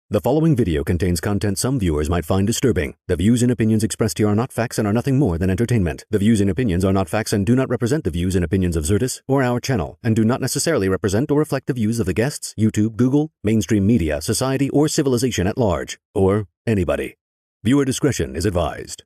The following video contains content some viewers might find disturbing. The views and opinions expressed here are not facts and are nothing more than entertainment. The views and opinions are not facts and do not represent the views and opinions of Xirtus or our channel, and do not necessarily represent or reflect the views of the guests, YouTube, Google, mainstream media, society, or civilization at large, or anybody. Viewer discretion is advised.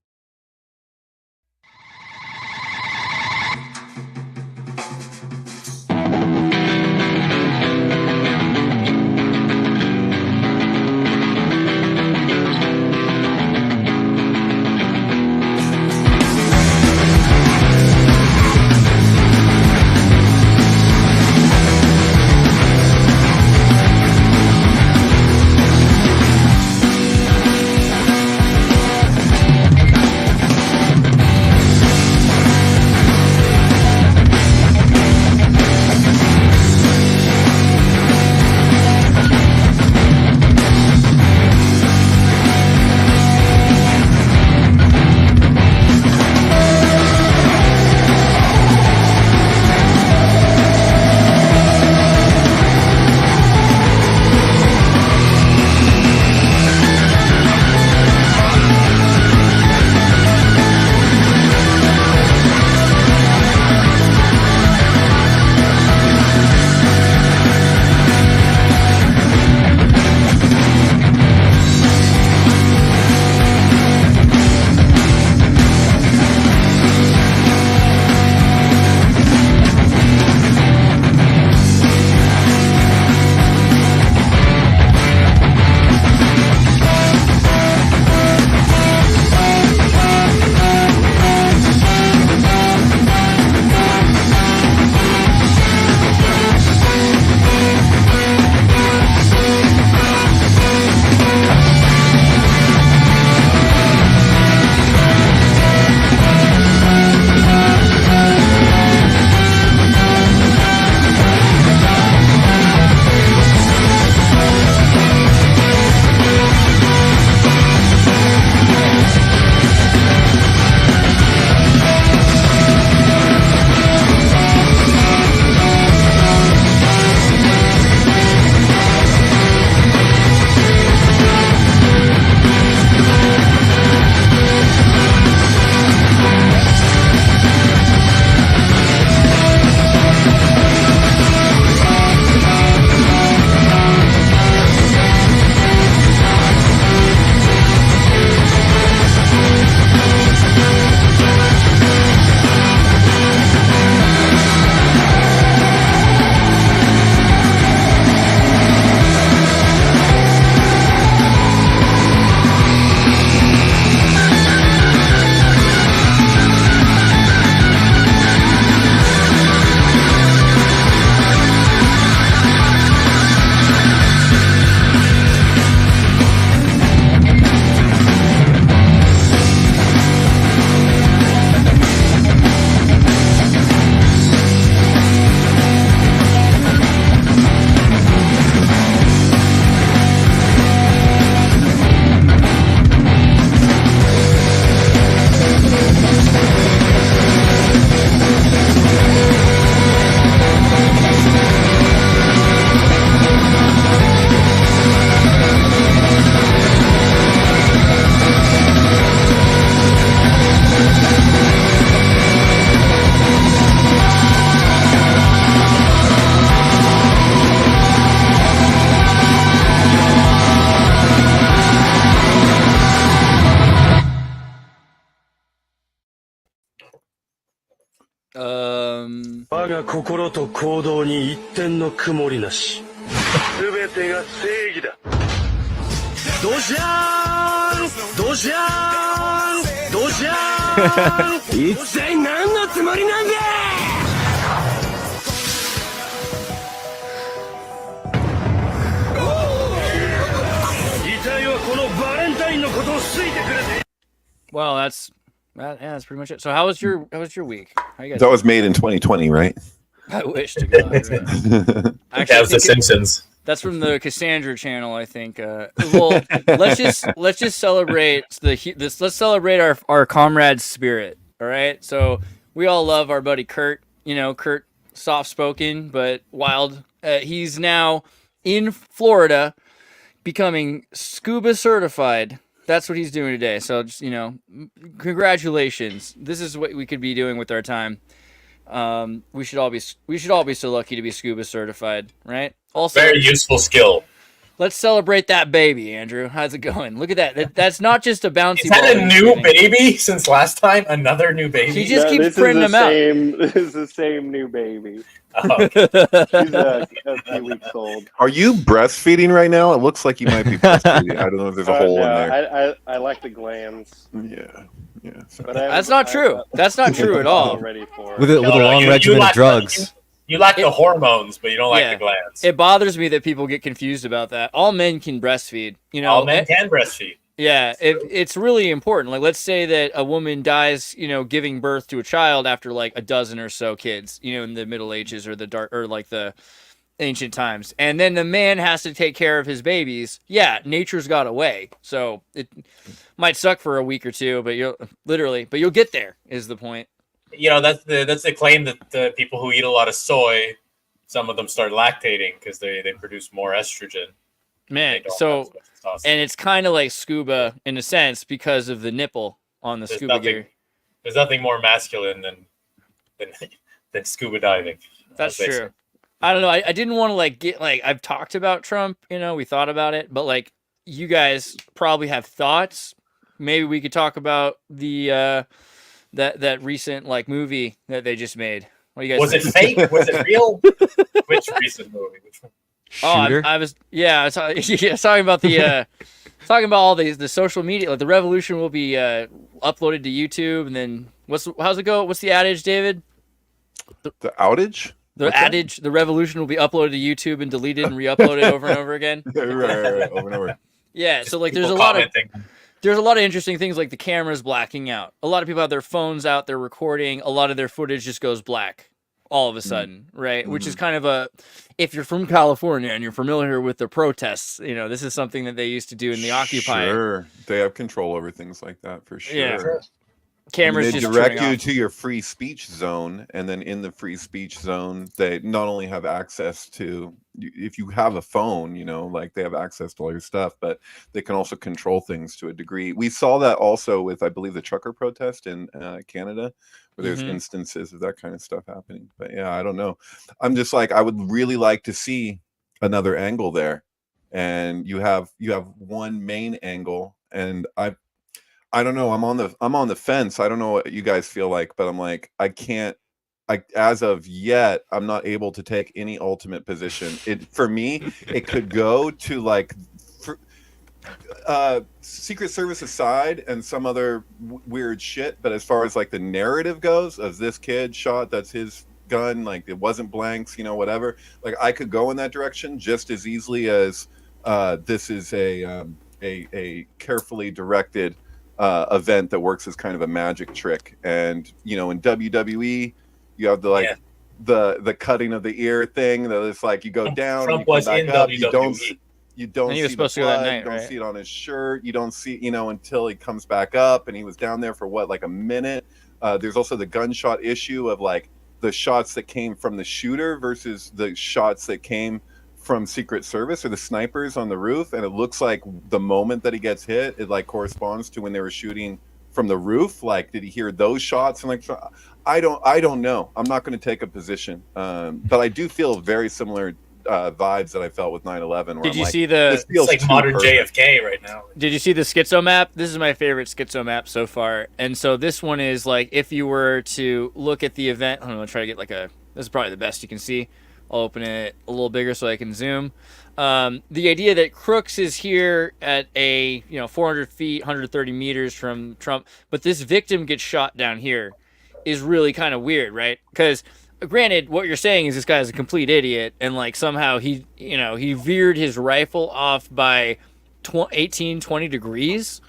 Well, that's pretty much it. So how was your week? How you guys? That was made in 2020, right? I wish to God. Right? Actually, that was The Simpsons. That's from the Cassandra channel, I think. Well, let's just celebrate let's celebrate our comrade's spirit. All right. So we all love our buddy Kurt. You know, Kurt, soft spoken but wild. He's now in Florida, becoming scuba certified. That's what he's doing today. So just, congratulations. This is what we could be doing with our time. We should all be so lucky to be scuba certified, right? Also, very useful skill. Let's celebrate that baby, Andrew. How's it going? Look at that. That's not just a bouncy Is that ball a new baby since last time? Another new baby? He just keeps printing them out. This is the same new baby. Oh. She's a few weeks old. Are you breastfeeding right now? It looks like you might be breastfeeding. I don't know if there's a hole in there. I like the glands. Yeah. So. That's not true. That's not true at all. With a long regimen of drugs. You like the hormones, but you don't like the glands. It bothers me that people get confused about that. All men can breastfeed. All men can breastfeed. Yeah, it's really important. Like, let's say that a woman dies, giving birth to a child after like a dozen or so kids, in the Middle Ages or the ancient times, and then the man has to take care of his babies. Yeah, nature's got a way. So it might suck for a week or two, but you'll get there. Is the point? That's the claim that the people who eat a lot of soy, some of them start lactating because they produce more estrogen. Man, and it's kind of like scuba in a sense because of the nipple on the scuba gear. There's nothing more masculine than scuba diving. That's true. I don't know. I didn't want to I've talked about Trump, we thought about it, but you guys probably have thoughts. Maybe we could talk about the that recent movie that they just made. What do you guys think? Was it fake? Was it real? Which recent movie? Which one? Shooter? I was talking about all the social media. Like, the revolution will be uploaded to YouTube, and then how's it go? What's the adage, David? The outage? The revolution will be uploaded to YouTube and deleted and re-uploaded over and over again. right, over and over. Yeah, so there's a lot of interesting things, like the cameras blacking out. A lot of people have their phones out, they're recording. A lot of their footage just goes black all of a sudden, right? Which is kind of if you're from California and you're familiar with the protests, this is something that they used to do in the Occupy. Sure, they have control over things like that for sure. Yeah. Cameras they just direct you off. to your free speech zone, and then in the free speech zone, they not only have access to, if you have a phone, they have access to all your stuff, but they can also control things to a degree. We saw that also with, I believe, the trucker protest in Canada, where there's instances of that kind of stuff happening. But yeah, I don't know. I'm just I would really like to see another angle there, and you have one main angle, and I don't know. I'm on the fence. I don't know what you guys feel like, but I'm as of yet, I'm not able to take any ultimate position. For me, it could go to Secret Service aside and some other weird shit. But as far as the narrative goes, of this kid shot, that's his gun, it wasn't blanks, whatever. I could go in that direction just as easily as this is a carefully directed event that works as kind of a magic trick. And in WWE, you have the cutting of the ear thing that is you go down, Trump you was come in back up, WWE. you don't he was see supposed the to go that blood, night, you don't right? see it on his shirt, you don't see until he comes back up, and he was down there for a minute. There's also the gunshot issue of the shots that came from the shooter versus the shots that came from Secret Service or the snipers on the roof, and it looks like the moment that he gets hit, it corresponds to when they were shooting from the roof. Did he hear those shots? And I don't know. I'm not going to take a position, but I do feel very similar vibes that I felt with 9/11. Did you see the? It's like modern JFK right now. Did you see the schizo map? This is my favorite schizo map so far, and so this one is if you were to look at the event. I'm gonna try to get this is probably the best you can see. I'll open it a little bigger so I can zoom. The idea that Crooks is here at a 400 feet, 130 meters from Trump, but this victim gets shot down here is really kind of weird, right? Because granted, what you're saying is this guy is a complete idiot, and somehow he veered his rifle off by 20 degrees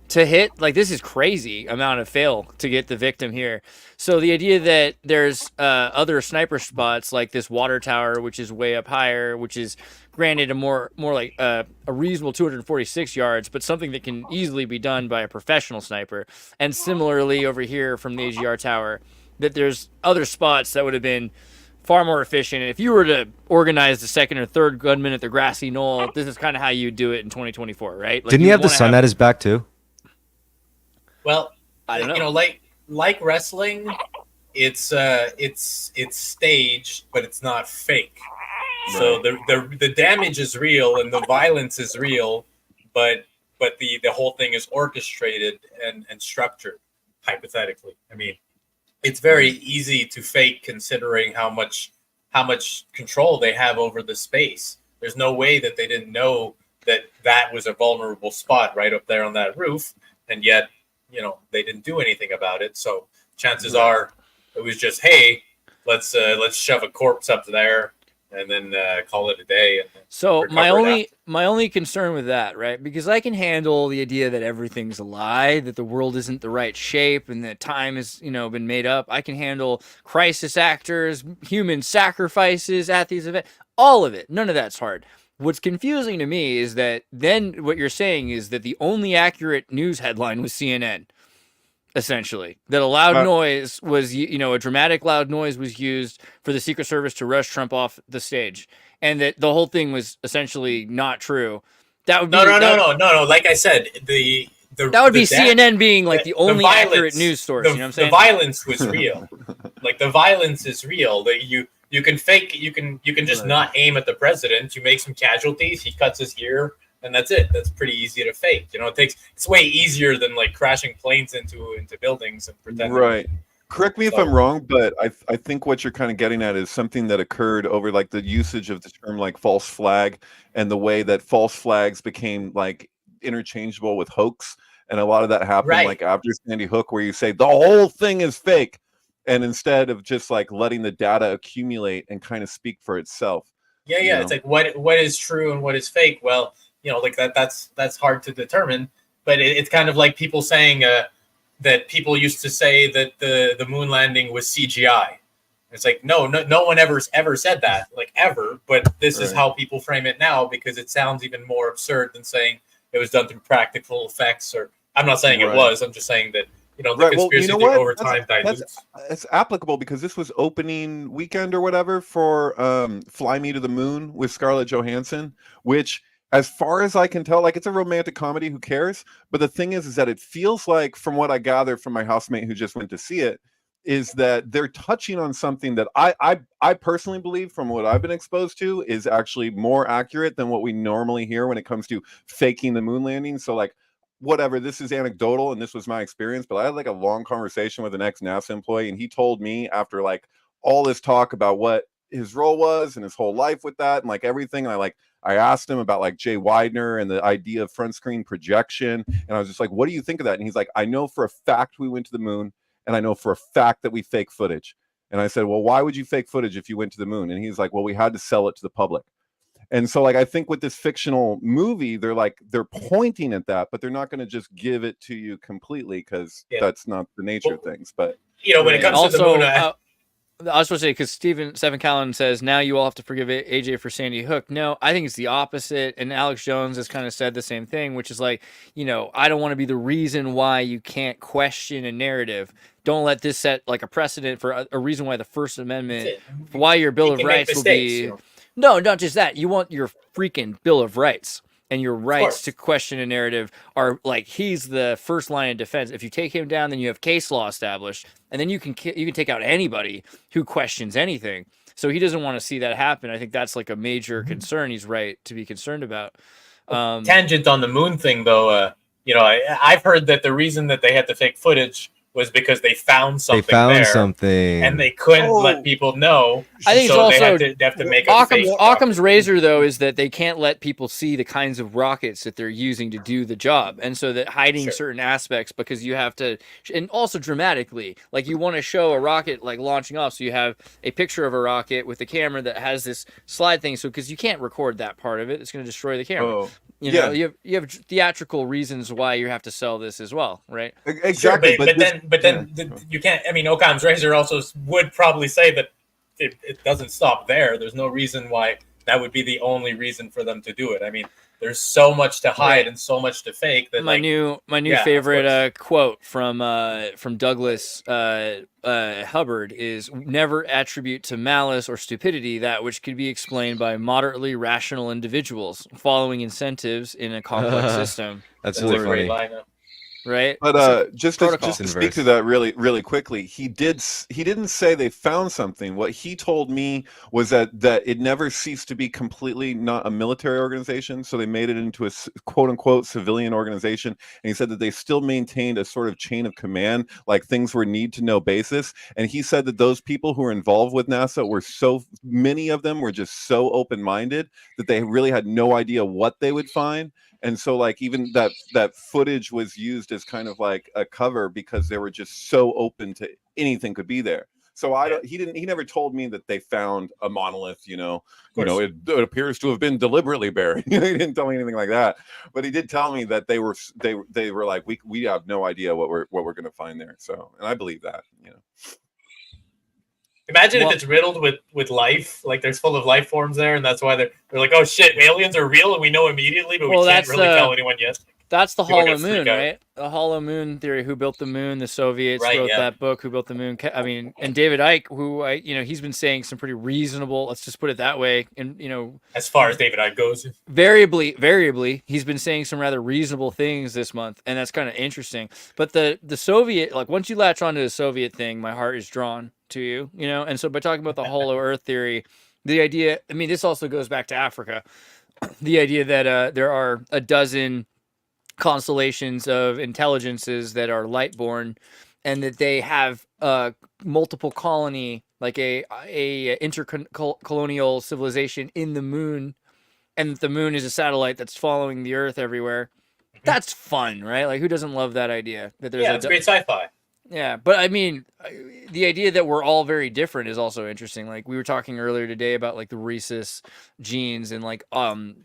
to hit. This is crazy amount of fail to get the victim here. So the idea that there's other sniper spots like this water tower, which is way up higher, which is granted a more a reasonable 246 yards, but something that can easily be done by a professional sniper. And similarly over here from the AGR tower, that there's other spots that would have been far more efficient. And if you were to organize the second or third gunman at the grassy knoll, this is kind of how you do it in 2024, right? Like, Didn't he have the sun at his back too? Well, I don't know. You know, like wrestling, it's staged, but it's not fake. Right. So the damage is real and the violence is real, but the whole thing is orchestrated and structured, hypothetically. I mean, it's very easy to fake considering how much control they have over the space. There's no way that they didn't know that was a vulnerable spot right up there on that roof, and yet, you know, they didn't do anything about it. So chances are it was just, hey, let's shove a corpse up there and then call it a day. And so my only concern with that, right? Because I can handle the idea that everything's a lie, that the world isn't the right shape, and that time has, you know, been made up. I can handle crisis actors, human sacrifices at these events, all of it. None of that's hard. What's confusing to me is that then what you're saying is that the only accurate news headline was CNN. Essentially, that a loud noise was, you know, a dramatic loud noise was used for the Secret Service to rush Trump off the stage, and that the whole thing was essentially not true. That would be no. Like I said, that would be CNN being like the only accurate news source. You know what I'm saying? The violence was real. Like the violence is real. That you can fake. You can just not aim at the president. You make some casualties. He cuts his ear. And that's it. That's pretty easy to fake. You know, it's way easier than like crashing planes into buildings and pretending. Right. Correct me if I'm wrong, but I think what you're kind of getting at is something that occurred over like the usage of the term like false flag and the way that false flags became like interchangeable with hoax. And a lot of that happened like after Sandy Hook, where you say the whole thing is fake. And instead of just like letting the data accumulate and kind of speak for itself. Yeah. You know? It's like what is true and what is fake? Well, you know, like that's hard to determine, but it's kind of like people saying that people used to say that the moon landing was CGI. It's like no one ever said that, like ever. But this is how people frame it now because it sounds even more absurd than saying it was done through practical effects. Or I'm not saying it was. I'm just saying that, you know, the conspiracy theory over time dilutes. It's applicable because this was opening weekend or whatever for Fly Me to the Moon with Scarlett Johansson, which, as far as I can tell, like it's a romantic comedy, who cares? But the thing is that it feels like, from what I gather from my housemate who just went to see it, is that they're touching on something that I personally believe, from what I've been exposed to, is actually more accurate than what we normally hear when it comes to faking the moon landing. So like, whatever, this is anecdotal and this was my experience, but I had like a long conversation with an ex-NASA employee, and he told me after like all this talk about what his role was and his whole life with that and like everything, I asked him about like Jay Widener and the idea of front screen projection. And I was just like, what do you think of that? And he's like, I know for a fact we went to the moon, and I know for a fact that we fake footage. And I said, well, why would you fake footage if you went to the moon? And he's like, well, we had to sell it to the public. And so like, I think with this fictional movie, they're pointing at that, but they're not going to just give it to you completely, because that's not the nature of things. But, you know, when it comes to the moon, I was supposed to say, because Seven Callan says, now you all have to forgive AJ for Sandy Hook. No, I think it's the opposite. And Alex Jones has kind of said the same thing, which is like, you know, I don't want to be the reason why you can't question a narrative. Don't let this set like a precedent for a reason why the First Amendment, why your Bill of Rights will be. You know. No, not just that. You want your freaking Bill of Rights. And your rights to question a narrative are like, he's the first line of defense. If you take him down, then you have case law established, and then you can take out anybody who questions anything. So he doesn't want to see that happen. I think that's like a major concern. He's right to be concerned about. Tangent on the moon thing, though. You know, I've heard that the reason that they had the fake footage was because they found something and they couldn't let people know. I think so it's also they have to make a fake Occam's razor, though, is that they can't let people see the kinds of rockets that they're using to do the job, and so that hiding certain aspects, because you have to, and also dramatically, like you want to show a rocket like launching off, so you have a picture of a rocket with a camera that has this slide thing, so because you can't record that part of it, it's going to destroy the camera. You know, you have theatrical reasons why you have to sell this as well, right? Exactly, sure, but then you can't. I mean, Occam's razor also would probably say that it doesn't stop there. There's no reason why that would be the only reason for them to do it. I mean, there's so much to hide and so much to fake that my new favorite quote from Douglas Hubbard is, never attribute to malice or stupidity that which could be explained by moderately rational individuals following incentives in a complex system. That's really funny. Right, but just to Protocol. speak to that really quickly, he didn't say they found something. What he told me was that it never ceased to be completely not a military organization, so they made it into a quote unquote civilian organization, and he said that they still maintained a sort of chain of command, like things were need to know basis. And he said that those people who were involved with NASA were so many of them were just so open-minded that they really had no idea what they would find. And so, like, even that footage was used as kind of like a cover because they were just so open to anything could be there. So he never told me that they found a monolith. It appears to have been deliberately buried. He didn't tell me anything like that. But he did tell me that they were like, we have no idea what we're going to find there. So, and I believe that. Imagine if it's riddled with life, like there's full of life forms there, and that's why they're like, oh shit, aliens are real, and we know immediately, but we can't really tell anyone yet. That's the Hollow Moon, right? The Hollow Moon theory. Who built the moon? The Soviets wrote that book. Who built the moon? I mean, and David Icke, who he's been saying some pretty reasonable. Let's just put it that way. And as far as David Icke goes, variably, he's been saying some rather reasonable things this month, and that's kind of interesting. But the Soviet, like, once you latch onto the Soviet thing, my heart is drawn to you. And so by talking about the Hollow Earth theory, the idea. I mean, this also goes back to Africa. The idea that there are a dozen constellations of intelligences that are light-born, and that they have multiple colony, like a intercolonial civilization in the moon, and the moon is a satellite that's following the Earth everywhere. That's fun, right? Like, who doesn't love that idea? That there's it's great sci-fi. Yeah, but I mean, the idea that we're all very different is also interesting. Like, we were talking earlier today about like the rhesus genes and like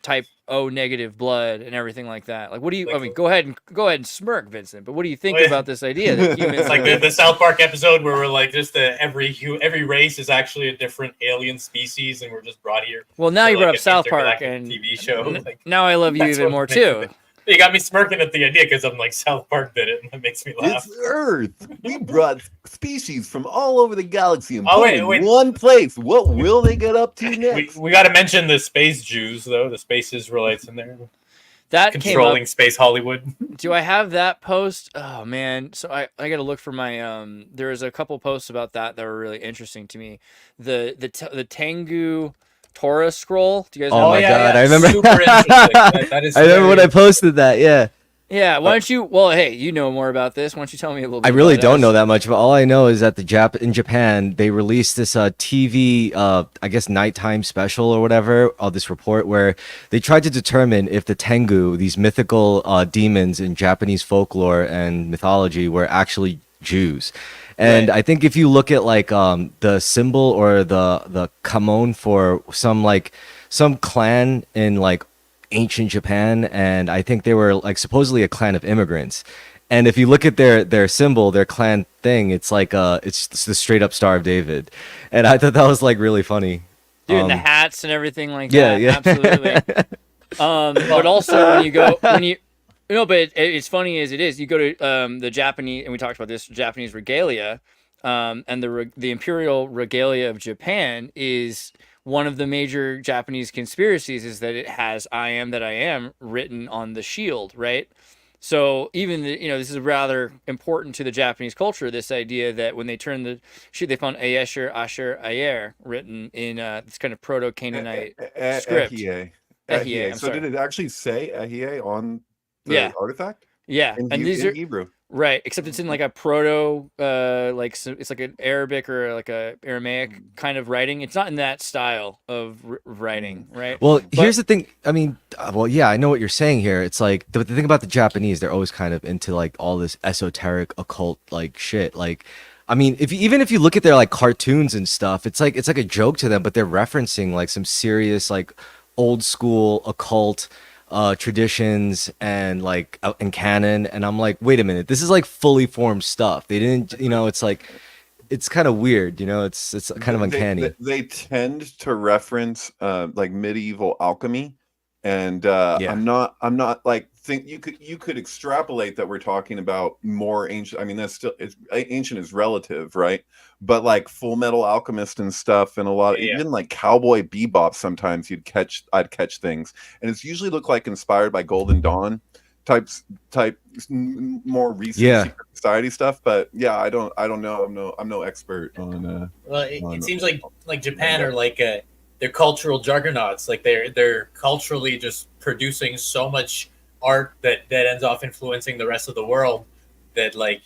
type O negative blood and everything like that. Like, what do you? I mean, go ahead and smirk, Vincent. But what do you think about this idea that humans? It's like the South Park episode where we're like, just every race is actually a different alien species, and we're just brought here. Well, now you brought up South Park and TV show. Now I love you even more too. You got me smirking at the idea because I'm like, South Park did it, and that makes me laugh. It's Earth. We brought species from all over the galaxy and put in one place. What will they get up to next? We got to mention the space Jews, though. The space Israelites in there. That controlling space Hollywood. Do I have that post? Oh man, so I got to look for my There was a couple posts about that were really interesting to me. The Tengu Torah scroll. Do you guys know? Oh my god, I remember. Super interesting. That is I remember when I posted that. Yeah. Yeah. Why don't you? Well, hey, you know more about this. Why don't you tell me a little bit? I really don't know that much, but all I know is that in Japan they released this TV, I guess nighttime special or whatever, this report where they tried to determine if the Tengu, these mythical demons in Japanese folklore and mythology, were actually Jews. And I think if you look at like the symbol or the kamon for some clan in like ancient Japan, and I think they were like supposedly a clan of immigrants. And if you look at their symbol, their clan thing, it's like it's the straight up Star of David. And I thought that was like really funny. Dude, and the hats and everything like that. Yeah, absolutely. But also but it's funny as it is. You go to the Japanese, and we talked about this, Japanese regalia, and the imperial regalia of Japan is one of the major Japanese conspiracies is that it has "I am that I am" written on the shield, right? So even this is rather important to the Japanese culture. This idea that when they turn the sheet, they found Ayesher, Asher, Ayer written in this kind of Proto-Canaanite script. Ehie. So did it actually say Ehie on the artifact? Yeah, and these are Hebrew. Right, except it's in like a proto, it's like an Arabic or like a Aramaic kind of writing. It's not in that style of writing, right? Well, here's the thing. I mean, I know what you're saying here. It's like the thing about the Japanese, they're always kind of into like all this esoteric occult like shit. Like, I mean, even if you look at their like cartoons and stuff, it's like a joke to them, but they're referencing like some serious like old school occult traditions and like in canon, and I'm like, wait a minute, this is like fully formed stuff. They didn't, it's like, it's kind of weird, it's kind of uncanny. They tend to reference like medieval alchemy And I'm not like think you could extrapolate that we're talking about more ancient. I mean, that's still ancient is relative, right? But like Full Metal Alchemist and stuff, and a lot of even like Cowboy Bebop, sometimes I'd catch things, and it's usually looked like inspired by Golden Dawn type more recent secret society stuff. But yeah, I don't know. I'm no expert on. Well, it seems like Japan are like they're cultural juggernauts. Like they're culturally just producing so much art that ends off influencing the rest of the world. That like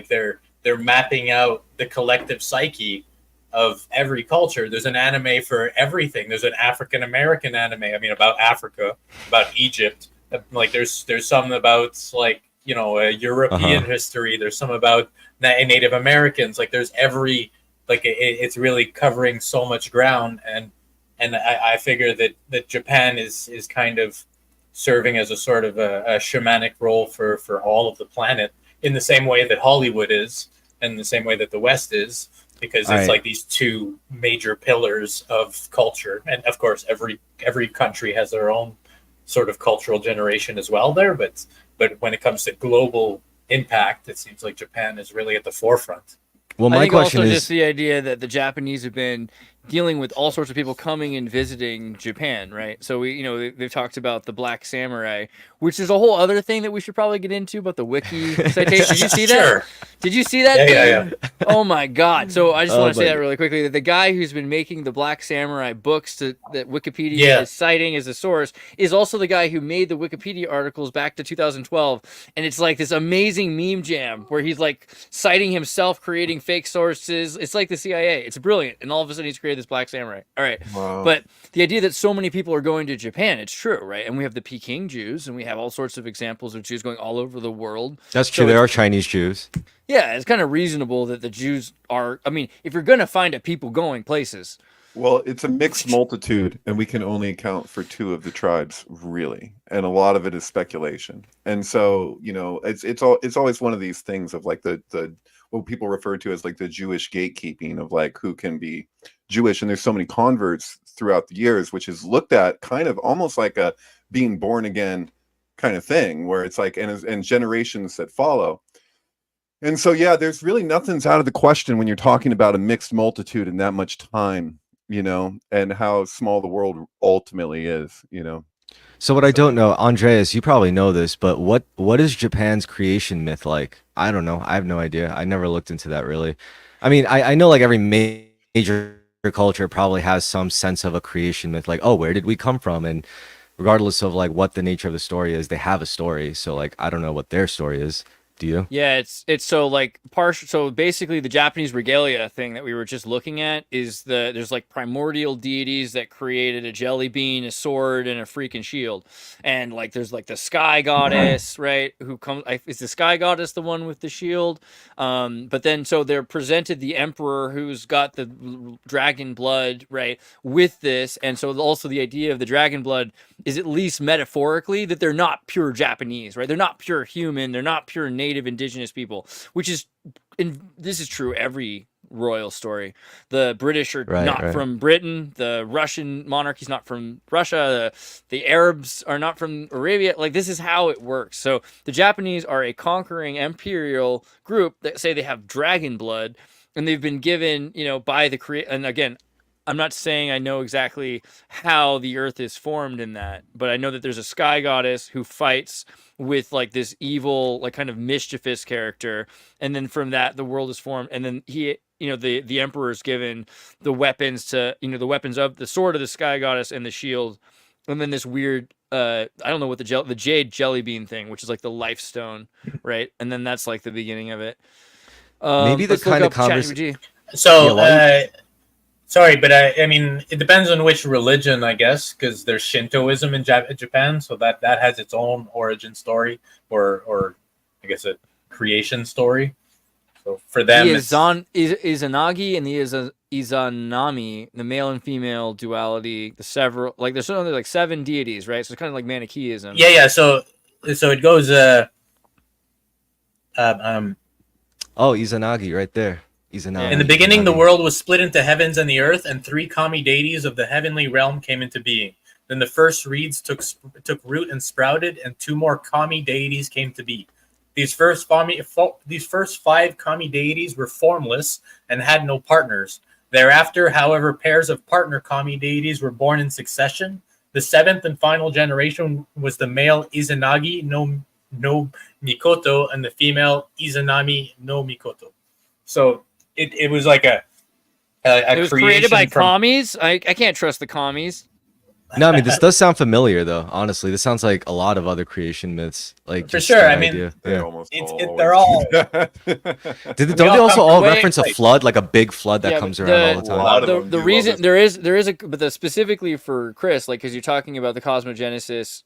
they're mapping out the collective psyche of every culture. There's an anime for everything. There's an African American anime. I mean, about Africa, about Egypt. Like there's some about like European history. There's some about Native Americans. Like there's every it's really covering so much ground, and I figure that Japan is kind of serving as a sort of a shamanic role for all of the planet, in the same way that Hollywood is, and in the same way that the West is, because it's like these two major pillars of culture. And of course, every country has their own sort of cultural generation as well there, but when it comes to global impact, it seems like Japan is really at the forefront. Well, my question also is just the idea that the Japanese have been dealing with all sorts of people coming and visiting Japan, right? So they've talked about the Black Samurai, which is a whole other thing that we should probably get into about the wiki citation. Did you see that? Sure. Did you see that? Yeah. Oh my God! So I just want to say that really quickly, that the guy who's been making the Black Samurai books that Wikipedia is citing as a source is also the guy who made the Wikipedia articles back to 2012, and it's like this amazing meme jam where he's like citing himself, creating fake sources. It's like the CIA. It's brilliant, and all of a sudden he's created this Black Samurai. All right. Wow. But the idea that so many people are going to Japan, it's true, right? And we have the Peking Jews, and we have all sorts of examples of Jews going all over the world. That's true. There are Chinese Jews. Yeah, it's kind of reasonable that the Jews are. I mean, if you're going to find people going places. Well, it's a mixed multitude, and we can only account for 2 of the tribes, really, and a lot of it is speculation. And so, it's always one of these things of like the what people refer to as like the Jewish gatekeeping of like who can be Jewish, and there's so many converts throughout the years, which is looked at kind of almost like a being born again kind of thing, where it's like and generations that follow. And so there's really nothing's out of the question when you're talking about a mixed multitude in that much time, and how small the world ultimately is, So what I don't know, Andreas, you probably know this, but what is Japan's creation myth like? I don't know. I have no idea. I never looked into that really. I mean, I know like every major culture probably has some sense of a creation myth, like, oh, where did we come from? And regardless of like what the nature of the story is, they have a story. So like, I don't know what their story is. Do you? Yeah, it's so like partial. So basically, the Japanese regalia thing that we were just looking at is there's like primordial deities that created a jelly bean, a sword, and a freaking shield, and like there's like the sky goddess, right? Who comes? Is the sky goddess the one with the shield? But then so they're presented the emperor who's got the dragon blood, right, with this, and so also the idea of the dragon blood is at least metaphorically that they're not pure Japanese, right? They're not pure human. They're not pure native indigenous people, which is, and this is true every royal story. The British are not from Britain. The Russian monarchy is not from Russia. The Arabs are not from Arabia. Like, this is how it works. So the Japanese are a conquering imperial group that say they have dragon blood, and they've been given, by the and again, I'm not saying I know exactly how the earth is formed in that, but I know that there's a sky goddess who fights with like this evil, like kind of mischievous character. And then from that, the world is formed. And then he, the emperor is given the weapons to, the weapons of the sword of the sky goddess and the shield. And then this weird, I don't know what the jade jelly bean thing, which is like the life stone, right? And then that's like the beginning of it. Maybe the kind of conversation. So, sorry, but I mean, it depends on which religion, I guess, because there's Shintoism in Japan, so that has its own origin story, or I guess a creation story. So for them, Izanagi and the Izanami, the male and female duality, the several, like there's only like 7 deities, right? So it's kind of like Manichaeism. Yeah. So it goes. Oh, Izanagi, right there. In the beginning, the world was split into heavens and the earth, and 3 kami deities of the heavenly realm came into being. Then the first reeds took root and sprouted, and 2 more kami deities came to be. These first 5 kami deities were formless and had no partners. Thereafter, however, pairs of partner kami deities were born in succession. The 7th and final generation was the male Izanagi no Mikoto and the female Izanami no Mikoto. So it was like a It was created by from commies. I can't trust the commies. No, I mean this does sound familiar though. Honestly, this sounds like a lot of other creation myths. Like For just sure, that I mean, idea. They Yeah. almost they're all- do that. Don't they also come all from way- reference a like- flood, like a big flood that Yeah, comes but around all the A lot time? of them The do all reason this. there is a but specifically for Chris, like because you're talking about the cosmogenesis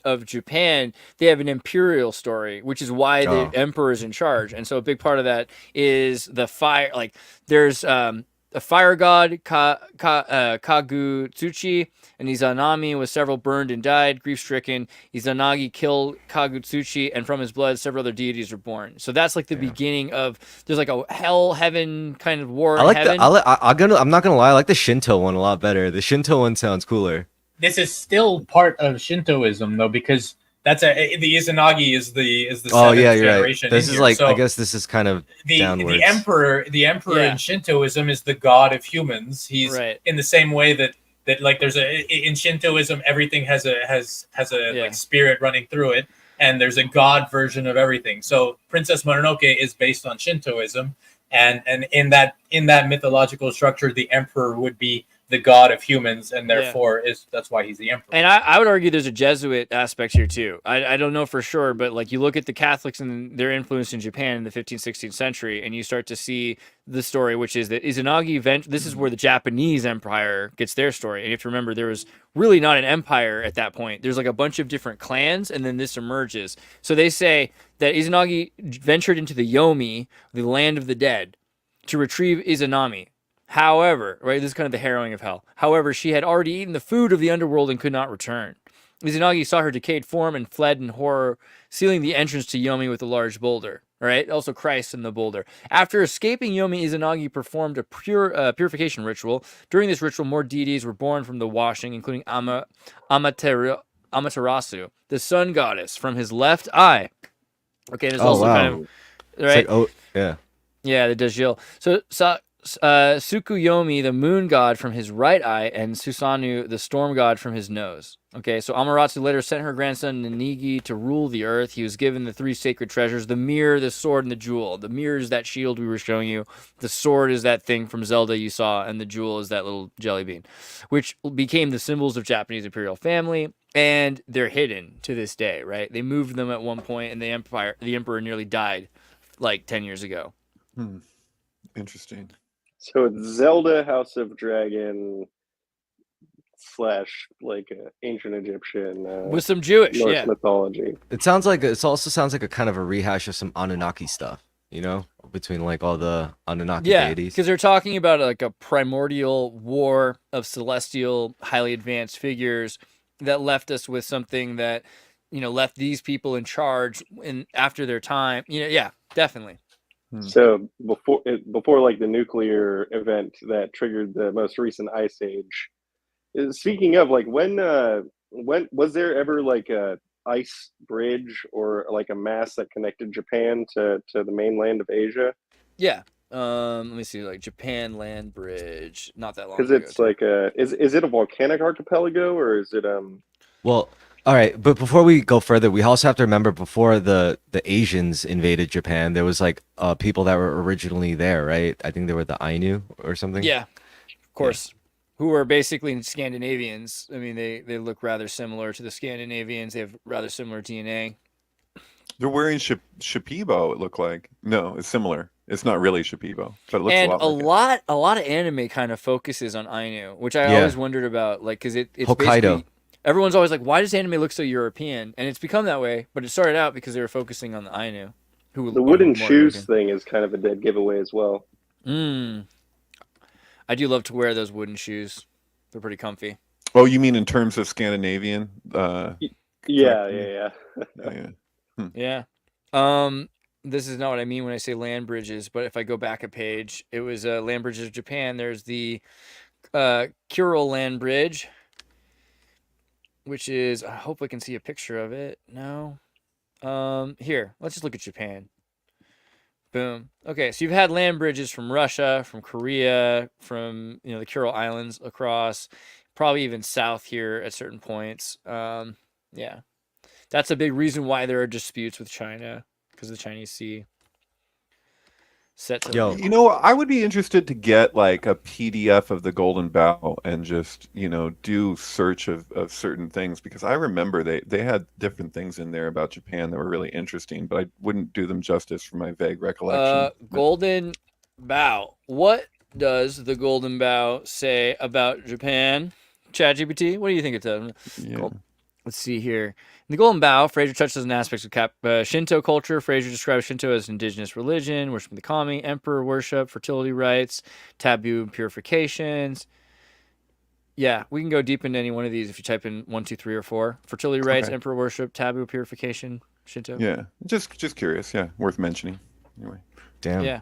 of Japan, they have an imperial story, which is why the Oh. emperor is in charge, and so a big part of that is the fire. Like there's a fire god Kagutsuchi, and Izanami was several burned and died, grief-stricken. Izanagi killed Kagutsuchi, and from his blood, several other deities were born. So that's like the beginning of. There's like a hell heaven kind of war. I in like heaven. I'm not gonna lie, I like the Shinto one a lot better. The Shinto one sounds cooler. This is still part of Shintoism though, because the Izanagi is the Oh 7th yeah, you're right. generation. This in is here. like So I guess this is kind of downwards. the emperor Yeah. in Shintoism is the god of humans. He's Right. in the same way that like there's in Shintoism everything has a Yeah. like spirit running through it, and there's a god version of everything. So Princess Mononoke is based on Shintoism, and in that mythological structure, the emperor would be the god of humans, and therefore that's why he's the emperor. And I would argue there's a Jesuit aspect here too. I don't know for sure, but like you look at the Catholics and their influence in Japan in the 15th, 16th century, and you start to see the story, which is that Izanagi this is where the Japanese empire gets their story. And you have to remember there was really not an empire at that point. There's like a bunch of different clans, and then this emerges. So they say that Izanagi ventured into the Yomi, the land of the dead, to retrieve Izanami. However, right, this is kind of the harrowing of hell. However, she had already eaten the food of the underworld and could not return. Izanagi saw her decayed form and fled in horror, sealing the entrance to Yomi with a large boulder. All right, also Christ in the boulder. After escaping Yomi, Izanagi performed a purification ritual. During this ritual, more deities were born from the washing, including Amaterasu, the sun goddess, from his left eye. Okay, there's also kind of right. It's like, yeah. Yeah, the Dajil. So Tsukuyomi, the moon god, from his right eye, and Susanoo, the storm god, from his nose. Okay, so Amaterasu later sent her grandson Ninigi to rule the earth. He was given the 3 sacred treasures: the mirror, the sword, and the jewel. The mirror is that shield we were showing you. The sword is that thing from Zelda you saw, and the jewel is that little jelly bean, which became the symbols of Japanese imperial family. And they're hidden to this day, right? They moved them at one point, and the emperor nearly died like 10 years ago. Interesting. So it's Zelda, House of Dragon / like ancient Egyptian With some Jewish, Norse yeah. mythology. It also sounds like a kind of a rehash of some Anunnaki stuff, you know, between like all the Anunnaki Yeah, deities. because they're talking about like a primordial war of celestial, highly advanced figures that left us with something that, you know, left these people in charge after their time. You know, yeah, definitely. So before like the nuclear event that triggered the most recent ice age. Speaking of, like, when was there ever like a ice bridge or like a mass that connected Japan to the mainland of Asia? Yeah. Let me see, like Japan land bridge, not that long Because ago. it's like is it a volcanic archipelago or is it Well, all right, but before we go further, we also have to remember before the Asians invaded Japan, there was like people that were originally there, right? I think they were the Ainu or something. Yeah, of course. Yeah. Who are basically Scandinavians. I mean, they look rather similar to the Scandinavians. They have rather similar DNA. They're wearing Shipibo, it looked like. No, it's similar. It's not really Shipibo, but it looks and a lot like a lot of anime kind of focuses on Ainu, which I Yeah. always wondered about, like, because it's Hokkaido. basically everyone's always like, why does anime look so European? And it's become that way, but it started out because they were focusing on the Ainu. the wooden shoes thing is kind of a dead giveaway as well. I do love to wear those wooden shoes. They're pretty comfy. Oh, you mean in terms of Scandinavian? Yeah. Yeah. This is not what I mean when I say land bridges, but if I go back a page, it was land bridges of Japan. There's the Kuril land bridge. which is, I hope we can see a picture of it. No. Here, let's just look at Japan. Boom. Okay, so you've had land bridges from Russia, from Korea, from the Kuril Islands across, probably even south here at certain points. Yeah, that's a big reason why there are disputes with China, because of the Chinese Sea. Set to Yo. You know, I would be interested to get like a PDF of the Golden Bough and just, do search of certain things, because I remember they had different things in there about Japan that were really interesting, but I wouldn't do them justice from my vague recollection. Golden Bough. What does the Golden Bough say about Japan? ChatGPT, what do you think it does? Yeah. Cool. Let's see here. In the Golden Bough, Fraser touches on aspects of Shinto culture. Fraser describes Shinto as indigenous religion, worshiping the kami, emperor worship, fertility rites, taboo purifications. Yeah, we can go deep into any one of these if you type in 1, 2, 3, or 4. Fertility rites, Okay. emperor worship, taboo purification, Shinto. Yeah, just curious. Yeah, worth mentioning. Anyway. Damn. Yeah.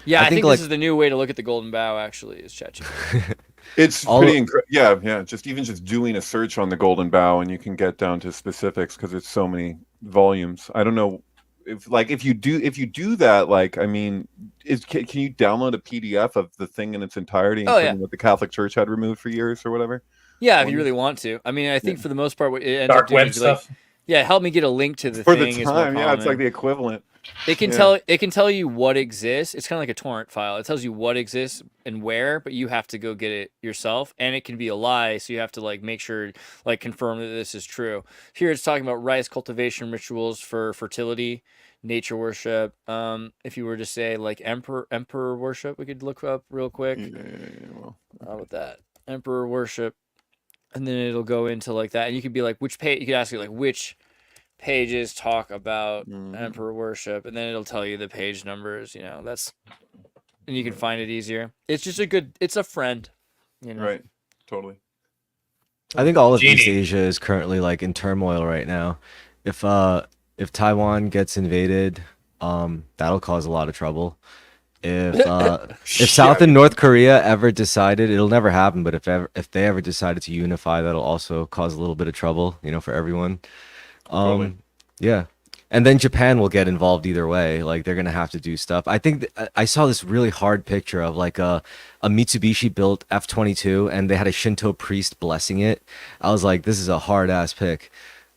Yeah, I think like this is the new way to look at the Golden Bough, actually, is ChatGPT. It's All- pretty incredible. Yeah. Just doing a search on the Golden Bough, and you can get down to specifics because it's so many volumes. I don't know if you do that. Like, I mean, can you download a PDF of the thing in its entirety, Oh, including what the Catholic Church had removed for years or whatever? Yeah, if you really want to. I mean, I think for the most part, what it ends up Dark doing web is be like, stuff. yeah, help me get a link to the For thing. the is more time, yeah, it's common. like the equivalent. It can tell you what exists. It's kind of like a torrent file. It tells you what exists and where, but you have to go get it yourself. And it can be a lie, so you have to like make sure, like confirm that this is true. Here it's talking about rice cultivation rituals for fertility, nature worship. If you were to say like emperor worship, we could look up real quick. Well, How about that? Emperor worship. And then it'll go into like that. And you could be like, which page, you could ask it like, which pages talk about emperor worship, and then it'll tell you the page numbers, and you can find it easier. It's just it's a friend, right, totally. I think all of Genie. East Asia is currently like in turmoil right now. If Taiwan gets invaded, that'll cause a lot of trouble. If South and North Korea ever decided, it'll never happen, but if they ever decided to unify, that'll also cause a little bit of trouble, for everyone. Totally. Yeah. And then Japan will get involved either way. Like they're gonna have to do stuff. I think I saw this really hard picture of like a Mitsubishi built F-22, and they had a Shinto priest blessing it. I was like, this is a hard ass pick.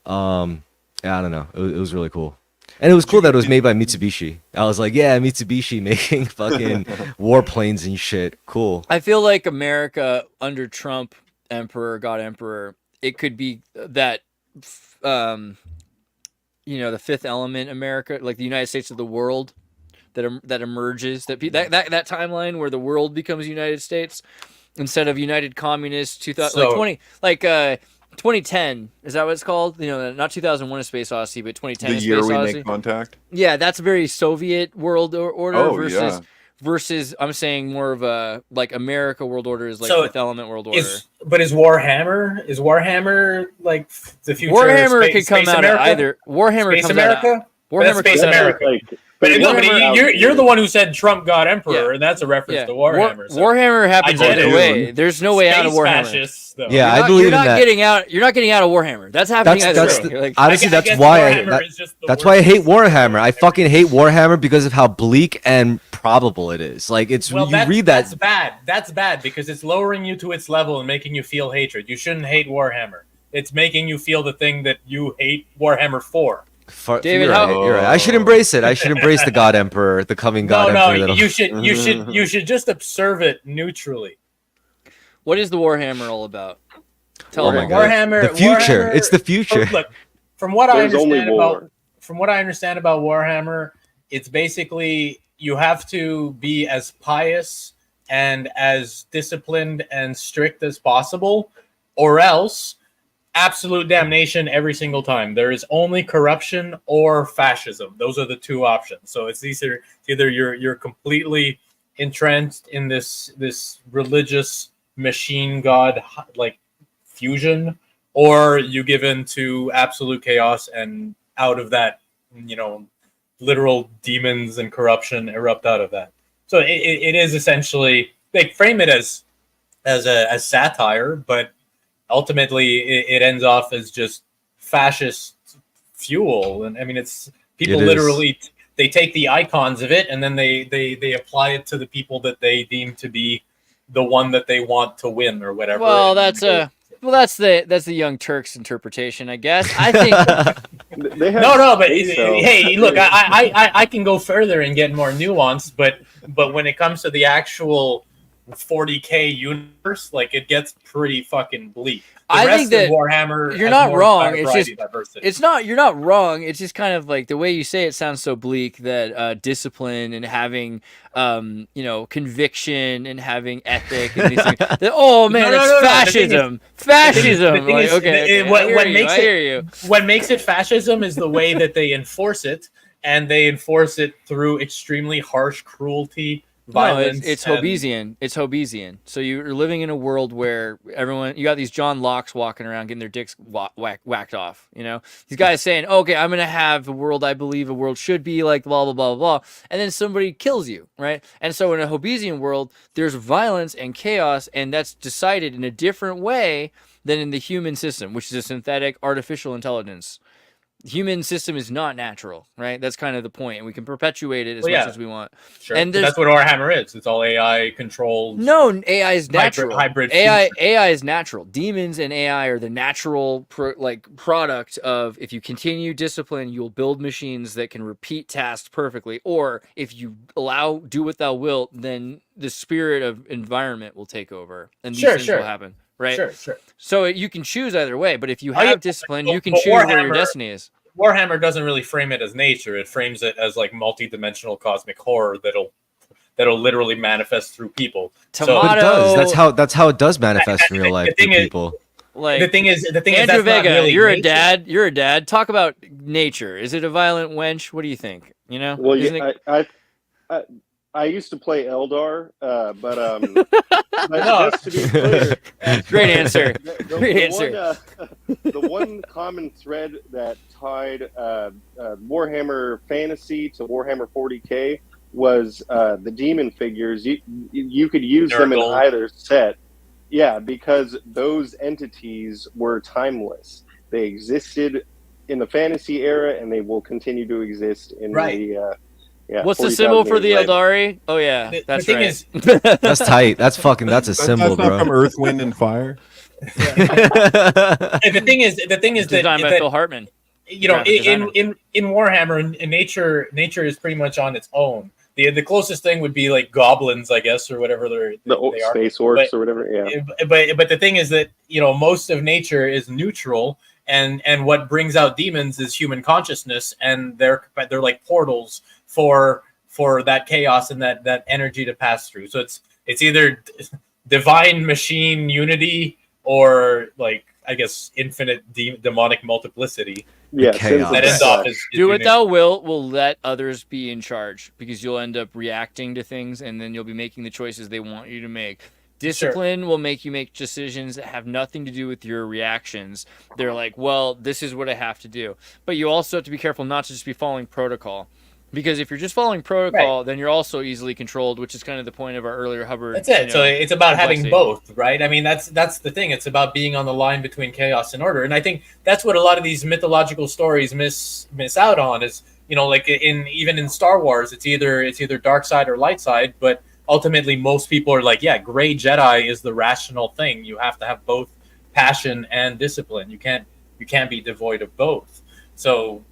Yeah, I don't know. It was really cool. And it was cool that it was made by Mitsubishi. I was like, yeah, Mitsubishi making fucking warplanes and shit. Cool. I feel like America under Trump, God Emperor, it could be that, the fifth element America, like the United States of the world, that emerges, that timeline where the world becomes United States instead of United Communists. 2010, is that what it's called? Not 2001: A Space Odyssey, but 2010: The A year Space we Odyssey. make contact. Yeah, that's a very Soviet world order Yeah. versus I'm saying more of a like America world order is like So Fifth Element world order. Is Warhammer like the future? Warhammer Space, could come Space out America? of either Warhammer Space comes America? out. Warhammer Space comes out of- America. Like, But no, but Warhammer- you're the one who said Trump God Emperor, Yeah. and that's a reference Yeah. to Warhammer. So Warhammer happens I get either it. way. There's no way out of Space Warhammer. fascists, though. Yeah, You're I believe not in that. You're not getting out of Warhammer. That's happening either That's way. the- Like, honestly, I that's guess why Warhammer is just the that's why I worst. hate Warhammer. I fucking hate Warhammer because of how bleak and probable it is. Like it's Well, you read that. that's bad. That's bad because it's lowering you to its level and making you feel hatred. You shouldn't hate Warhammer. It's making you feel the thing that you hate Warhammer for. David, you're how- right, you're right. I should embrace it. I should embrace the God Emperor, the coming God No, Emperor. that'll- you should just observe it neutrally. what is the Warhammer all about? Tell Oh me. my God. Warhammer, The future. Warhammer- It's the future. Look, from what I There's only understand war. from what I understand about Warhammer, it's basically you have to be as pious and as disciplined and strict as possible, or else absolute damnation every single time. There is only corruption or fascism. Those are the two options. So it's either you're completely entrenched in this religious machine god like fusion, or you give in to absolute chaos, and out of that, literal demons and corruption erupt out of that. So it is essentially, they frame it as satire, but ultimately it ends off as just fascist fuel. And I mean, it's people literally they take the icons of it and then they apply it to the people that they deem to be the one that they want to win or whatever. Well, that's the Young Turks interpretation, I guess. I think but hey, look, I can go further and get more nuanced, but when it comes to the actual 40K universe, like, it gets pretty fucking bleak. I think that Warhammer, you're not wrong. It's just you're not wrong. It's just kind of like the way you say it sounds so bleak that discipline and having conviction and having ethic and these things. Oh man, it's fascism. Fascism. What makes it fascism is the way that they enforce it, and they enforce it through extremely harsh cruelty. Violence. No, it's Hobbesian. It's Hobbesian. So you're living in a world where you got these John Locks walking around getting their dicks whacked off. These guys saying, okay, I'm going to have a world I believe a world should be like, blah, blah, blah, blah. And then somebody kills you, right? And so in a Hobbesian world, there's violence and chaos, and that's decided in a different way than in the human system, which is a synthetic artificial intelligence. The human system is not natural, right? That's kind of the point, and we can perpetuate it as much as we want. Sure, and that's what Warhammer is. It's all AI controlled. No, AI is natural. Hybrid AI is natural. Demons and AI are the natural product of, if you continue discipline, you'll build machines that can repeat tasks perfectly. Or if you do what thou wilt, then the spirit of environment will take over, and these things will happen. Right. Sure. So you can choose either way, but if you have discipline, you can choose where your destiny is. Warhammer doesn't really frame it as nature; it frames it as like multi-dimensional cosmic horror that'll literally manifest through people. Tomato. But it does. That's how it does manifest in real life through people. Like the thing is, Andrew Vega, really you're nature. You're a dad. Talk about nature. Is it a violent wench? What do you think? Well, I used to play Eldar, but just to be clear, great answer. The one common thread that tied Warhammer Fantasy to Warhammer 40K was the demon figures. You could use them in either set, because those entities were timeless. They existed in the fantasy era, and they will continue to exist in the. What's the symbol for the Eldari? Oh yeah, that's the thing right. Is, that's tight. That's a symbol, that's bro. From Earth, Wind, and Fire. And the thing is designed by Phil Hartman. In Warhammer, nature is pretty much on its own. The closest thing would be like goblins, I guess, or whatever they are. Space orcs or whatever. Yeah. But the thing is that most of nature is neutral, and what brings out demons is human consciousness, and they're like portals for that chaos and that energy to pass through. So it's either divine machine unity or, like, I guess, infinite demonic multiplicity. Yeah, that ends off as do what thou wilt will let others be in charge, because you'll end up reacting to things, and then you'll be making the choices they want you to make. Discipline will make you make decisions that have nothing to do with your reactions. They're like, well, this is what I have to do. But you also have to be careful not to just be following protocol. Because if you're just following protocol, then you're also easily controlled, which is kind of the point of our earlier Hubbard. That's it. So it's about having both, right? I mean, that's the thing. It's about being on the line between chaos and order. And I think that's what a lot of these mythological stories miss out on is, like even in Star Wars, it's either dark side or light side, but ultimately most people are like, gray Jedi is the rational thing. You have to have both passion and discipline. You can't be devoid of both. So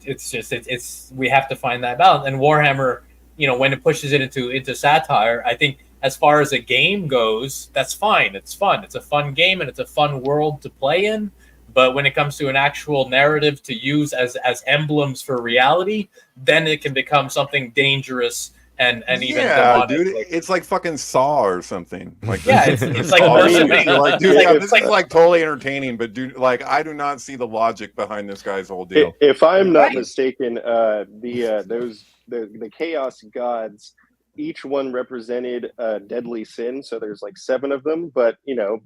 it's we have to find that balance. And Warhammer, when it pushes it into satire, I think as far as a game goes, that's fine. It's fun. It's a fun game, and it's a fun world to play in. But when it comes to an actual narrative to use as emblems for reality, then it can become something dangerous and even demonic. Dude, it's like fucking Saw or something. Like, it's like worshiping. Like, dude, this is like totally entertaining, but dude, like, I do not see the logic behind this guy's whole deal. If I'm not mistaken, the Chaos Gods, each one represented a deadly sin. So there's like 7 of them, but the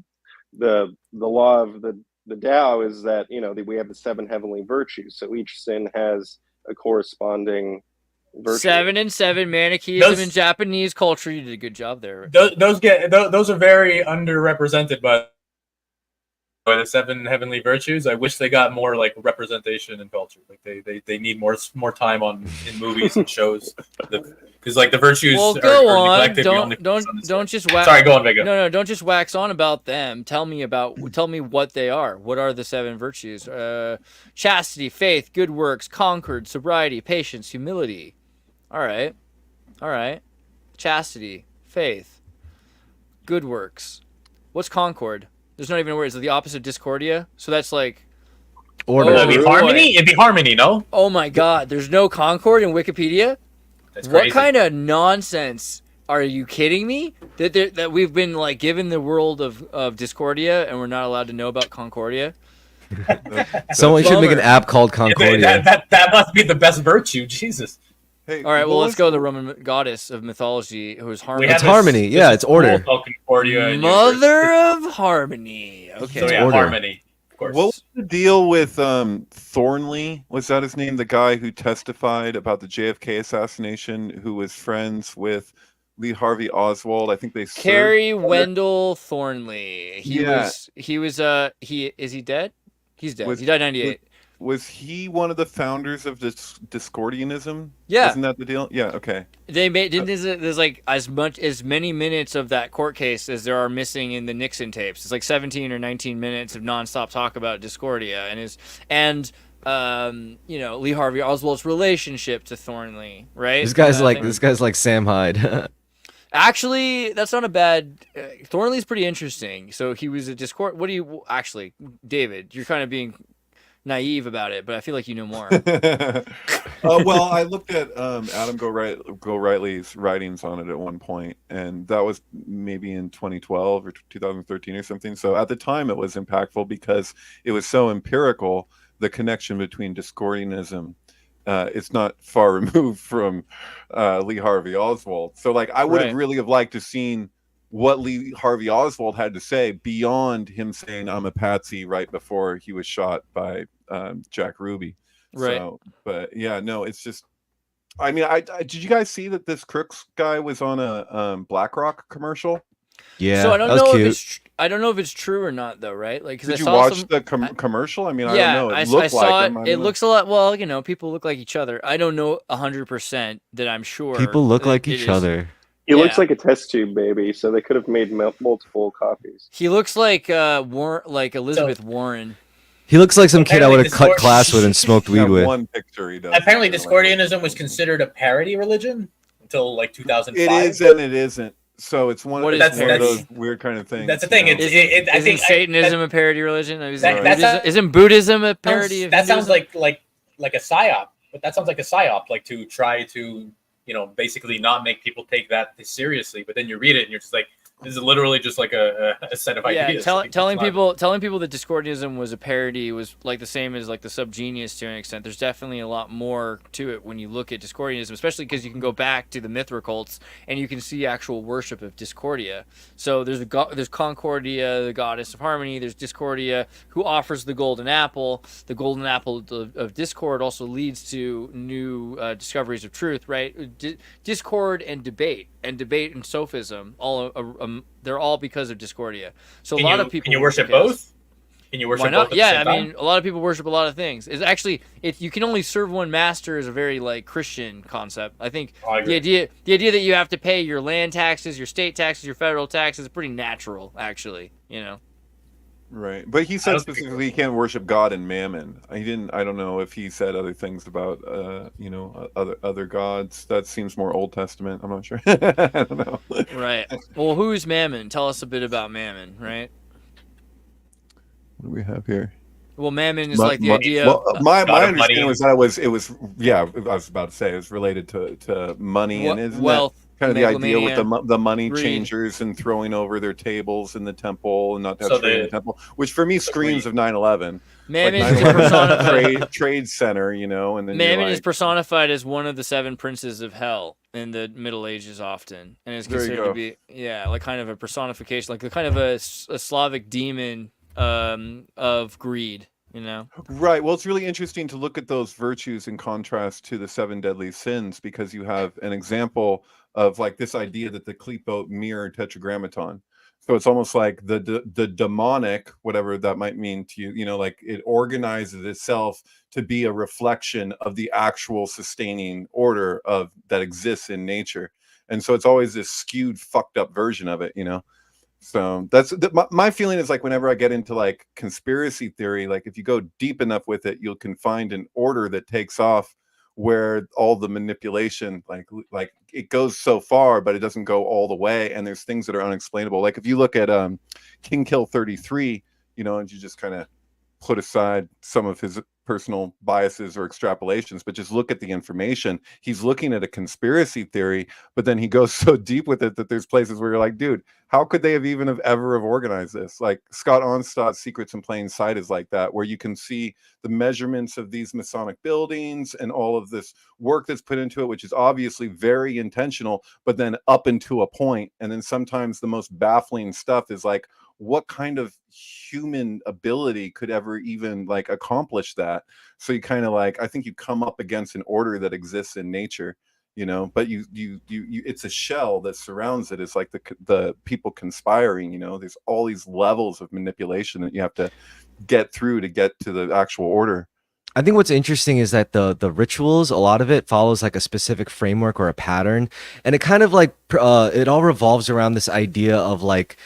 law of the Tao is that we have the 7 heavenly virtues. So each sin has a corresponding virtue. 7 and 7 Manichaeism in Japanese culture. You did a good job there. Those are very underrepresented, but the 7 heavenly virtues. I wish they got more like representation in culture. Like they need more time in movies and shows. Because like the virtues Well, are go on. neglected. Don't just wax. Sorry, go on, Vega. No, don't just wax on about them. Tell me what they are. What are the 7 virtues? Chastity, faith, good works, concord, sobriety, patience, humility. All right. Chastity, faith, good works. What's concord? There's not even a word. Is it the opposite of discordia? So that's like Order. It'd be harmony. It'd be harmony, no? Oh my God! There's no concord in Wikipedia. That's crazy. What kind of nonsense? Are you kidding me? That we've been like given the world of discordia and we're not allowed to know about concordia? Someone should make an app called Concordia. That must be the best virtue. Jesus. Hey, All right, well, let's go to the Roman goddess of mythology, who is harmony. It's harmony. Yeah, it's order. Concordia. Mother of harmony. Okay. So yeah, order. harmony. Of course. What was the deal with Thornley? Was that his name? The guy who testified about the JFK assassination, who was friends with Lee Harvey Oswald. I think they Carrie Wendell Thornley. Is he dead? He's dead. He died in 98. Was he one of the founders of Discordianism? Yeah. Isn't that the deal? Yeah, okay. They made there's like as many minutes of that court case as there are missing in the Nixon tapes. It's like 17 or 19 minutes of nonstop talk about Discordia and Lee Harvey Oswald's relationship to Thornley, right? This guy's like Sam Hyde. Actually, that's not a bad. Thornley's pretty interesting. So he was a Discord. What do you actually, David? You're kind of being naive about it, but I feel like you know more. Well, I looked at Adam Go-Rightly's writings on it at one point, and that was maybe in 2012 or 2013 or something. So at the time, it was impactful because it was so empirical. The connection between Discordianism, it's not far removed from Lee Harvey Oswald. So, like, I would have really have liked to seen what Lee Harvey Oswald had to say beyond him saying I'm a patsy right before he was shot by Jack Ruby. Right. So, but yeah, no, it's just, I mean, I did you guys see that this Crooks guy was on a Blackrock commercial? Yeah, so I don't that was know cute. I don't know if it's true or not though, right? Like, did you watch the commercial? I mean, I don't know. I saw it. It looks a lot. Well, people look like each other. I don't know 100% that I'm sure. People look like each other. He looks like a test tube baby, so they could have made multiple copies. He looks like Elizabeth Warren. He looks like some kid I would have cut class with and smoked weed with. One picture he does. Apparently, Discordianism was considered a parody religion until like 2005. It is and it isn't. So it's one of those weird kind of things. That's the thing. Isn't Satanism a parody religion? Isn't Buddhism a parody of that Hinduism? sounds like a psyop, but that sounds like a psyop, like to try to basically not make people take that seriously. But then you read it and you're just like, this is literally just like a set of ideas. Telling people that Discordianism was a parody was like the same as like the Subgenius to an extent. There's definitely a lot more to it when you look at Discordianism, especially because you can go back to the Mithra cults and you can see actual worship of Discordia. So there's Concordia, the goddess of harmony. There's Discordia, who offers the golden apple. The golden apple of discord also leads to new discoveries of truth, right? Discord and debate and sophism, they're all because of Discordia. So a lot of people. Can you worship both? Can you worship both? Why not? Yeah, I mean, a lot of people worship a lot of things. It's actually, you can only serve one master is a very like Christian concept. I think the idea that you have to pay your land taxes, your state taxes, your federal taxes is pretty natural, actually. Right, but he said specifically he can't worship God and Mammon. I don't know if he said other things about other gods. That seems more Old Testament. I'm not sure. I don't know. Right. Well, who's Mammon? Tell us a bit about Mammon. Right. What do we have here? Well, Mammon is like the idea. Well, my understanding was that it was I was about to say it was related to money and isn't wealth. Kind of the idea with the money changers and throwing over their tables in the temple and not touching the temple, which for me screams of 9/11. Mammon is personified trade center, and then Mammon is personified as one of the 7 princes of hell in the Middle Ages, often, and is considered to be like kind of a personification, like a kind of a Slavic demon of greed. Right. Well, it's really interesting to look at those virtues in contrast to the 7 deadly sins, because you have an example of like this idea that the Klipot mirror tetragrammaton. So it's almost like the demonic, whatever that might mean to you, you know, like it organizes itself to be a reflection of the actual sustaining order of that exists in nature. And so it's always this skewed, fucked up version of it, you know. So that's my feeling is like whenever I get into like conspiracy theory, like if you go deep enough with it, you can find an order that takes off where all the manipulation, like it goes so far, but it doesn't go all the way. And there's things that are unexplainable. Like if you look at King Kill 33, you know, and you just kind of put aside some of his personal biases or extrapolations, but just look at the information. He's looking at a conspiracy theory, but then he goes so deep with it that there's places where you're like, dude, how could they have ever have organized this? Like Scott Onstott's Secrets in Plain Sight is like that, where you can see the measurements of these Masonic buildings and all of this work that's put into it, which is obviously very intentional, but then up into a point. And then sometimes the most baffling stuff is like, what kind of human ability could ever even like accomplish that? So you kind of like, I think you come up against an order that exists in nature, you know, but you it's a shell that surrounds it. It's like the people conspiring, you know, there's all these levels of manipulation that you have to get through to get to the actual order. I think what's interesting is that the rituals, a lot of it follows like a specific framework or a pattern, and it kind of like it all revolves around this idea of like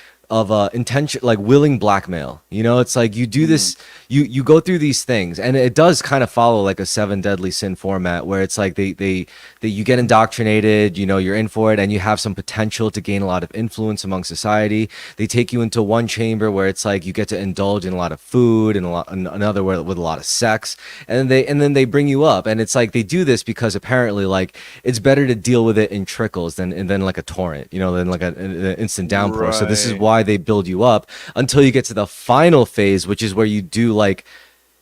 intention, like willing blackmail. You know, it's like you do this, you go through these things, and it does kind of follow like a 7 deadly sin format, where it's like they you get indoctrinated, you know, you're in for it, and you have some potential to gain a lot of influence among society. They take you into one chamber where it's like you get to indulge in a lot of food and another with a lot of sex, and then they bring you up, and it's like they do this because apparently like it's better to deal with it in trickles than like a torrent, you know, than like an instant downpour. Right. So this is why they build you up until you get to the final phase, which is where you do like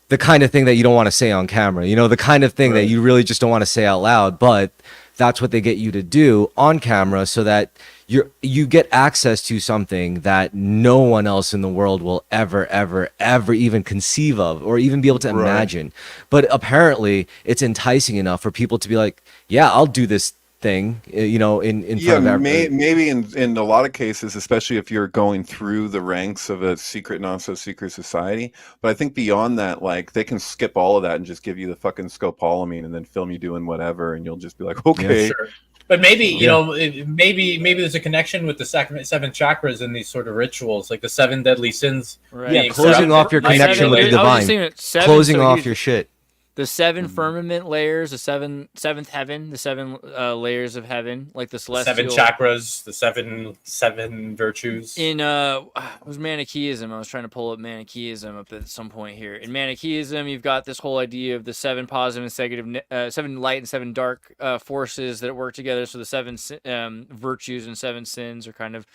the kind of thing that you don't want to say on camera, you know, the kind of thing that you really just don't want to say out loud, but that's what they get you to do on camera, so that you get access to something that no one else in the world will ever even conceive of or even be able to imagine. But apparently it's enticing enough for people to be like, yeah, I'll do this thing, you know, in front of everybody. Maybe in a lot of cases, especially if you're going through the ranks of a secret, not so secret society. But I think beyond that, like they can skip all of that and just give you the fucking scopolamine and then film you doing whatever, and you'll just be like, okay. Yeah, sure. But maybe, you know, maybe there's a connection with the seven chakras in these sort of rituals, like the 7 deadly sins. Right. Yeah, closing off your connection with the divine, closing off your shit. The 7 firmament layers, the seventh heaven, the 7 layers of heaven, like the celestial 7 chakras, the seven virtues. In it was Manichaeism. I was trying to pull up Manichaeism up at some point here. In Manichaeism, you've got this whole idea of the 7 positive and negative, 7 light and 7 dark forces that work together. So the 7 virtues and 7 sins are kind of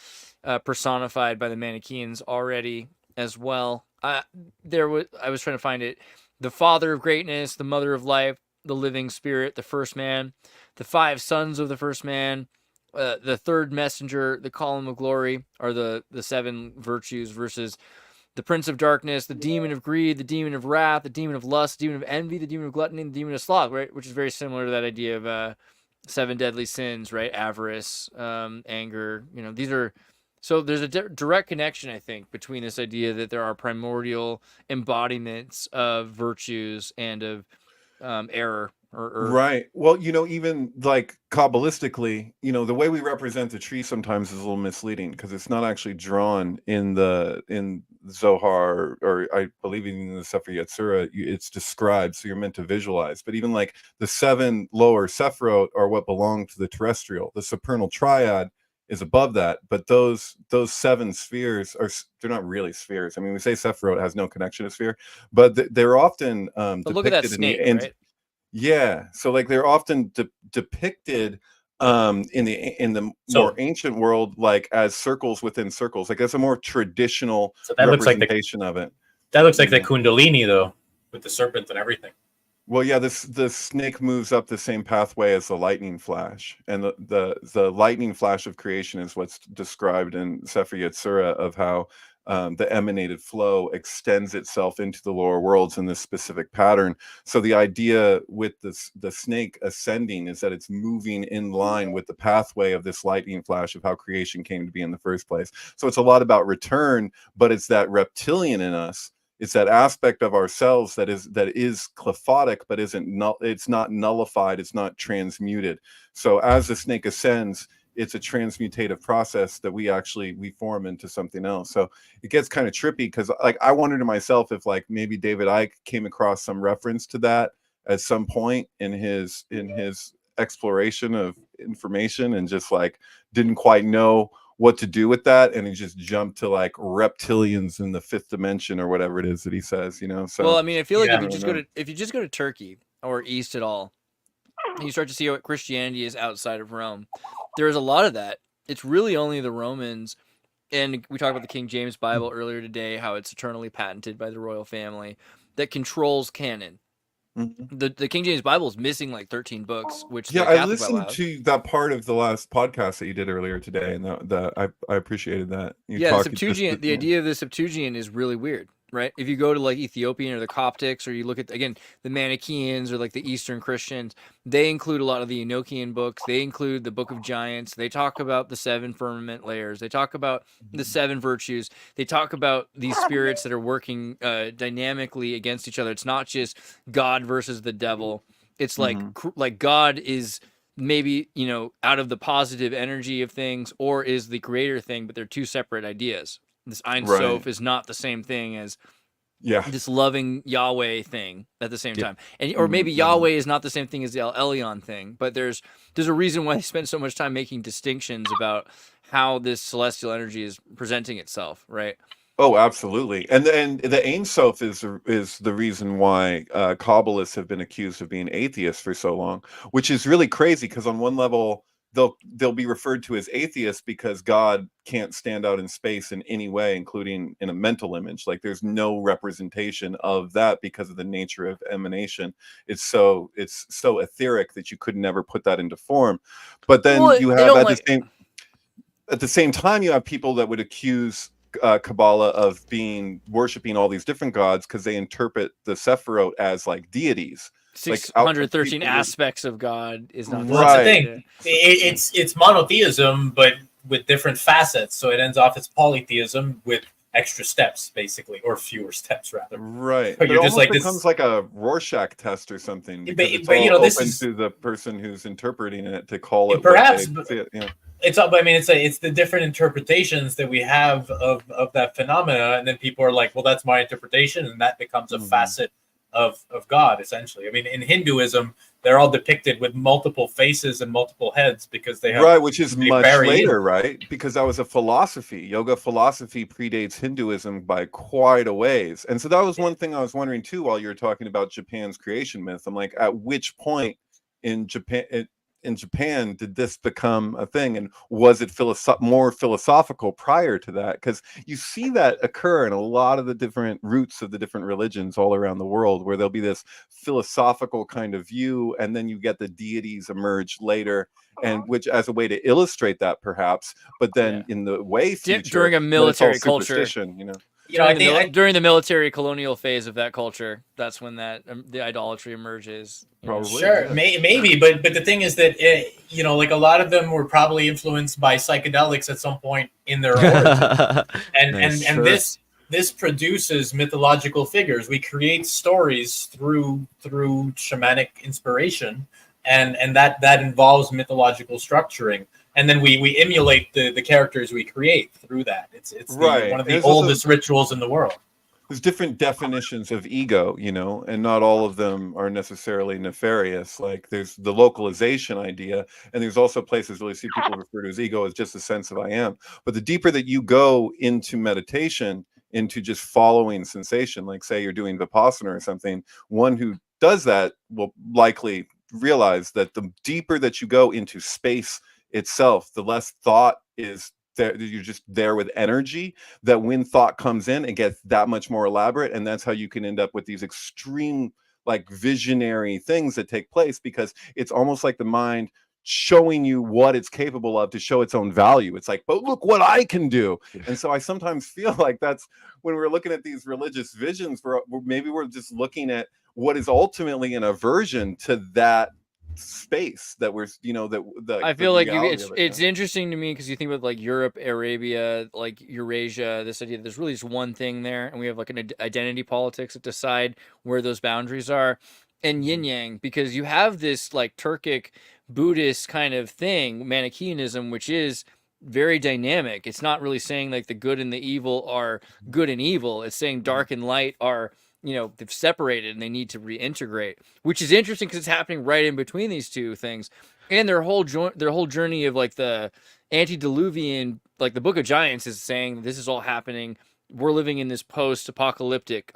personified by the Manichaeans already as well. I was trying to find it. The father of greatness, the mother of life, the living spirit, the first man, the 5 sons of the first man, the third messenger, the column of glory, are the 7 virtues, versus the prince of darkness, the demon of greed, the demon of wrath, the demon of lust, the demon of envy, the demon of gluttony, and the demon of sloth, right? Which is very similar to that idea of 7 deadly sins, right? Avarice, anger, you know, these are... So there's a direct connection, I think, between this idea that there are primordial embodiments of virtues and of error. Right. Well, you know, even like Kabbalistically, you know, the way we represent the tree sometimes is a little misleading because it's not actually drawn in Zohar, or I believe in the Sefer Yetzirah, it's described, so you're meant to visualize. But even like the 7 lower Sephirot are what belong to the terrestrial. The supernal triad is above that, but those 7 spheres they're not really spheres. I mean, we say Sephiroth has no connection to sphere, but they're often depicted look at that snake, right? Yeah, so like they're often depicted in the more ancient world like as circles within circles. Like that's a more traditional representation of it. That looks like the Kundalini though, with the serpent and everything. Well, yeah, the snake moves up the same pathway as the lightning flash, and the lightning flash of creation is what's described in Sefer Yetzirah, of how the emanated flow extends itself into the lower worlds in this specific pattern. So the idea with the snake ascending is that it's moving in line with the pathway of this lightning flash of how creation came to be in the first place. So it's a lot about return, but it's that reptilian in us. It's that aspect of ourselves that is clephotic, but it's not nullified, it's not transmuted. So as the snake ascends, it's a transmutative process that we form into something else. So it gets kind of trippy, because like I wondered to myself if like maybe David Icke came across some reference to that at some point in his exploration of information, and just like didn't quite know what to do with that, and he just jumped to like reptilians in the fifth dimension or whatever it is that he says, you know. So well, I mean, I feel like Yeah. if you just go to Turkey or east at all, you start to see what Christianity is outside of Rome. There's a lot of that. It's really only the Romans, and we talked about the King James Bible earlier today, how it's eternally patented by the royal family, that controls canon. The King James Bible is missing like 13 books, which the yeah, Catholic I Bible listened has. to that part of the last podcast that you did earlier today, and I appreciated that. Yeah, the Septuagint, the idea of the Septuagint is really weird, right? If you go to like Ethiopian or the Coptics, or you look at, again, the Manichaeans or like the Eastern Christians, they include a lot of the Enochian books. They include the Book of Giants. They talk about the 7 firmament layers. They talk about the 7 virtues. They talk about these spirits that are working dynamically against each other. It's not just God versus the devil. It's like like God is maybe, you know, out of the positive energy of things, or is the greater thing, but they're two separate ideas. This Ein Sof is not the same thing as this loving Yahweh thing at the same time. And or maybe Yahweh is not the same thing as the El Elyon thing, but there's a reason why they spend so much time making distinctions about how this celestial energy is presenting itself, right? Oh, absolutely. And the Ein Sof is the reason why Kabbalists have been accused of being atheists for so long, which is really crazy, because on one level they'll be referred to as atheists because God can't stand out in space in any way, including in a mental image. Like there's no representation of that because of the nature of emanation. It's so etheric that you could never put that into form. But then you have at the same time, you have people that would accuse Kabbalah of worshiping all these different gods because they interpret the Sephiroth as like deities. 613 aspects of God is not Well, that's the thing. It's monotheism, but with different facets. So it ends off as polytheism with extra steps, basically, or fewer steps rather. Right. But it almost becomes like a Rorschach test or something. But you know, this is to the person who's interpreting it to call it. Perhaps. It's I mean, it's the different interpretations that we have of that phenomena, and then people are like, well, that's my interpretation, and that becomes a facet of God, essentially. I mean, in Hinduism, they're all depicted with multiple faces and multiple heads because they have which is much later, right? Because that was a philosophy. Yoga philosophy predates Hinduism by quite a ways. And so that was one thing I was wondering too while you were talking about Japan's creation myth. I'm like, at which point in Japan did this become a thing, and was it more philosophical prior to that? Because you see that occur in a lot of the different roots of the different religions all around the world, where there'll be this philosophical kind of view, and then you get the deities emerge later, and which as a way to illustrate that perhaps, but then in the way future, during a military culture, you know. During the military colonial phase of that culture, that's when the idolatry emerges. Probably, sure, maybe, but the thing is that you know, like a lot of them were probably influenced by psychedelics at some point in their origin, and this produces mythological figures. We create stories through shamanic inspiration, and that involves mythological structuring. And then we emulate the characters we create through that. It's one of the oldest rituals in the world. There's different definitions of ego, you know, and not all of them are necessarily nefarious. Like there's the localization idea, and there's also places where you see people refer to as ego as just a sense of I am. But the deeper that you go into meditation, into just following sensation, like say you're doing Vipassana or something, one who does that will likely realize that the deeper that you go into space itself, the less thought is there. You're just there with energy, that when thought comes in, it gets that much more elaborate, and that's how you can end up with these extreme like visionary things that take place, because it's almost like the mind showing you what it's capable of to show its own value. It's like, but look what I can do. And so I sometimes feel like that's when we're looking at these religious visions, maybe we're just looking at what is ultimately an aversion to that space that we're, you know, that I feel like it's interesting to me because you think about like Europe, Arabia, like Eurasia, this idea that there's really just one thing there, and we have like an identity politics that decide where those boundaries are, and yin yang, because you have this like Turkic Buddhist kind of thing, Manichaeanism, which is very dynamic. It's not really saying like the good and the evil are good and evil. It's saying dark and light are, you know, they've separated and they need to reintegrate, which is interesting because it's happening right in between these two things. And their whole journey of like the antediluvian, like the Book of Giants is saying this is all happening. We're living in this post-apocalyptic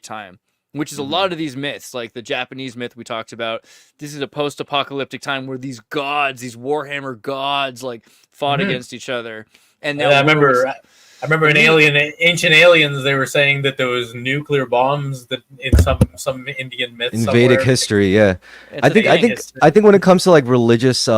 time, which is a lot of these myths, like the Japanese myth we talked about. This is a post-apocalyptic time where these gods, these Warhammer gods, like fought against each other. And now I remember in Ancient Aliens, they were saying that there was nuclear bombs that in some Indian myth in Vedic history. Yeah, I think when it comes to like religious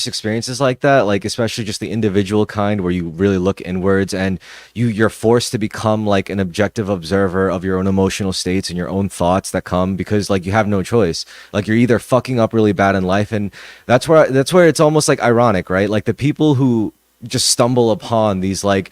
experiences like that, like especially just the individual kind where you really look inwards and you're forced to become like an objective observer of your own emotional states and your own thoughts that come because like you have no choice. Like you're either fucking up really bad in life, and that's where it's almost like ironic, right? Like the people who just stumble upon these like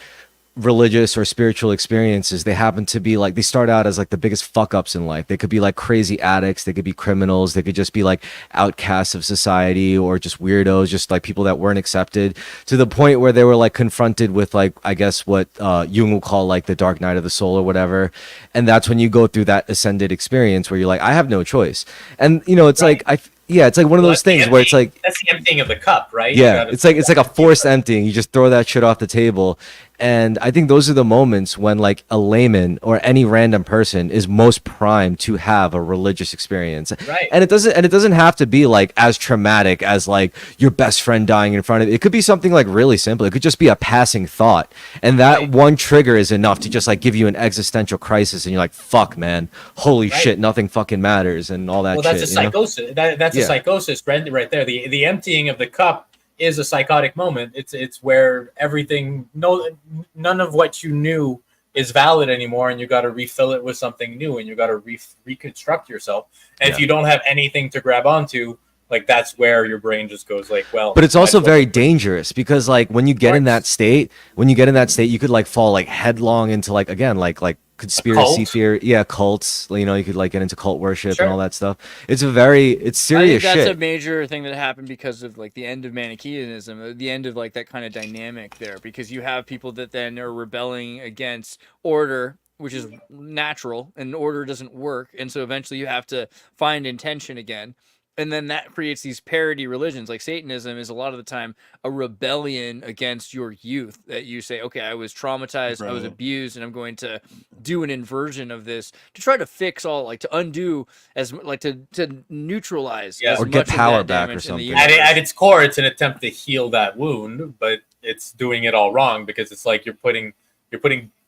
religious or spiritual experiences, they happen to be like, they start out as like the biggest fuck ups in life. They could be like crazy addicts, they could be criminals, they could just be like outcasts of society or just weirdos, just like people that weren't accepted, to the point where they were like confronted with like, I guess what Jung will call like the dark night of the soul or whatever. And that's when you go through that ascended experience where you're like, I have no choice. And you know, it's right. Like it's like one of those things where it's like that's the emptying of the cup, right? Yeah, it's like a forced emptying. You just throw that shit off the table. And I think those are the moments when like a layman or any random person is most primed to have a religious experience. Right. And it doesn't have to be like as traumatic as like your best friend dying in front of you. It could be something like really simple. It could just be a passing thought. And that one trigger is enough to just like give you an existential crisis and you're like, fuck man, holy shit, nothing fucking matters and all that shit. Well, that's a psychosis. That's a psychosis right there. The emptying of the cup is a psychotic moment. It's where everything, none of what you knew is valid anymore, and you got to refill it with something new, and you got to reconstruct yourself. And if you don't have anything to grab onto, like that's where your brain just goes like, well. But it's also very dangerous because like when you get in that state, you could like fall like headlong into like again like conspiracy theory, cults. You know, you could like get into cult worship and all that stuff. It's serious shit. That's a major thing that happened because of like the end of Manichaeanism, the end of like that kind of dynamic there, because you have people that then are rebelling against order, which is natural, and order doesn't work, and so eventually you have to find intention again. And then that creates these parody religions. Like Satanism is a lot of the time a rebellion against your youth, that you say, okay, I was traumatized, I was abused, and I'm going to do an inversion of this to try to fix all, like to undo as like to neutralize as or much get power of that back or something. At its core, it's an attempt to heal that wound, but it's doing it all wrong because it's like you're putting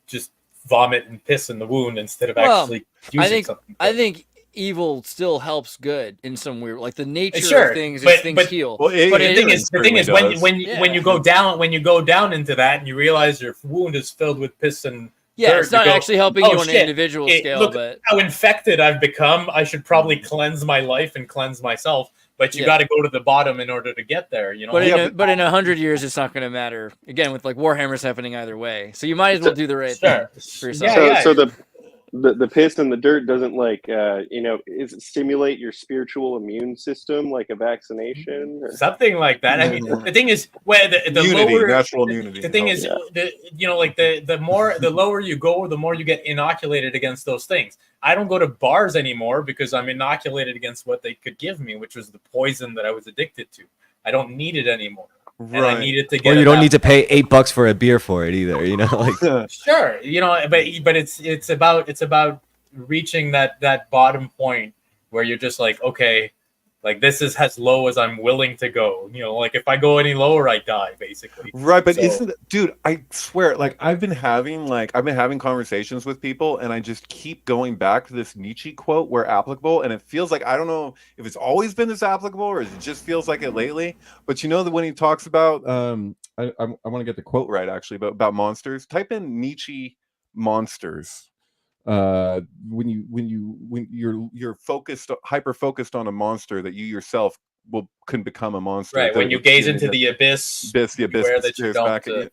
just vomit and piss in the wound instead of actually using something. I think evil still helps good in some weird, like the nature of things is things heal. Well, the thing is when you go down into that and you realize your wound is filled with piss and dirt, it's not actually helping you on an individual scale. Look but how infected I've become. I should probably cleanse my life and cleanse myself. But you got to go to the bottom in order to get there, you know. But in 100 years, it's not going to matter. Again, with like Warhammer's happening either way, so you might as well do the right thing for yourself. So the piss and the dirt doesn't like is it stimulate your spiritual immune system like a vaccination or something like that. I mean, the thing is, where the immunity, lower natural immunity. The thing is, the lower you go, the more you get inoculated against those things. I don't go to bars anymore because I'm inoculated against what they could give me, which was the poison that I was addicted to. I don't need it anymore. Right. And I needed to get. Or you don't need to pay $8 for a beer for it either, you know. Like sure, you know, but it's about reaching that bottom point where you're just like, okay, Like this is as low as I'm willing to go. You know, like if I go any lower, I die, basically. Right, but So- isn't it, dude? I swear, like I've been having conversations with people, and I just keep going back to this Nietzsche quote where applicable, and it feels like I don't know if it's always been this applicable or it just feels like it lately. But you know that when he talks about, I want to get the quote right actually, but about monsters. Type in Nietzsche monsters. When you're focused, hyper focused on a monster, that you yourself can become a monster. Right, when you gaze into the abyss, the abyss beware that you stares don't. back at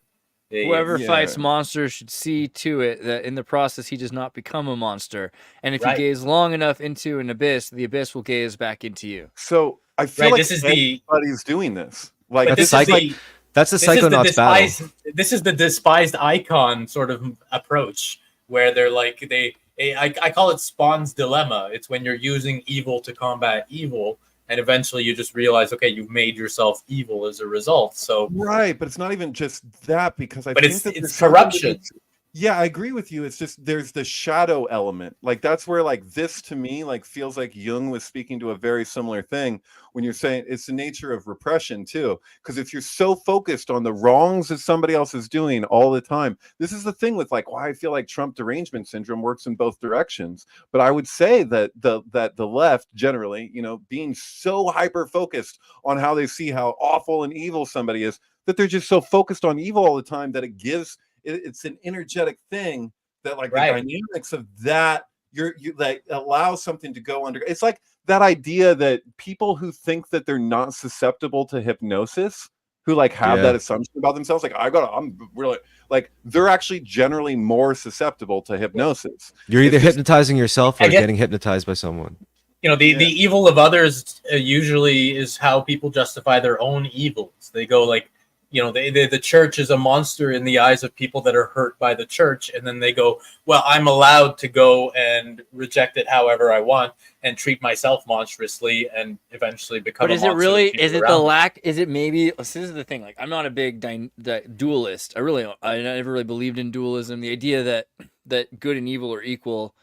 you. Whoever Yeah. fights monsters should see to it that in the process he does not become a monster. And if Right. you gaze long enough into an abyss, the abyss will gaze back into you. So I feel Right, like this is the- everybody's doing this. Like But That's this is psych- the That's the this is the Psychonauts battle. despised. This is the despised icon sort of approach, where they're like I call it Spawn's dilemma. It's when you're using evil to combat evil, and eventually you just realize, okay, you've made yourself evil as a result. So, right, but it's not even just that, because I but think it's that there's it's something corruption. that's- Yeah, I agree with you. It's just there's the shadow element. Like that's where like this to me like feels like Jung was speaking to a very similar thing when you're saying it's the nature of repression too. Because if you're so focused on the wrongs that somebody else is doing all the time, this is the thing with like why I feel like Trump derangement syndrome works in both directions. But I would say that the left generally, you know, being so hyper focused on how they see how awful and evil somebody is, that they're just so focused on evil all the time that it's an energetic thing that like Right. the dynamics of that you like allow something to go under. It's like that idea that people who think that they're not susceptible to hypnosis, who like have Yeah. that assumption about themselves, like I'm really like they're actually generally more susceptible to hypnosis. You're either It's just- hypnotizing yourself I or get- getting hypnotized by someone. You know, the evil of others usually is how people justify their own evils. They go like, you know, the church is a monster in the eyes of people that are hurt by the church, and then they go, well, I'm allowed to go and reject it however I want and treat myself monstrously and eventually become. But a is it monster to really? people Is it the around me. lack? Is it maybe? This is the thing. Like, I'm not a big dualist. I never really believed in dualism. The idea that good and evil are equal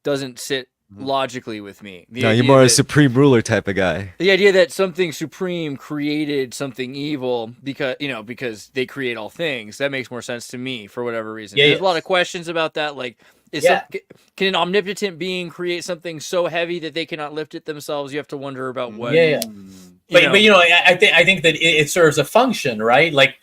doesn't sit logically with me. The No, you're idea more a that- supreme ruler type of guy. The idea that something supreme created something evil because they create all things, that makes more sense to me for whatever reason. Yeah, There's a yeah. lot of questions about that. Like, can an omnipotent being create something so heavy that they cannot lift it themselves? You have to wonder about what. Yeah. But you know, I think that it serves a function, right? Like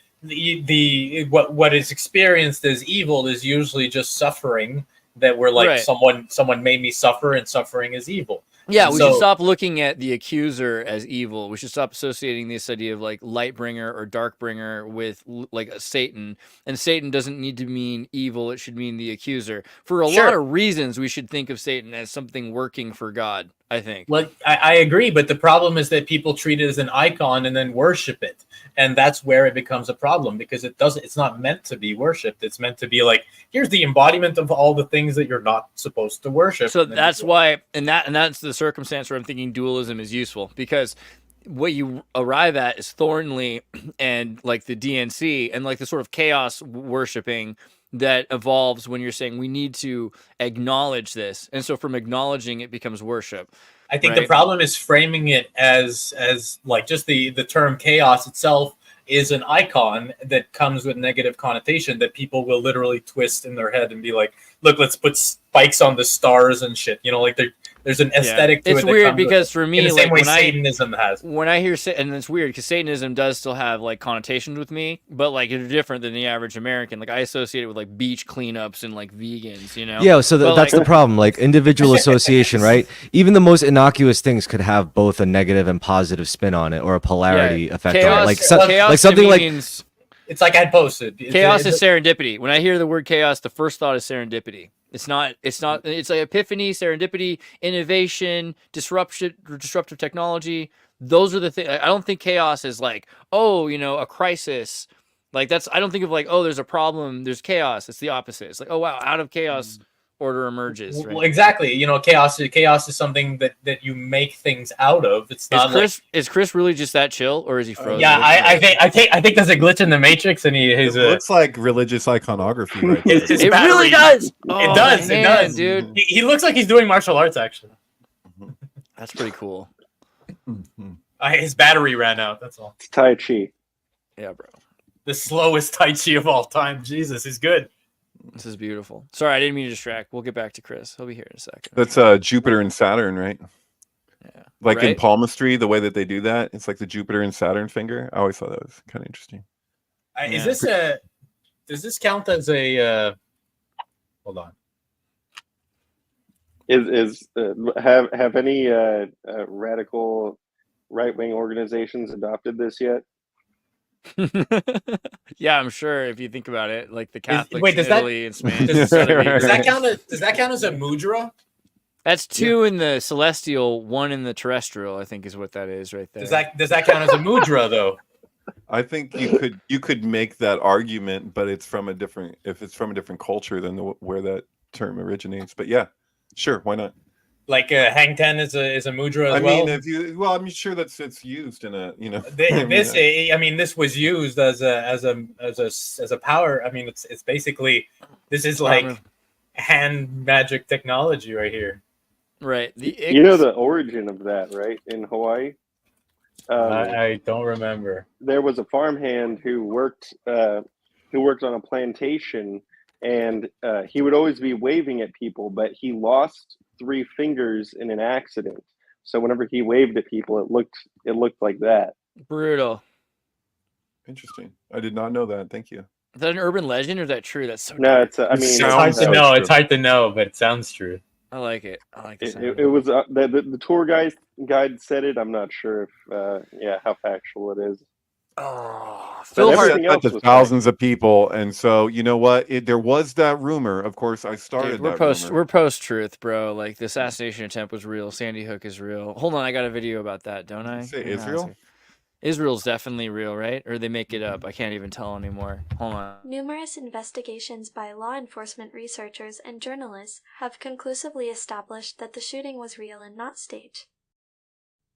what is experienced as evil is usually just suffering. That we're like, Right. someone made me suffer, and suffering is evil. Yeah, we So- should stop looking at the accuser as evil. We should stop associating this idea of like light bringer or dark bringer with like a Satan. And Satan doesn't need to mean evil. It should mean the accuser. For a lot of reasons, we should think of Satan as something working for God, I think. Well, I agree, but the problem is that people treat it as an icon and then worship it, and that's where it becomes a problem, because it's not meant to be worshipped. It's meant to be like, here's the embodiment of all the things that you're not supposed to worship. So And then that's you- why, and that's the circumstance where I'm thinking dualism is useful, because what you arrive at is Thornley and like the DNC and like the sort of chaos worshiping that evolves when you're saying we need to acknowledge this, and so from acknowledging it becomes worship. I think the right? problem is framing it as like just the term chaos itself is an icon that comes with negative connotation that people will literally twist in their head and be like, look, let's put spikes on the stars and shit. You know, like there's an aesthetic to it. It's that weird comes with because it. for in me, the same like way when Satanism has. when I hear and it's weird because Satanism does still have like connotations with me, but like it's different than the average American. Like I associate it with like beach cleanups and like vegans, you know? Yeah, so But, that's like- the problem. Like individual association, right? Even the most innocuous things could have both a negative and positive spin on it, or a polarity effect on Chaos, it. Like, chaos like something to me like means It's like I posted. chaos is serendipity. When I hear the word chaos, the first thought is serendipity. It's not. It's like epiphany, serendipity, innovation, disruptive technology. Those are the things. I don't think chaos is like, oh, a crisis. Like that's. I don't think of like, oh, there's a problem. There's chaos. It's the opposite. It's like, oh wow, out of chaos, order emerges. Right? Well, exactly. Chaos is something that you make things out of. It's not Is Chris really just that chill, or is he frozen? Yeah, I think there's a glitch in the matrix, and It looks like religious iconography right there. His It really battery- does. It does. It does, dude. He looks like he's doing martial arts, actually. That's pretty cool. His battery ran out. That's all. It's Tai Chi. Yeah, bro. The slowest Tai Chi of all time. Jesus, he's good. This is beautiful. Sorry, I didn't mean to distract. We'll get back to Chris. He'll be here in a second. That's Jupiter and Saturn, right? Yeah. Like in Right? palmistry, the way that they do that, it's like the Jupiter and Saturn finger. I always thought that was kind of interesting. Is Yeah. this does this count as a hold on. Have any radical right-wing organizations adopted this yet? Yeah, I'm sure if you think about it, like the Catholics wait, in does that- Italy and Spain. Does it's gotta be- does that count as a mudra? That's two in the celestial, one in the terrestrial, I think is what that is right there. Does that count as a mudra though? I think you could make that argument, but it's from a different culture than where that term originates. But yeah, sure, why not? Like hang ten is a mudra as well. Mean, I'm sure it's used in a This was used as a power. I mean, it's basically this is like hand magic technology right here. Right. You know the origin of that, right? In Hawaii, I don't remember. there was a farmhand who worked on a plantation, and he would always be waving at people, but he lost 3 fingers in an accident. So whenever he waved at people, it looked like that. Brutal. Interesting. I did not know that. Thank you. Is that an urban legend or is that true? That's so No, it's It It's sounds hard to so know. true. It's hard to know, but it sounds true. I like it. I like the sound. it was the tour guide said it. I'm not sure if how factual it is. Oh, But Phil everything Hart. That else to was thousands of people, and so you know what? There was that rumor. Of course, I started Dude, that rumor. we're post truth, bro. Like the assassination attempt was real. Sandy Hook is real. Hold on, I got a video about that, don't I? Say Hang on a Israel? second. Israel's definitely real, right? Or they make it up. I can't even tell anymore. Hold on. Numerous investigations by law enforcement researchers and journalists have conclusively established that the shooting was real and not staged.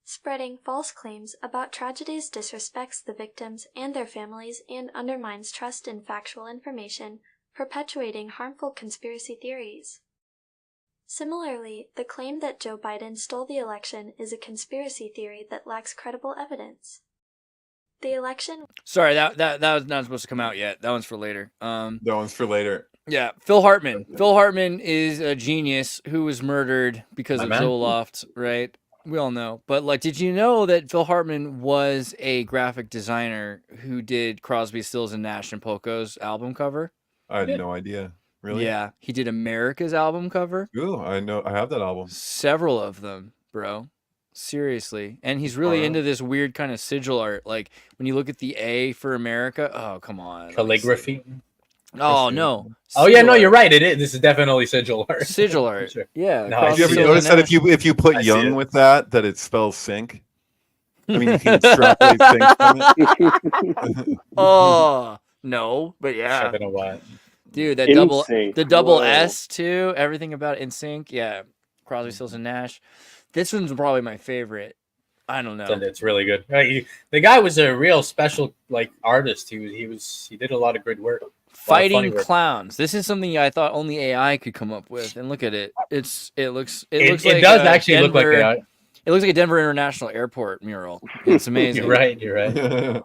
Spreading false claims about tragedies disrespects the victims and their families and undermines trust in factual information, perpetuating harmful conspiracy theories. Similarly, the claim that Joe Biden stole the election is a conspiracy theory that lacks credible evidence. The election Sorry, that was not supposed to come out yet. That one's for later. That one's for later. Yeah, Phil Hartman. Phil Hartman is a genius who was murdered because My of man. Zoloft, right? We all know. But like, did you know that Phil Hartman was a graphic designer who did Crosby, Stills and Nash and Poco's album cover? I had no idea. Really? Yeah, he did America's album cover. Ooh, I know. I have that album. Several of them, bro. Seriously. And he's really Alright. into this weird kind of sigil art. Like when you look at the A for America, oh, come on. Calligraphy. Oh, no. Oh yeah, no, Sigil you're art. right. It is. This is definitely sigil art. Sigil art. Sure. Yeah. No, Crosby, Have you see ever it. Stills noticed and that if you I put see young it. with that it spells sync? I mean, you can extrapolate sync from it. Oh no, but yeah, I don't know why. dude, that In double, sync. the double Whoa. S too. Everything about In Sync, yeah. Crosby, Stills and Nash. This one's probably my favorite. I don't know. It's really good. The guy was a real special artist. He did a lot of good work. funny Fighting work. clowns. This is something I thought only AI could come up with. And look at it. It looks It like does a actually look like Denver- that. It looks like a Denver International Airport mural. It's amazing. You're right. You're right.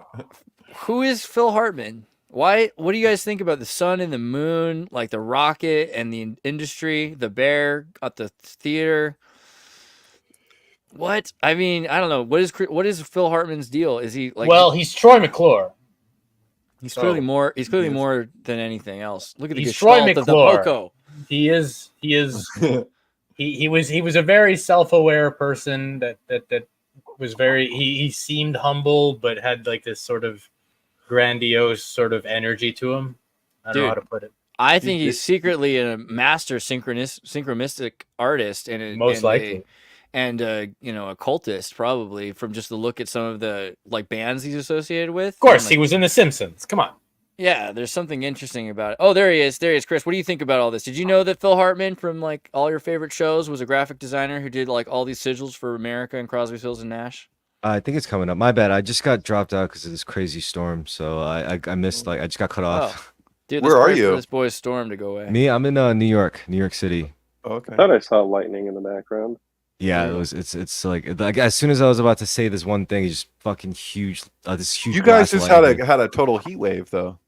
Who is Phil Hartman? Why? What do you guys think about the sun and the moon, like the rocket and the industry, the bear at the theater? What? I mean, I don't know. What is Phil Hartman's deal? Is he like? Well, he's Troy McClure. he's clearly more. He's clearly He is. more than anything else. Look at the He's Troy gestalt of the McClure. Poco. He is. He was a very self-aware person that was very. He seemed humble, but had like this sort of grandiose sort of energy to him. I don't know how to put it. I think he's secretly a master synchromistic artist and Most likely. occultist probably from just the look at some of the like bands he's associated with. Of course, And, he was in The Simpsons. Come on. Yeah, there's something interesting about it. Oh, there he is. There he is, Chris. What do you think about all this? Did you know that Phil Hartman from like all your favorite shows was a graphic designer who did like all these sigils for America and Crosby, Stills and Nash? I think it's coming up. My bad. I just got dropped out because of this crazy storm, so I missed. I just got cut off. Dude, Where let's are pray for you? This boy's storm to go away. Me, I'm in New York City. Okay. I thought I saw lightning in the background. Yeah, it was. It's like as soon as I was about to say this one thing, it's just fucking huge. This huge. You guys blast just of lightning. had a total heat wave though,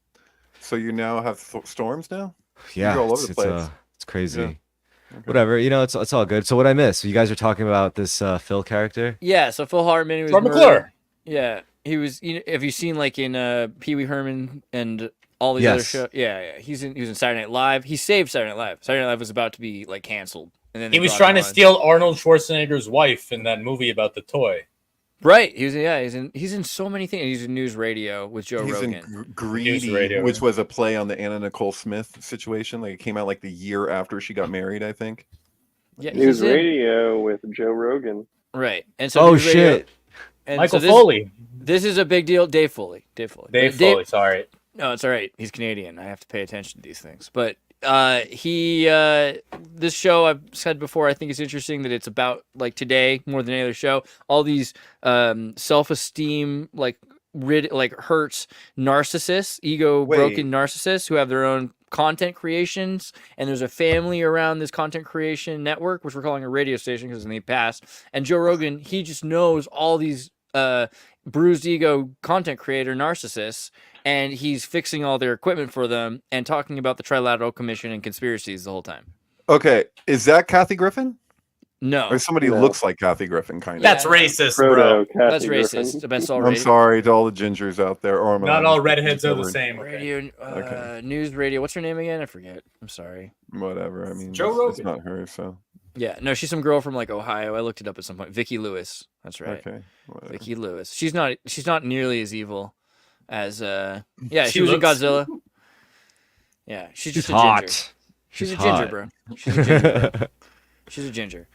so you now have storms now. Yeah, You're all over the place. it's crazy. Yeah. Okay. Whatever, it's all good. So what I missed? You guys were talking about this Phil character. Yeah, so Phil Hartman was From murdered. McClure. Yeah, he was. Have you seen like in Pee Wee Herman and all these other shows? Yeah. He was in Saturday Night Live. He saved Saturday Night Live. Saturday Night Live was about to be like canceled, and then He they was brought trying him to on. steal Arnold Schwarzenegger's wife in that movie about the toy. Right. He's in so many things. He's in News Radio with Joe He's Rogan. in Greedy, Radio, which was a play on the Anna Nicole Smith situation. Like it came out like the year after she got married, I think. Yeah, News he's in- Radio with Joe Rogan. Right. And so Oh News Radio- shit! and Michael so Foley. This is a big deal. Dave Foley. Dave Foley. Sorry. No, it's all right. He's Canadian. I have to pay attention to these things. But this show, I've said before, I think it's interesting that it's about like today more than any other show. All these self-esteem hurts narcissists, broken narcissists who have their own content creations, and there's a family around this content creation network, which we're calling a radio station because in the past. And Joe Rogan, he just knows all these bruised ego content creator narcissists, and he's fixing all their equipment for them and talking about the Trilateral Commission and conspiracies the whole time. Okay, is that Kathy Griffin? No, Or somebody who No. looks like Kathy Griffin, kind of. That's racist, bro. Proto Kathy that's Griffin. racist. That's all I'm racist. sorry to all the gingers out there. Or Not all redheads are the same. Radio, Okay. News Radio. What's her name again? I forget. I'm sorry. Whatever. I mean, Joe it's Rogan. not her, so Yeah, no, she's some girl from like Ohio. I looked it up at some point. Vicki Lewis. That's right. okay. Whatever. Vicki Lewis. She's not nearly as evil as yeah, she She was in looks- Godzilla. Yeah, she's just a hot. ginger. She's a hot. ginger, bro. She's a ginger. Bro. She's a ginger.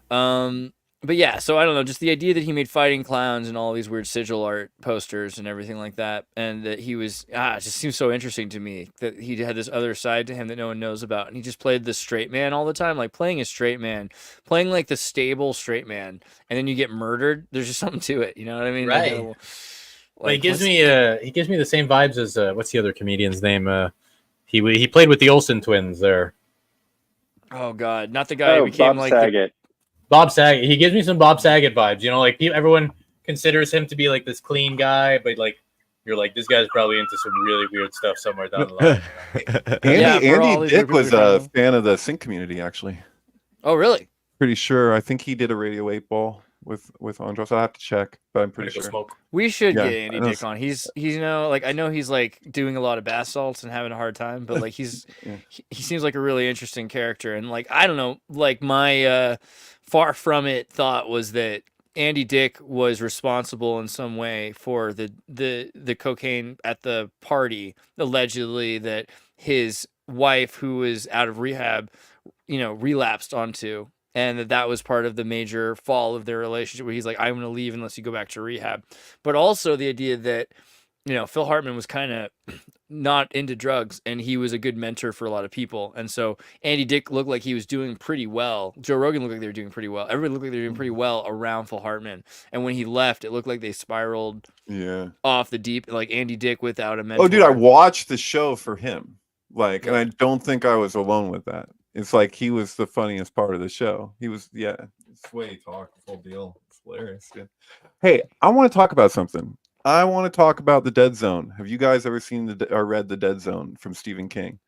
But yeah, so I don't know, just the idea that he made fighting clowns and all these weird sigil art posters and everything like that, and that he was it just seems so interesting to me that he had this other side to him that no one knows about, and he just played the straight man all the time, like playing a straight man, playing like the stable straight man, and then you get murdered. There's just something to it, you know what I mean? Right. Well, he gives me the same vibes as what's the other comedian's name? He played with the Olsen twins there. Oh God, not the guy who Oh, became Bob like Saget. Bob Saget. He gives me some Bob Saget vibes. You know, like everyone considers him to be like this clean guy, but like you're like this guy's probably into some really weird stuff somewhere down the line. Yeah, for all Andy these Dick people was who a don't fan of the sync community, actually. Oh really? Pretty sure. I think he did a Radio 8 ball with Andros. I'll have to check, but I'm pretty Medical sure. smoke. We should Yeah, get Andy I know Dick on. He's you know, like I know he's like doing a lot of bath salts and having a hard time, but like Yeah. he seems like a really interesting character. And like I don't know, like my far from it thought was that Andy Dick was responsible in some way for the cocaine at the party, allegedly that his wife, who was out of rehab, you know, relapsed onto. And that was part of the major fall of their relationship where he's like, I'm going to leave unless you go back to rehab. But also the idea that, you know, Phil Hartman was kind of not into drugs and he was a good mentor for a lot of people. And so Andy Dick looked like he was doing pretty well. Joe Rogan looked like they were doing pretty well. Everybody looked like they were doing pretty well around Phil Hartman. And when he left, it looked like they spiraled Yeah. off the deep, like Andy Dick without a mentor. Oh, dude, I watched the show for him. Like, and I don't think I was alone with that. It's like he was the funniest part of the show. He was, yeah. It's the way he talked, the whole deal. It's hilarious, dude. Hey, I want to talk about something. I want to talk about The Dead Zone. Have you guys ever seen or read The Dead Zone from Stephen King?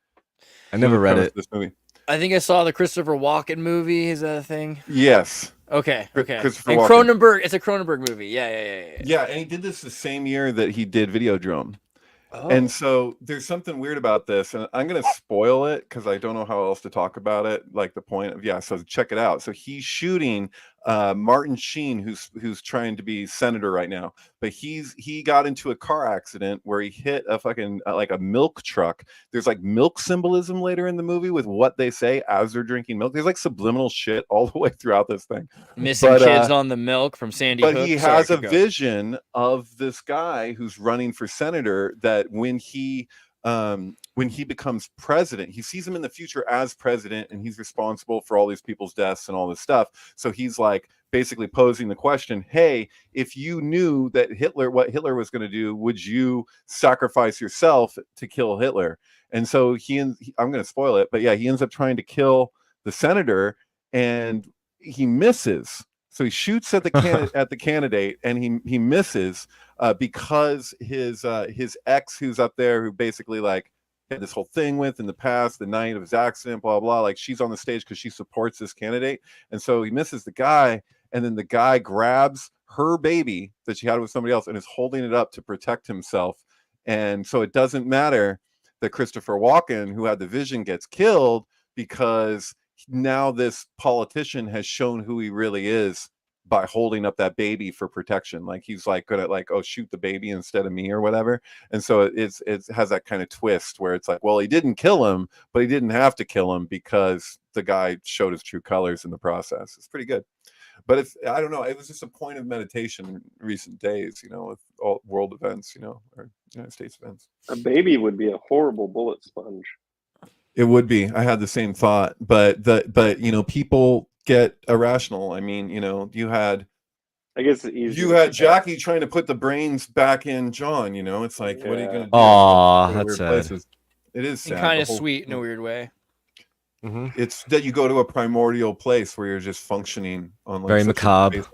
I never read Premise it. of This movie. I think I saw the Christopher Walken movie. Is that a thing? Yes. Okay. Christopher And Walken. Cronenberg. It's a Cronenberg movie. Yeah. Yeah, and he did this the same year that he did Videodrome. Oh. And so there's something weird about this, and I'm going to spoil it because I don't know how else to talk about it. Like the point of, yeah, so check it out. So he's shooting Martin Sheen, who's trying to be senator right now, but he got into a car accident where he hit a fucking like a milk truck. There's like milk symbolism later in the movie with what they say as they're drinking milk. There's like subliminal shit all the way throughout this thing. Missing kids on the milk from Sandy Hook. But he Sorry, has a keep going. vision of this guy who's running for senator that when he becomes president, he sees him in the future as president and he's responsible for all these people's deaths and all this stuff. So he's like basically posing the question, hey, if you knew that what Hitler was going to do, would you sacrifice yourself to kill Hitler? And so I'm going to spoil it, but yeah, he ends up trying to kill the senator, and he misses. So he shoots at the candidate, and he misses because his ex, who's up there, who basically like had this whole thing with in the past, the night of his accident, blah blah. Like she's on the stage because she supports this candidate, and so he misses the guy, and then the guy grabs her baby that she had with somebody else and is holding it up to protect himself. And so it doesn't matter that Christopher Walken, who had the vision, gets killed, because now this politician has shown who he really is by holding up that baby for protection. Like he's like gonna like, oh, shoot the baby instead of me or whatever. And so it has that kind of twist where it's like, well, he didn't kill him, but he didn't have to kill him because the guy showed his true colors in the process. It's pretty good. But I don't know, it was just a point of meditation in recent days, you know, with all world events, you know, or United States events. A baby would be a horrible bullet sponge. It would be. I had the same thought, but you know, people get irrational. I mean, you know, you had Jackie trying to put the brains back in John. You know, it's like, what are you going to do? Aw, that's sad. Places. It is sad. Kind of sweet in a weird way. Mm-hmm. It's that you go to a primordial place where you're just functioning on like very macabre.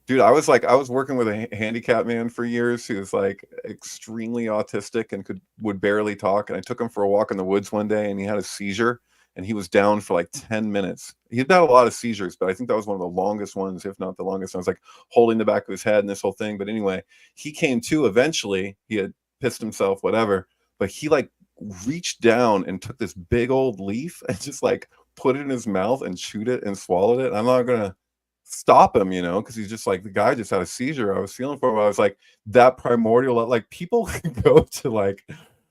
Dude, I was working with a handicapped man for years who was like extremely autistic and would barely talk. And I took him for a walk in the woods one day, and he had a seizure, and he was down for like 10 minutes. He had a lot of seizures, but I think that was one of the longest ones, if not the longest. I was like holding the back of his head and this whole thing. But anyway, he came to eventually. He had pissed himself, whatever. But he like reached down and took this big old leaf and just like put it in his mouth and chewed it and swallowed it. I'm not gonna stop him, you know, because he's just like, the guy just had a seizure. I was feeling for him. I was like, that primordial, like people can go to like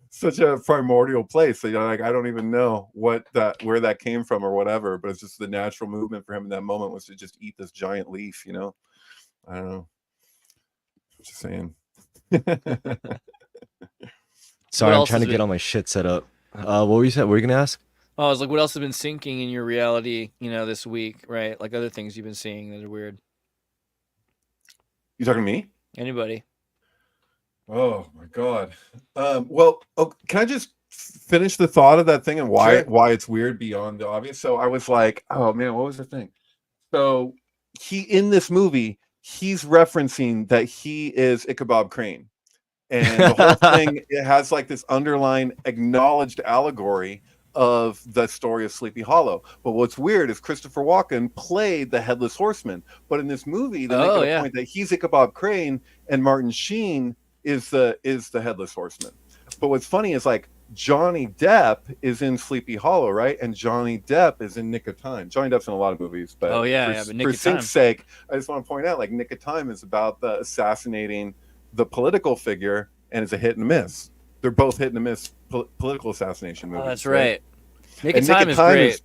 such a primordial place. So you're like, I don't even know where that came from or whatever, but it's just the natural movement for him in that moment was to just eat this giant leaf, you know. I don't know. Just saying. Sorry, I'm trying to get all my shit set up. What were you saying? What were you gonna ask? Oh, I was like, what else has been sinking in your reality, you know, this week, right? Like other things you've been seeing that are weird. You talking to me? Anybody? Oh my God. Can I just finish the thought of that thing and why it's weird beyond the obvious? So I was like, oh man, what was the thing? So in this movie, he's referencing that he is Ichabod Crane. And the whole thing, it has like this underlying acknowledged allegory of the story of Sleepy Hollow. But what's weird is Christopher Walken played the Headless Horseman. But in this movie, they make a point that he's Ichabod Crane and Martin Sheen is the Headless Horseman. But what's funny is like Johnny Depp is in Sleepy Hollow, right? And Johnny Depp is in Nick of Time. Johnny Depp's in a lot of movies, but but Nick for of Time. sync's sake, I just want to point out like Nick of Time is about the assassinating the political figure, and it's a hit and miss. They're both hit and miss political assassination movies. Oh, that's right. Nick of Time is great.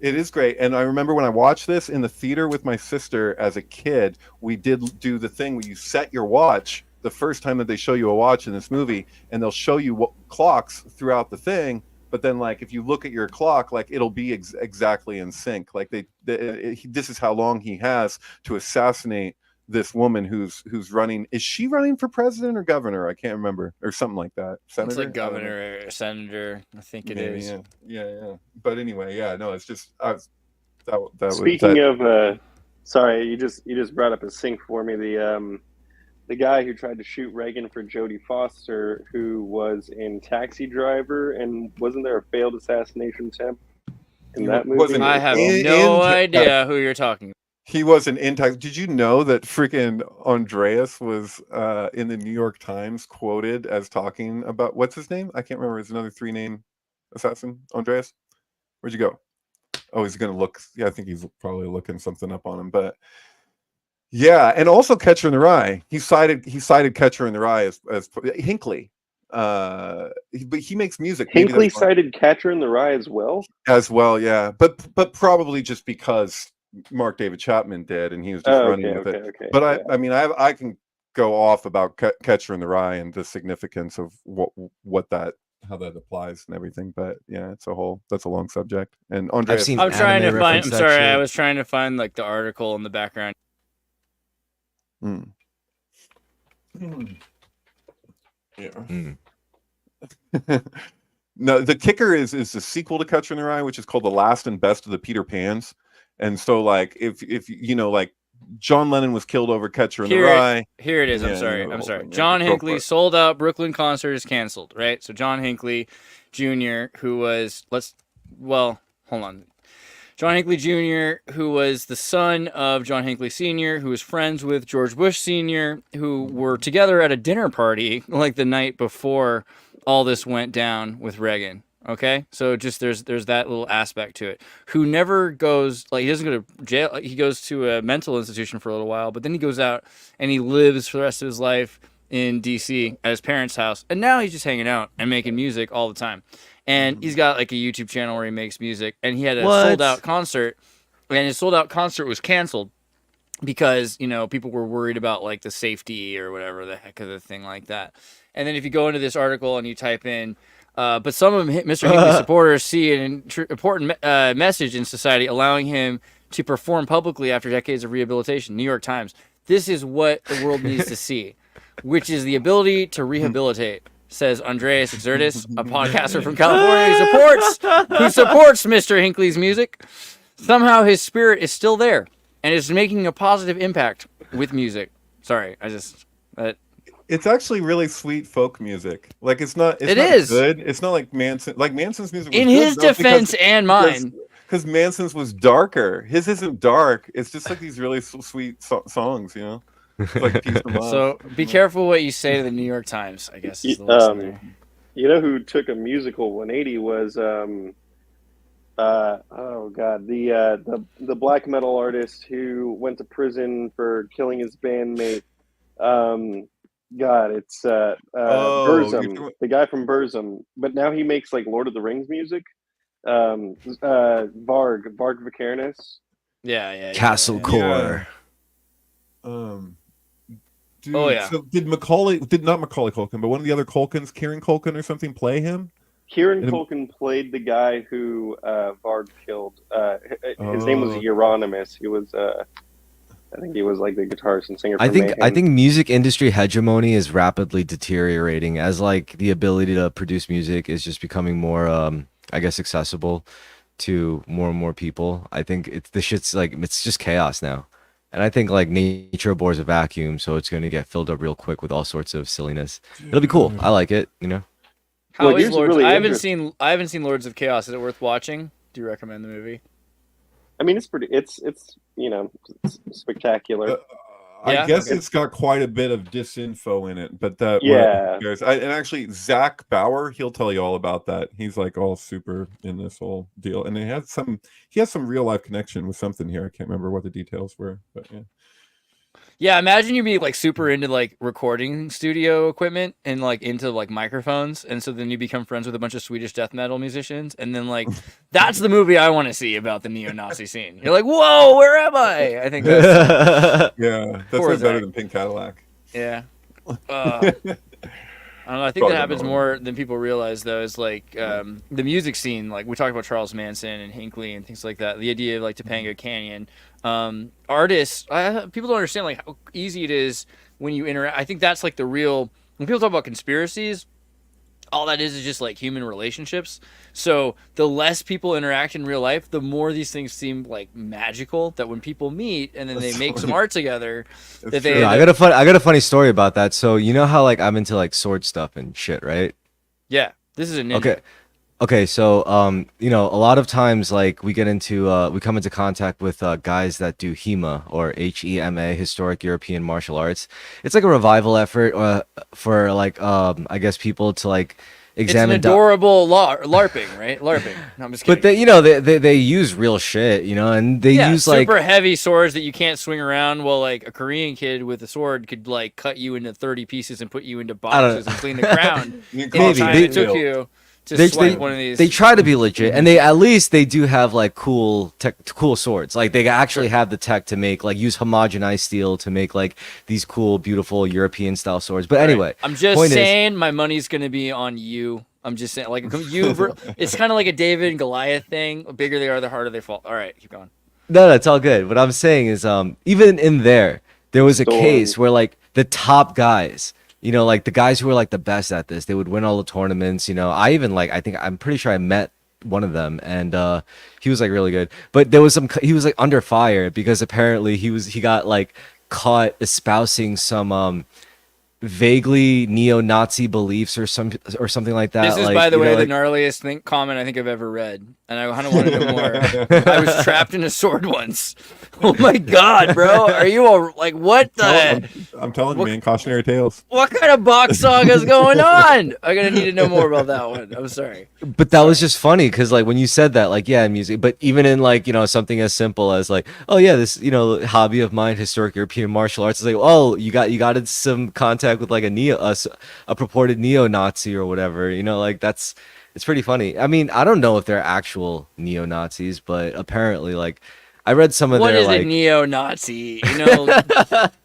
It is great. And I remember when I watched this in the theater with my sister as a kid, we did do the thing where you set your watch the first time that they show you a watch in this movie, and they'll show you what clocks throughout the thing. But then, like, if you look at your clock, like, it'll be exactly in sync. Like, this is how long he has to assassinate this woman who's running. Is she running for president or governor? I can't remember, or something like that. Senator? It's like governor or senator. I think it is. Yeah. But anyway, yeah, no, it's just Speaking of, sorry, you just brought up a sync for me. The guy who tried to shoot Reagan for Jodie Foster, who was in Taxi Driver, and wasn't there a failed assassination attempt in that movie? I have no idea who you're talking about. He wasn't in Taxi. Did you know that freaking Andreas was in the New York Times quoted as talking about, what's his name? I can't remember. It's another 3-name assassin. Andreas? Where'd you go? Oh, he's going to look. Yeah, I think he's probably looking something up on him. But yeah, and also Catcher in the Rye. He cited Catcher in the Rye as Hinckley. But he makes music. Hinckley cited Catcher in the Rye as well? As well, yeah. But probably just because Mark David Chapman did, and he was just running with it. Okay, but I mean, I can go off about Catcher in the Rye and the significance of how that applies and everything. But yeah, that's a long subject. And Andreas, I was trying to find like the article in the background. Yeah. No, the kicker is the sequel to Catcher in the Rye, which is called The Last and Best of the Peter Pans. And so like if you know, like John Lennon was killed over Catcher in the Rye. Here it is. I'm Yeah, sorry. you know, I'm the sorry. whole thing. John Go for Hinckley it. sold out Brooklyn concert is canceled, right? So John Hinckley Jr., who was hold on. John Hinckley Jr., who was the son of John Hinckley Sr., who was friends with George Bush Sr., who were together at a dinner party like the night before all this went down with Reagan. Okay, so just there's that little aspect to it. Who never goes, like, he doesn't go to jail. He goes to a mental institution for a little while, but then he goes out and he lives for the rest of his life in DC at his parents' house, and now he's just hanging out and making music all the time. And he's got like a YouTube channel where he makes music, and he had a sold out concert, and his sold out concert was canceled because, you know, people were worried about like the safety or whatever the heck of the thing like that. And then if you go into this article and you type in, but some of Mr. Hinckley's supporters see an important message in society, allowing him to perform publicly after decades of rehabilitation. New York Times. This is what the world needs to see, which is the ability to rehabilitate, says Andreas Xirtus, a podcaster from California who supports Mr. Hinckley's music. Somehow his spirit is still there and is making a positive impact with music. Sorry, It's actually really sweet folk music. Like it's not good. It's not like Manson. Like Manson's music was in good, his though, defense and mine. Because Manson's was darker. His isn't dark. It's just like these really sweet songs, you know. It's like Peace and Love. So be careful what you say to the New York Times, I guess. Is the lesson there. You know who took a musical 180 was the black metal artist who went to prison for killing his bandmate. It's Burzum, the guy from Burzum, but now he makes like Lord of the Rings music. Varg Vikernes. Yeah. Castlecore. Dude, yeah. So not Macaulay Culkin, but one of the other Culkins, Kieran Culkin or something, play him? Kieran Culkin played the guy who Varg killed. His name was Euronymous. He was, I think he was like the guitarist and singer. I think music industry hegemony is rapidly deteriorating as like the ability to produce music is just becoming more, I guess, accessible to more and more people. I think it's just chaos now. And I think like nature abhors a vacuum, so it's going to get filled up real quick with all sorts of silliness. It'll be cool. I like it, you know. How is Lords? Really I haven't seen Lords of Chaos. Is it worth watching? Do you recommend the movie? I mean, it's pretty. It's you know, it's spectacular. I guess it's got quite a bit of disinfo in it, but and actually Zach Bauer, he'll tell you all about that. He's like all super in this whole deal, and he has some real life connection with something here. I can't remember what the details were, but yeah. Yeah, imagine you be like super into like recording studio equipment and like into like microphones, and so then you become friends with a bunch of Swedish death metal musicians, and then like that's the movie I want to see about the neo-Nazi scene. You're like, whoa, where am I? I think that's that's better than Pink Cadillac. Yeah. I don't know. I think that happens more than people realize, though. Is like the music scene. Like we talked about Charles Manson and Hinckley and things like that. The idea of like Topanga Canyon, artists. People don't understand like how easy it is when you interact. I think that's like the real. When people talk about conspiracies, all that is just like human relationships. So the less people interact in real life, the more these things seem like magical. That when people meet and then they make some art together, I got a funny story about that. So you know how like I'm into like sword stuff and shit, right? Yeah, this is a ninja. Okay. So you know, a lot of times like we come into contact with guys that do HEMA or HEMA, Historic European Martial Arts. It's like a revival effort for like I guess people to like examine. It's an adorable LARPing, right? LARPing. No, I'm just kidding. But they use real shit, you know, and they use like super heavy swords that you can't swing around. While like a Korean kid with a sword could like cut you into 30 pieces and put you into boxes and clean the ground. It took you to swipe one of these. They try to be legit, and they do have like cool swords. Like they actually have the tech to make like use homogenized steel to make like these cool, beautiful European style swords. But anyway, I'm just saying my money's gonna be on you. I'm just saying, like it's kind of like a David and Goliath thing. The bigger they are, the harder they fall. All right, keep going. No, it's all good. What I'm saying is, even in there was a case where like the top guys. You know, like the guys who were like the best at this, they would win all the tournaments. You know, I'm pretty sure I met one of them, and he was like really good. But there was he was like under fire because apparently he got like caught espousing some vaguely neo-Nazi beliefs or something like that. This is, like, by the way, the like, gnarliest comment I think I've ever read, and I kind of want to know more. I was trapped in a sword once. Oh my god, bro! Are you all like what the? I'm telling you, man, cautionary tales. What kind of box saga is going on? I'm gonna need to know more about that one. I'm sorry. But that was just funny because like when you said that, like yeah, music. But even in like something as simple as like, oh yeah, this hobby of mine, historic European martial arts, is like, oh you got into some contact with like a purported neo-Nazi or whatever, like it's pretty funny. I mean, I don't know if they're actual neo-Nazis, but apparently like I read some of what their is like a neo-Nazi?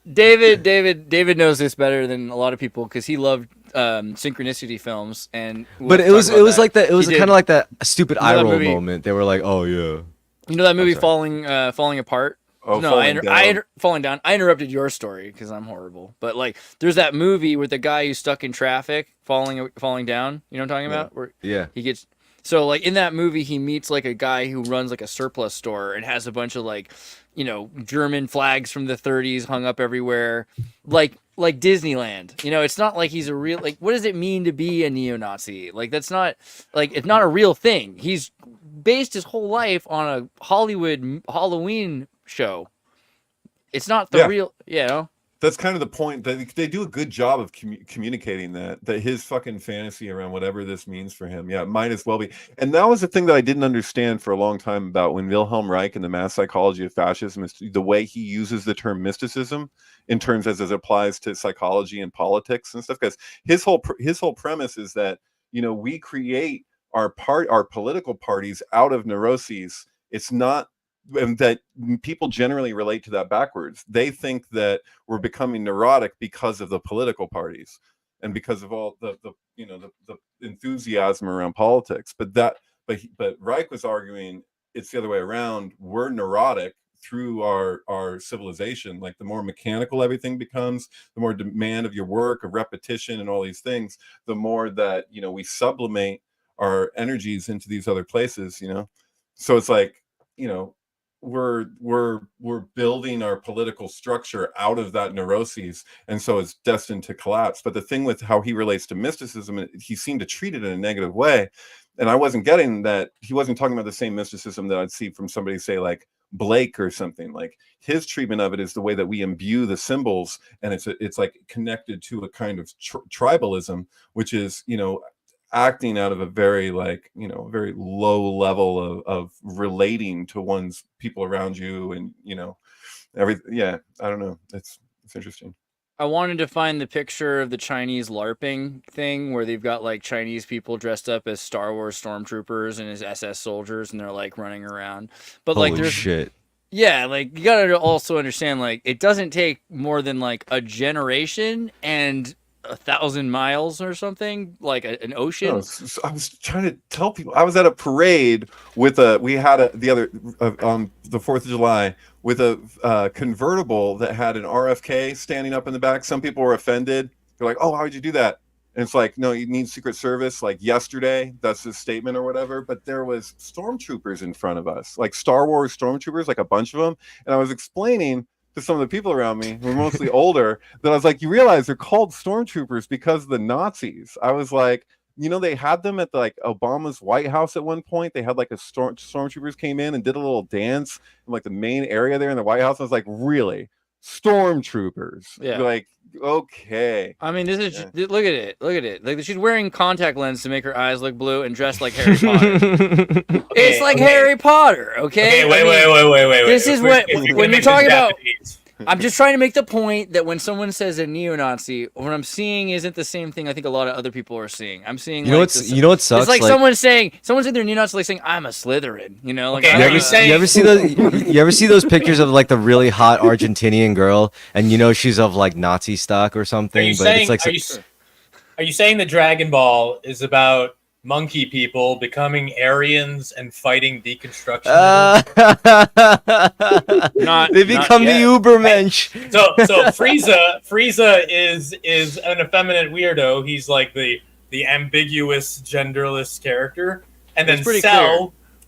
David knows this better than a lot of people because he loved synchronicity films, and but it was like that. It was kind of like that stupid eye roll moment. They were like, oh yeah, that movie falling apart. Oh, no, falling down. I interrupted your story because I'm horrible. But like, there's that movie with the guy who's stuck in traffic, falling down. You know what I'm talking about? Where he gets. So like in that movie, he meets like a guy who runs like a surplus store and has a bunch of like, German flags from the 30s hung up everywhere, like Disneyland. It's not like he's a real like. What does it mean to be a neo-Nazi? Like that's not like it's not a real thing. He's based his whole life on a Hollywood Halloween show. It's not the real, That's kind of the point. They do a good job of communicating that his fucking fantasy around whatever this means for him, it might as well be. And that was the thing that I didn't understand for a long time about when Wilhelm Reich and the mass psychology of fascism is the way he uses the term mysticism in terms as it applies to psychology and politics and stuff. Because his whole premise is that we create our political parties out of neuroses. It's not. And that people generally relate to that backwards. They think that we're becoming neurotic because of the political parties and because of all the enthusiasm around politics. But Reich was arguing it's the other way around. We're neurotic through our civilization. Like the more mechanical everything becomes, the more demand of your work, of repetition, and all these things, the more that we sublimate our energies into these other places. So it's like we're building our political structure out of that neuroses, and so it's destined to collapse. But the thing with how he relates to mysticism, he seemed to treat it in a negative way, and I wasn't getting that. He wasn't talking about the same mysticism that I'd see from somebody, say, like Blake or something. Like his treatment of it is the way that we imbue the symbols, and it's like connected to a kind of tribalism, which is acting out of a very very low level of relating to one's people around you, and I don't know, it's interesting. I wanted to find the picture of the Chinese LARPing thing where they've got like Chinese people dressed up as Star Wars stormtroopers and as SS soldiers, and they're like running around. But holy like there's shit. Yeah, like you gotta also understand, like it doesn't take more than like a generation and 1,000 miles or something, like an ocean. No, I was trying to tell people. I was at a parade with on the 4th of July with a convertible that had an RFK standing up in the back. Some people were offended. They're like, "Oh, how would you do that?" And it's like, no, you need Secret Service. Like yesterday, that's his statement or whatever. But there was stormtroopers in front of us, like Star Wars stormtroopers, like a bunch of them. And I was explaining to some of the people around me who were mostly older that I was like, you realize they're called stormtroopers because of the Nazis. I was like, they had them at like Obama's White House at one point. They had like a stormtroopers came in and did a little dance in like the main area there in the White House. I was like, really? Stormtroopers? Yeah. Like, okay. I mean, this is look at it. Like she's wearing contact lens to make her eyes look blue and dressed like Harry Potter. It's like Harry Potter, okay? Wait. This is what when you're talking about. I'm just trying to make the point that when someone says a neo-Nazi, what I'm seeing isn't the same thing I think a lot of other people are seeing. I'm seeing what sucks? It's like someone's saying they're neo-Nazi, like saying I'm a Slytherin. Like you ever see those pictures of like the really hot Argentinian girl, and she's of like Nazi stock or something? Are you saying the Dragon Ball is about monkey people becoming Aryans and fighting deconstruction? They become the Ubermensch. So Frieza is an effeminate weirdo. He's like the ambiguous genderless character. And then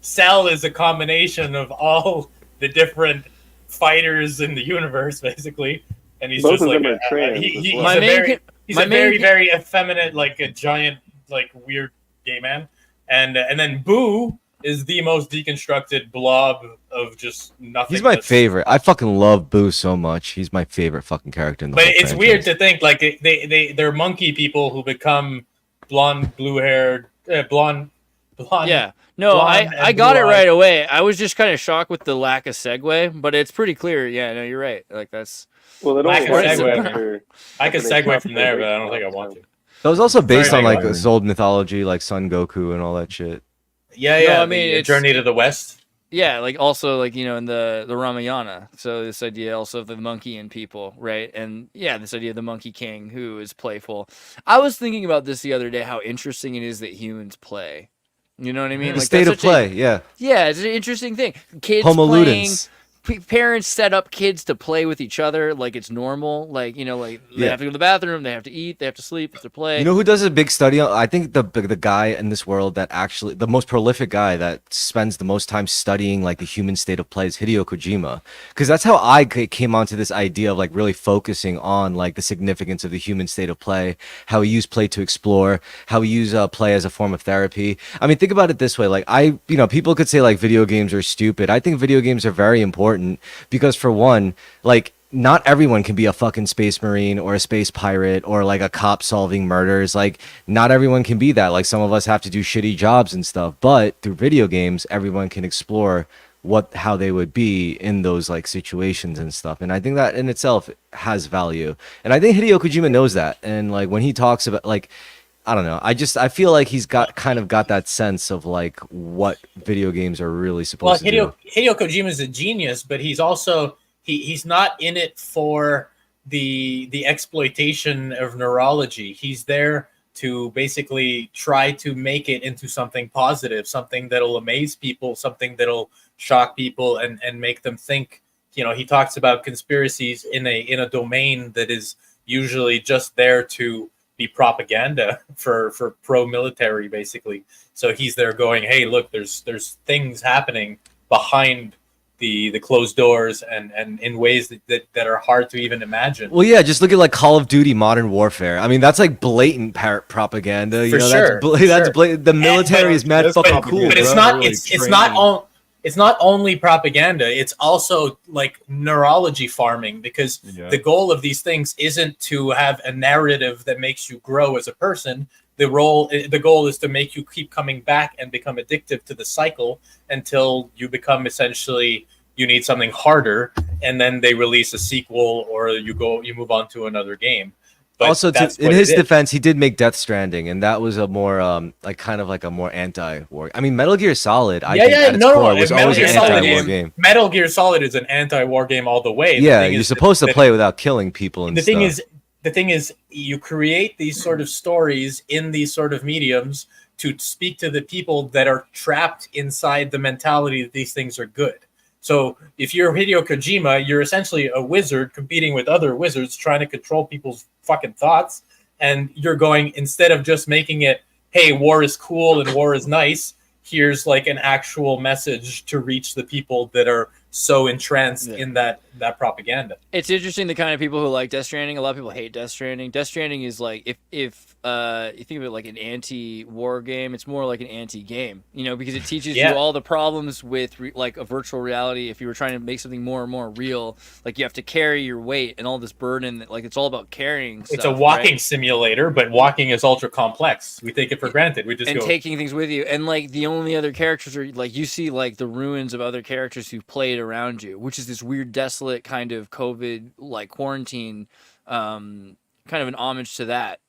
Cell is a combination of all the different fighters in the universe, basically. And he's Both just of like them are trans. he's as well. a very effeminate, like a giant, like weird gay man. And then Boo is the most deconstructed blob of just nothing. He's my favorite. I fucking love Boo so much. He's my favorite fucking character in the But whole it's franchise. weird to think like they're monkey people who become blonde, blue-haired, blonde. Yeah. No, I got it right away. I was just kind of shocked with the lack of segue, but it's pretty clear. Yeah, no, you're right. Like that's. Well, it I only can happens segue. after- I could after they segue cut from the there, break but I don't think I off, want so. to. That was also based Sorry, on like go this old mythology, like Son Goku and all that shit. Yeah, No, yeah. I mean, the it's- Journey to the West. Yeah, like also like in the Ramayana. So this idea also of the monkey and people, right? And yeah, this idea of the monkey king who is playful. I was thinking about this the other day, how interesting it is that humans play. You know what I mean? The Like state that's of such play, yeah. Yeah, it's an interesting thing. Kids Homo playing. ludens. Parents set up kids to play with each other like it's normal. Like like they Yeah. have to go to the bathroom, they have to eat, they have to sleep, they have to play. You know who does a big study on? I think the guy in this world that actually the most prolific guy that spends the most time studying like the human state of play is Hideo Kojima, because that's how I came onto this idea of like really focusing on like the significance of the human state of play, how we use play to explore, how we use play as a form of therapy. I mean, think about it this way: like people could say like video games are stupid. I think video games are very important because for one, like not everyone can be a fucking space marine or a space pirate or like a cop solving murders. Like not everyone can be that. Like some of us have to do shitty jobs and stuff, but through video games everyone can explore how they would be in those like situations and stuff. And I think that in itself has value. And I think Hideo Kojima knows that. And like when he talks about like I don't know. I feel like he's got that sense of like what video games are really supposed to do. Hideo Kojima is a genius, but he's also he's not in it for the exploitation of neurology. He's there to basically try to make it into something positive, something that'll amaze people, something that'll shock people and make them think. He talks about conspiracies in a domain that is usually just there to be propaganda for pro-military, basically. So he's there going, hey, look, there's things happening behind the closed doors and in ways that are hard to even imagine. Well, yeah, just look at like Call of Duty Modern Warfare. I mean, that's like blatant propaganda. For sure. That's blatant. The military is mad fucking cool. But it's bro. not. It's not only propaganda. It's also like neurology farming, because the goal of these things isn't to have a narrative that makes you grow as a person. The goal is to make you keep coming back and become addictive to the cycle until you become essentially you need something harder, and then they release a sequel or you move on to another game. But also, in his defense, he did make Death Stranding, and that was a more kind of like a more anti-war. I mean, Metal Gear Solid, I think at its core was always an anti-war game. Metal Gear Solid is an anti-war game all the way. Yeah, you're supposed to play without killing people and the stuff. The thing is, you create these sort of stories in these sort of mediums to speak to the people that are trapped inside the mentality that these things are good. So if you're Hideo Kojima, you're essentially a wizard competing with other wizards trying to control people's fucking thoughts. And you're going, instead of just making it, hey, war is cool and war is nice, here's like an actual message to reach the people that are so entranced in that propaganda. It's interesting the kind of people who like Death Stranding. A lot of people hate Death Stranding. Death Stranding is like if you think of it like an anti-war game, it's more like an anti-game, because it teaches you all the problems with like a virtual reality. If you were trying to make something more and more real, like you have to carry your weight and all this burden. Like it's all about carrying stuff. It's a walking simulator, but walking is ultra complex. We take it for granted. We just taking things with you, and like the only other characters are like you see like the ruins of other characters who played around you, which is this weird desolate kind of COVID like quarantine, kind of an homage to that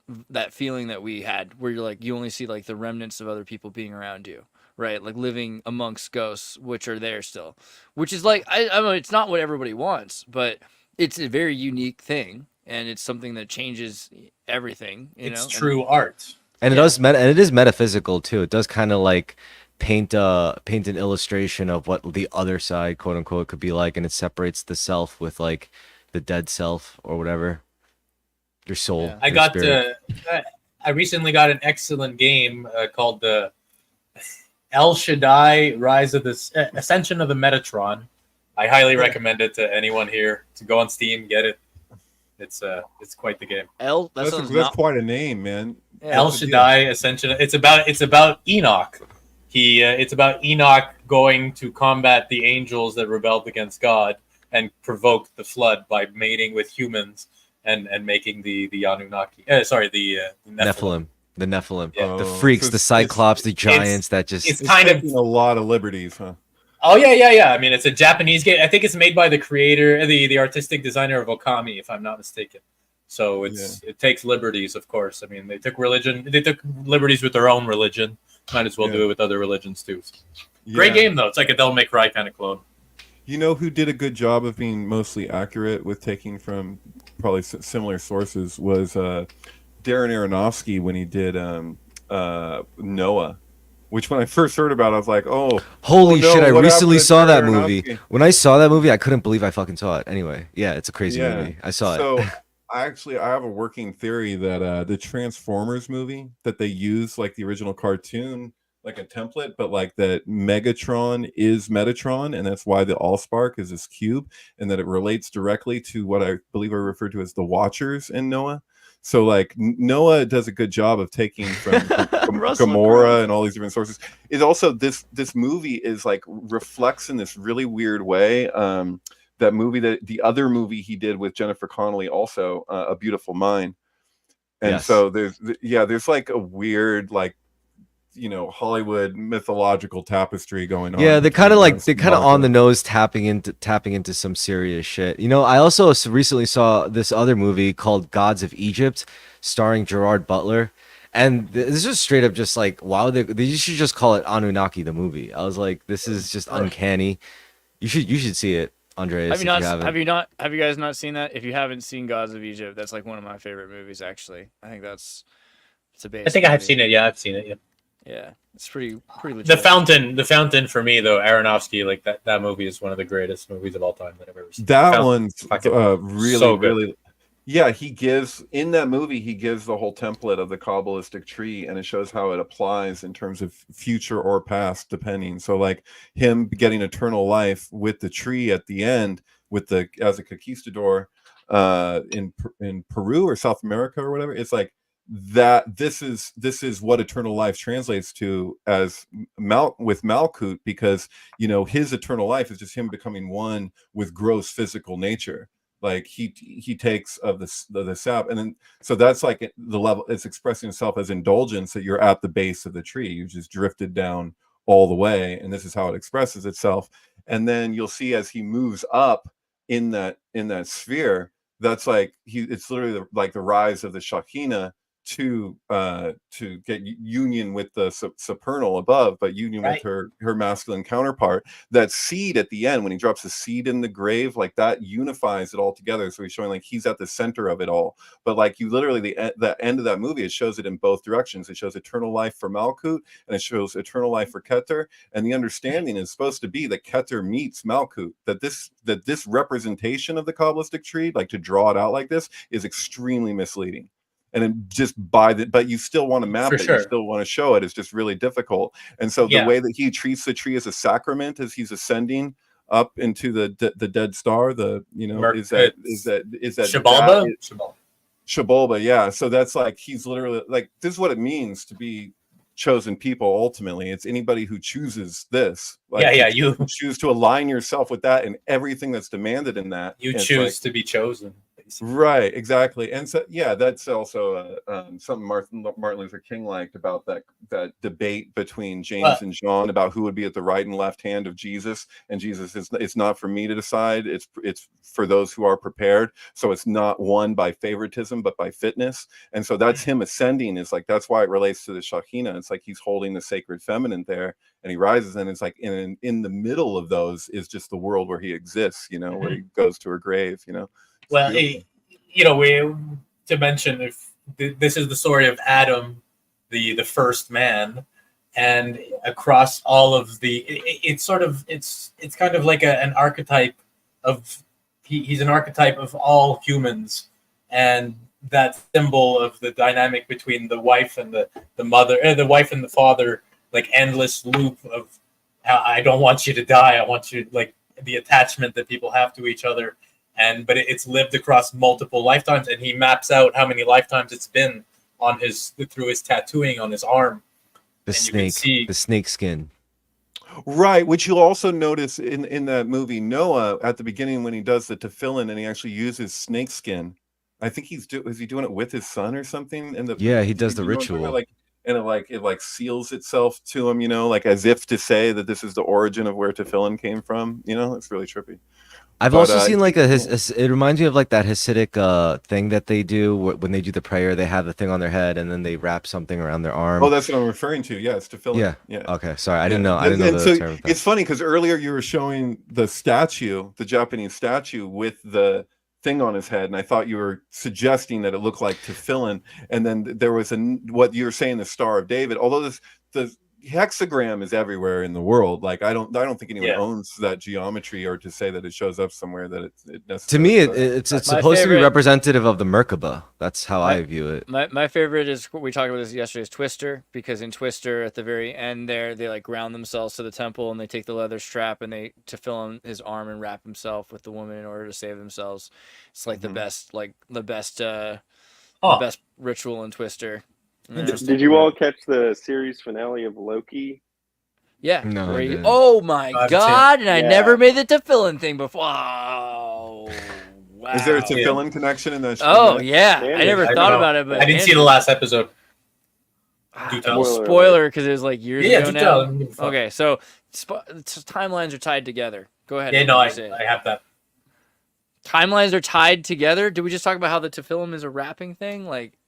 feeling that we had, where you're like you only see like the remnants of other people being around you, right? Like living amongst ghosts, which are there still, which is like I mean, it's not what everybody wants, but it's a very unique thing, and it's something that changes everything. It's true art, and it is metaphysical too. It does kind of like paint an illustration of what the other side, quote unquote, could be like, and it separates the self with like the dead self or whatever, your soul. I recently got an excellent game called El Shaddai, Ascension of the Metatron. I highly recommend it to anyone here to go on Steam, get it. It's quite the game. That's quite a name, man. El Shaddai Ascension. It's about Enoch. It's about Enoch going to combat the angels that rebelled against God and provoked the flood by mating with humans and making the Anunnaki. The Nephilim. The Nephilim. Yeah. The freaks, so the Cyclops, the giants that just... It's kind of a lot of liberties, huh? Oh yeah. I mean, it's a Japanese game. I think it's made by the creator, the artistic designer of Okami, if I'm not mistaken. So it takes liberties, of course. I mean, they took liberties with their own religion. Might as well do it with other religions too. Great game though. It's like a Devil May Cry kind of clone. You know who did a good job of being mostly accurate with taking from probably similar sources was Darren Aronofsky when he did Noah. Which when I first heard about it, I was like, oh. Holy shit, I recently saw that movie. When I saw that movie, I couldn't believe I fucking saw it. Anyway, yeah, it's a crazy movie. I saw it. So I have a working theory that the Transformers movie, that they use like the original cartoon, like a template, but like that Megatron is Metatron, and that's why the Allspark is this cube, and that it relates directly to what I believe are referred to as the Watchers in Noah. So like Noah does a good job of taking from Gamora and all these different sources. It also this movie is like reflects in this really weird way that movie, that the other movie he did with Jennifer Connelly, also A Beautiful Mind. And so there's like a weird like, you know, Hollywood mythological tapestry going on. Yeah, they're kind of on the nose tapping into some serious shit. You know, I also recently saw this other movie called Gods of Egypt, starring Gerard Butler, and this is straight up just like, wow, they should just call it Anunnaki the movie. I was like, this is just uncanny. You should see it, Andreas. Have you guys not seen that? If you haven't seen Gods of Egypt, that's like one of my favorite movies. Actually, I think it's a base. I think I've seen it. Yeah, I've seen it. Yeah. Yeah, it's pretty legit. The Fountain for me though, Aronofsky, like that movie is one of the greatest movies of all time that I've ever seen. That one's really so really, yeah. He gives in that movie the whole template of the Kabbalistic tree, and it shows how it applies in terms of future or past, depending. So like him getting eternal life with the tree at the end, as a conquistador in Peru or South America or whatever. It's like that this is what eternal life translates to as with Malkut, because you know his eternal life is just him becoming one with gross physical nature. Like he takes of the sap, and then so that's like the level it's expressing itself as indulgence, that you're at the base of the tree, you just drifted down all the way, and this is how it expresses itself. And then you'll see as he moves up in that sphere, that's like it's literally like the rise of the Shekinah to get union with the supernal above, but union with her masculine counterpart. That seed at the end, when he drops the seed in the grave, like that unifies it all together. So he's showing like he's at the center of it all. But like you literally, the end of that movie, it shows it in both directions. It shows eternal life for Malkut, and it shows eternal life for Keter. And the understanding is supposed to be that Keter meets Malkut. That this representation of the Kabbalistic tree, like to draw it out like this, is extremely misleading. And then just but you still want to map it, you still want to show it. It's just really difficult. And so the way that he treats the tree as a sacrament as he's ascending up into the dead star, is that Shabalba, yeah. So that's like he's literally like, this is what it means to be chosen people. Ultimately, it's anybody who chooses this. Like, you choose to align yourself with that and everything that's demanded in that. You choose to be chosen. Right, exactly. And so that's also something Martin Luther King liked about that debate between James and John about who would be at the right and left hand of Jesus. And Jesus is, it's not for me to decide, it's for those who are prepared. So it's not won by favoritism but by fitness. And so that's him ascending, is like, that's why it relates to the Shekinah. It's like he's holding the sacred feminine there, and he rises, and it's like in the middle of those is just the world where he exists, where he goes to her grave, Well, to mention, if this is the story of Adam, the first man, and across all of it's kind of like an archetype of he's an archetype of all humans, and that symbol of the dynamic between the wife and the mother, the wife and the father, like endless loop of I don't want you to die. I want you, like, the attachment that people have to each other. But it's lived across multiple lifetimes, and he maps out how many lifetimes it's been on through his tattooing on his arm. The snake skin. Right, which you'll also notice in that movie Noah at the beginning when he does the tefillin and he actually uses snake skin. I think is he doing it with his son or something? Yeah, he does the ritual. And it seals itself to him, like as if to say that this is the origin of where tefillin came from. It's really trippy. I've also seen like it reminds me of like that Hasidic thing that they do when they do the prayer. They have the thing on their head and then they wrap something around their arm. Oh, that's what I'm referring to. Yeah, it's tefillin. Yeah. Okay, sorry, I didn't know. I didn't know the term. It's funny because earlier you were showing the statue, the Japanese statue with the thing on his head, and I thought you were suggesting that it looked like tefillin. And then there was what you were saying, the Star of David. Although the hexagram is everywhere in the world. Like I don't think anyone owns that geometry, or to say that it shows up somewhere that it necessarily. To me, it's supposed to be representative of the Merkaba. That's how I view it. My favorite is, we talked about this yesterday, is Twister, because in Twister at the very end there, they like ground themselves to the temple and they take the leather strap and they to fill in his arm and wrap himself with the woman in order to save themselves. It's like the best ritual in Twister. Did you all catch the series finale of Loki? Yeah. No. Oh my God! And I never made the tefillin thing before. Oh, wow. Is there a tefillin connection in that show? Oh yeah, I never thought about it, but I didn't see the last episode. Spoiler, because it was like years ago now. Tell. Okay, so timelines are tied together. Go ahead. Yeah, no, I have that. Timelines are tied together. Did we just talk about how the tefillin is a wrapping thing? Like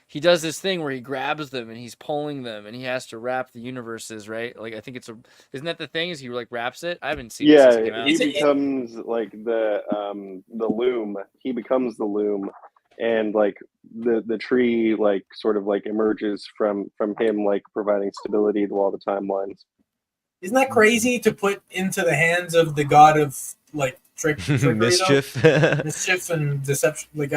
he does this thing where he grabs them and he's pulling them and he has to wrap the universes, right? Like I think isn't that the thing? Is he like wraps it? I haven't seen it since it came out. He becomes like the loom. He becomes the loom, and like the tree like sort of like emerges from him, like providing stability to all the timelines. Isn't that crazy to put into the hands of the god of like mischief and deception? Like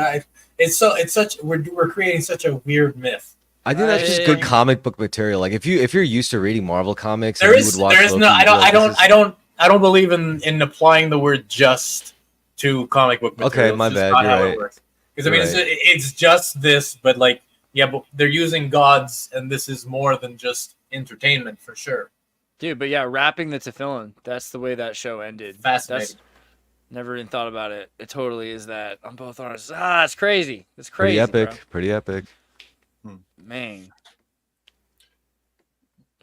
we're creating such a weird myth. I think that's just good comic book material. Like if you're used to reading Marvel comics, I don't believe in applying the word just to comic book material. Okay, my bad. You're right. Because I mean, it's just this, but like, yeah, but they're using gods, and this is more than just entertainment for sure. Dude, but yeah, wrapping the tefillin, that's the way that show ended. Fascinating. Never even thought about it. It totally is that. I'm both honest. It's crazy. It's crazy. Pretty epic. Man.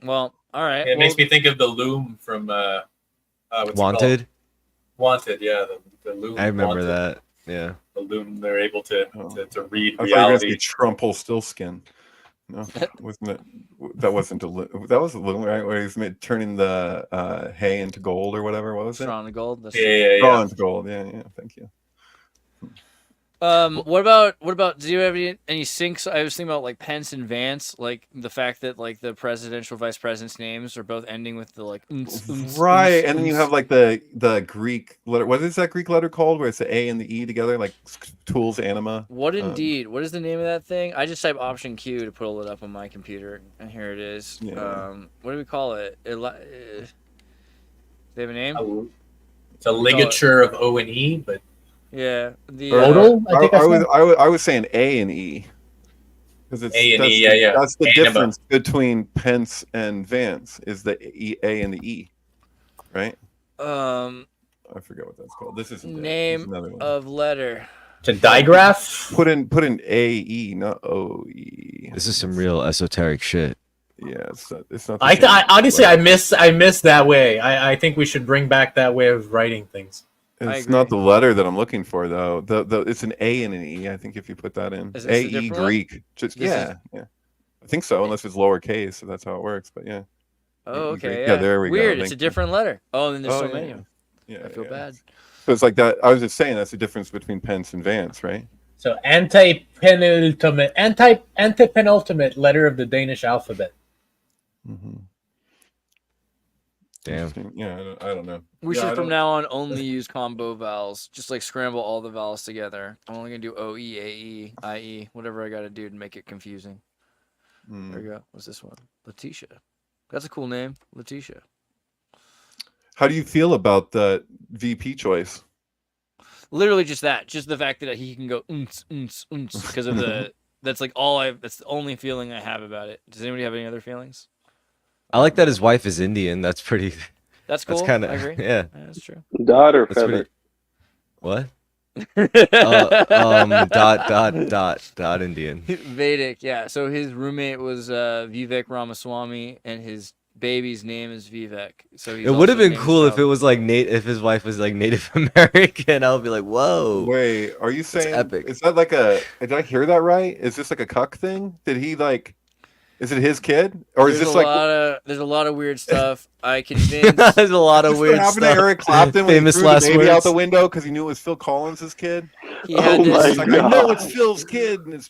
Well, all right. It makes me think of the loom from what's Wanted. Wanted, yeah, the loom. I remember that. Yeah. The loom, they're able to read I reality. Trumpelstiltskin. No, wasn't it? That wasn't that was a loom, right? Where he's turning the hay into gold or whatever. What was it? Straw into gold. Straw into gold. Yeah. Thank you. What about? Do you have any syncs? I was thinking about like Pence and Vance, like the fact that like the presidential vice president's names are both ending with the like. Right, and then you have like the Greek letter. What is that Greek letter called? Where it's the A and the E together, like tools anima. What indeed? What is the name of that thing? I just type Option Q to pull it up on my computer, and here it is. Yeah. What do we call it? They have a name. It's a ligature of O and E, but. Yeah, I was saying A and E because it's A and E. Yeah. That's the difference between Pence and Vance is the A and the E, right? I forget what that's called. This is name of letter. To digraph. Put in A E, not O E. This is some real esoteric shit. Yeah, it's not. Honestly, I miss that way. I think we should bring back that way of writing things. It's not the letter that I'm looking for, though. It's an A and an E. I think if you put that in, A E Greek. Yeah. I think so, unless it's lowercase, so that's how it works. But yeah. Oh, okay. Yeah, there we go. Weird. It's a different letter. Oh, then there's so many of them. Yeah, I feel bad. So it's like that. I was just saying that's the difference between Pence and Vance, right? So antepenultimate letter of the Danish alphabet. Mm-hmm. Damn. Yeah, I don't know. We should from now on only use combo vowels. Just like scramble all the vowels together. I'm only gonna do O E A E I E, whatever I gotta do to make it confusing. There we go. What's this one? Letitia. That's a cool name, Letitia. How do you feel about the VP choice? Literally just that. Just the fact that he can go because of the. That's like that's the only feeling I have about it. Does anybody have any other feelings? I like that his wife is Indian. That's pretty. That's cool. That's kind of I agree. yeah. That's true. Dot or That's feather? What? Dot Indian. Vedic, yeah. So his roommate was Vivek Ramaswamy, and his baby's name is Vivek. So It would have been cool if it was like if his wife was like Native American. I would be like, whoa. Wait, are you saying epic. Is that like did I hear that right? Is this like a cuck thing? Did he like? Is it his kid, or is this like? There's a lot of weird stuff. I convinced. There's a lot of weird What happened to stuff. Eric Clapton when Famous he threw last the baby out words. the window because he knew it was Phil Collins' kid? He had Oh this, my It's like, I know it's Phil's kid, and it's